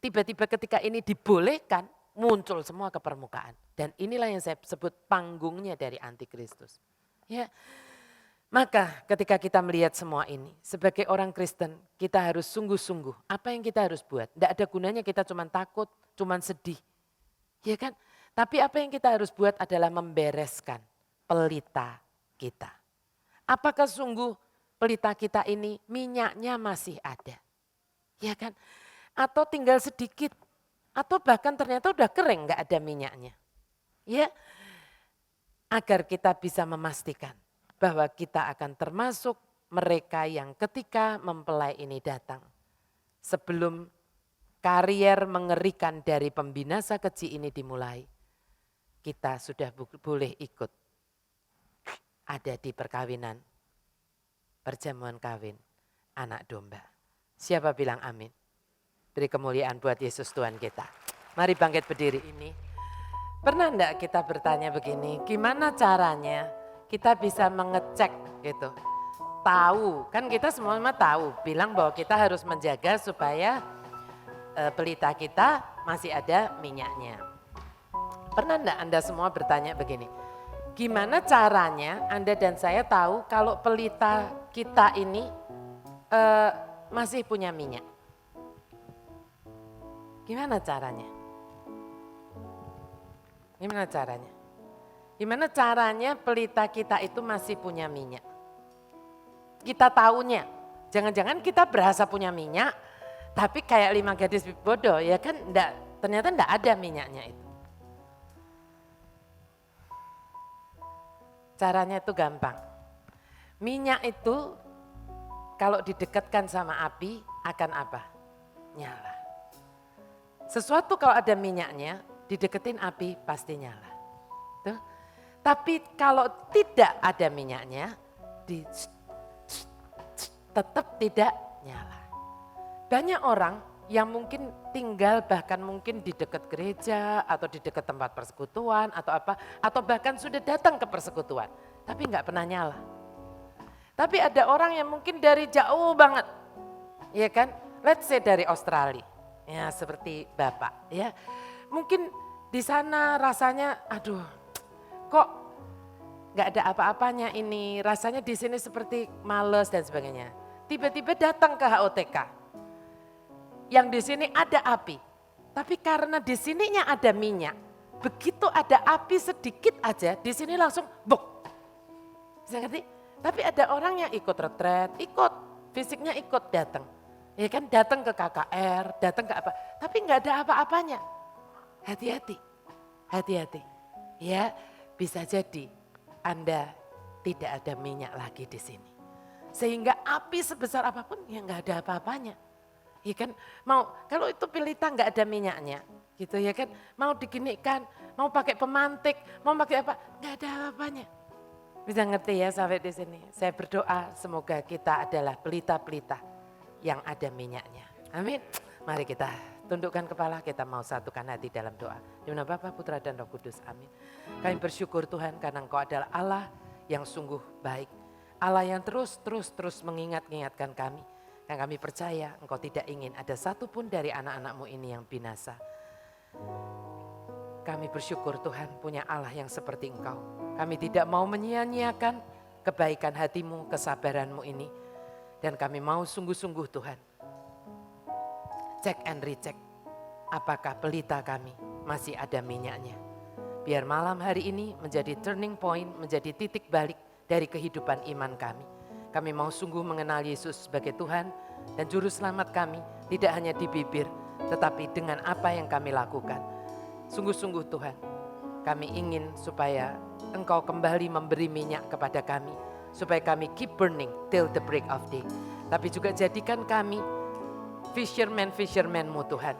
Tiba-tiba ketika ini dibolehkan, muncul semua ke permukaan. Dan inilah yang saya sebut panggungnya dari antikristus. Ya. Maka ketika kita melihat semua ini, sebagai orang Kristen kita harus sungguh-sungguh. Apa yang kita harus buat? Tidak ada gunanya kita cuma takut, cuma sedih. Ya kan? Tapi apa yang kita harus buat adalah membereskan pelita kita. Apakah sungguh pelita kita ini minyaknya masih ada? Ya kan? Atau tinggal sedikit. Atau bahkan ternyata udah kering gak ada minyaknya. Ya, agar kita bisa memastikan bahwa kita akan termasuk mereka yang ketika mempelai ini datang. Sebelum karier mengerikan dari pembinasa keji ini dimulai, kita sudah boleh ikut ada di perkawinan, perjamuan kawin anak domba. Siapa bilang amin? Beri kemuliaan buat Yesus Tuhan kita. Mari bangkit berdiri ini. Pernah enggak kita bertanya begini, gimana caranya kita bisa mengecek gitu, tahu, kan kita semua tahu, bilang bahwa kita harus menjaga supaya pelita kita masih ada minyaknya. Pernah enggak Anda semua bertanya begini, gimana caranya Anda dan saya tahu kalau pelita kita ini masih punya minyak? Gimana caranya? Gimana caranya? Gimana caranya pelita kita itu masih punya minyak? Kita tahunya, jangan-jangan kita berasa punya minyak, tapi kayak 5 gadis bodoh, ya kan ternyata enggak ada minyaknya itu. Caranya itu gampang. Minyak itu kalau didekatkan sama api akan apa? Nyala. Sesuatu kalau ada minyaknya, dideketin api pasti nyala. Tuh. Tapi kalau tidak ada minyaknya, tetap tidak nyala. Banyak orang yang mungkin tinggal bahkan mungkin di dekat gereja atau di dekat tempat persekutuan atau apa, atau bahkan sudah datang ke persekutuan, tapi nggak pernah nyala. Tapi ada orang yang mungkin dari jauh banget, ya kan? Let's say dari Australia, ya seperti Bapak, ya. Mungkin di sana rasanya, aduh, kok nggak ada apa-apanya ini, rasanya di sini seperti males dan sebagainya. Tiba-tiba datang ke HOTK, yang di sini ada api, tapi karena di sininya ada minyak, begitu ada api sedikit aja, di sini langsung buk. Bisa ngerti? Tapi ada orang yang ikut retret, ikut fisiknya ikut datang, ya kan datang ke KKR, datang ke apa, tapi nggak ada apa-apanya. Hati-hati, hati-hati, ya. Bisa jadi Anda tidak ada minyak lagi di sini. Sehingga api sebesar apapun ya nggak ada apa-apanya. Ya kan, kalau itu pelita nggak ada minyaknya, gitu ya kan, mau diginikan, mau pakai pemantik, mau pakai apa, nggak ada apa-apanya. Bisa ngerti ya sampai di sini. Saya berdoa semoga kita adalah pelita-pelita yang ada minyaknya. Amin. Mari kita tundukkan kepala, kita mau satukan hati dalam doa. Di mana Bapa, Putra dan Roh Kudus. Amin. Kami bersyukur Tuhan karena Engkau adalah Allah yang sungguh baik. Allah yang terus mengingatkan kami. Dan kami percaya Engkau tidak ingin ada satupun dari anak-anak-Mu ini yang binasa. Kami bersyukur Tuhan punya Allah yang seperti Engkau. Kami tidak mau menyia-nyiakan kebaikan hati-Mu, kesabaran-Mu ini. Dan kami mau sungguh-sungguh Tuhan. Cek and recheck. Apakah pelita kami masih ada minyaknya. Biar malam hari ini menjadi turning point, menjadi titik balik dari kehidupan iman kami. Kami mau sungguh mengenal Yesus sebagai Tuhan dan Juru Selamat kami. Tidak hanya di bibir, tetapi dengan apa yang kami lakukan. Sungguh-sungguh Tuhan, kami ingin supaya Engkau kembali memberi minyak kepada kami, supaya kami keep burning till the break of day. Tapi juga jadikan kami fisherman-mu Tuhan,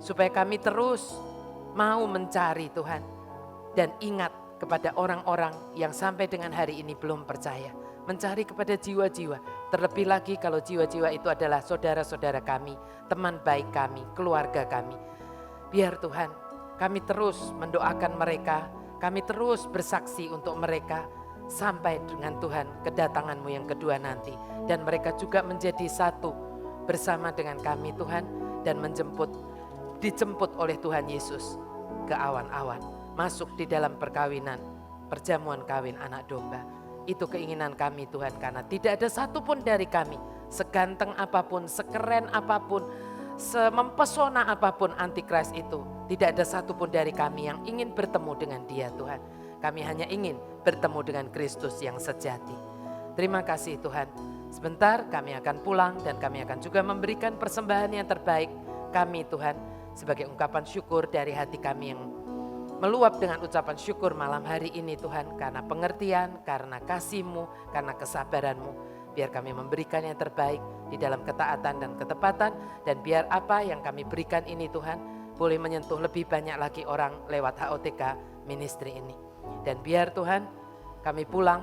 supaya kami terus mau mencari Tuhan, dan ingat kepada orang-orang yang sampai dengan hari ini belum percaya, mencari kepada jiwa-jiwa, terlebih lagi kalau jiwa-jiwa itu adalah saudara-saudara kami, teman baik kami, keluarga kami. Biar Tuhan, kami terus mendoakan mereka, kami terus bersaksi untuk mereka sampai dengan Tuhan kedatangan-Mu yang kedua nanti. Dan mereka juga menjadi satu bersama dengan kami Tuhan dan dijemput oleh Tuhan Yesus ke awan-awan. Masuk di dalam perkawinan, perjamuan kawin anak domba. Itu keinginan kami Tuhan, karena tidak ada satupun dari kami, seganteng apapun, sekeren apapun, semempesona apapun antikris itu, tidak ada satupun dari kami yang ingin bertemu dengan Dia Tuhan. Kami hanya ingin bertemu dengan Kristus yang sejati. Terima kasih Tuhan. Sebentar kami akan pulang dan kami akan juga memberikan persembahan yang terbaik kami Tuhan, sebagai ungkapan syukur dari hati kami yang meluap dengan ucapan syukur malam hari ini Tuhan, karena pengertian, karena kasih-Mu, karena kesabaran-Mu. Biar kami memberikan yang terbaik di dalam ketaatan dan ketepatan, dan biar apa yang kami berikan ini Tuhan boleh menyentuh lebih banyak lagi orang lewat HOTK ministry ini. Dan biar Tuhan kami pulang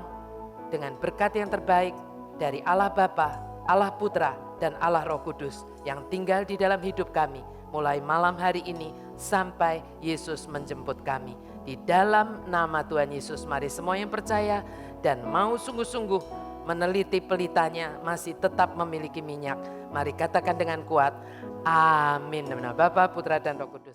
dengan berkat yang terbaik dari Allah Bapa, Allah Putra, dan Allah Roh Kudus yang tinggal di dalam hidup kami mulai malam hari ini sampai Yesus menjemput kami. Di dalam nama Tuhan Yesus, mari semua yang percaya dan mau sungguh-sungguh meneliti pelitanya masih tetap memiliki minyak. Mari katakan dengan kuat, amin. Nama Bapa, Putra, dan Roh Kudus.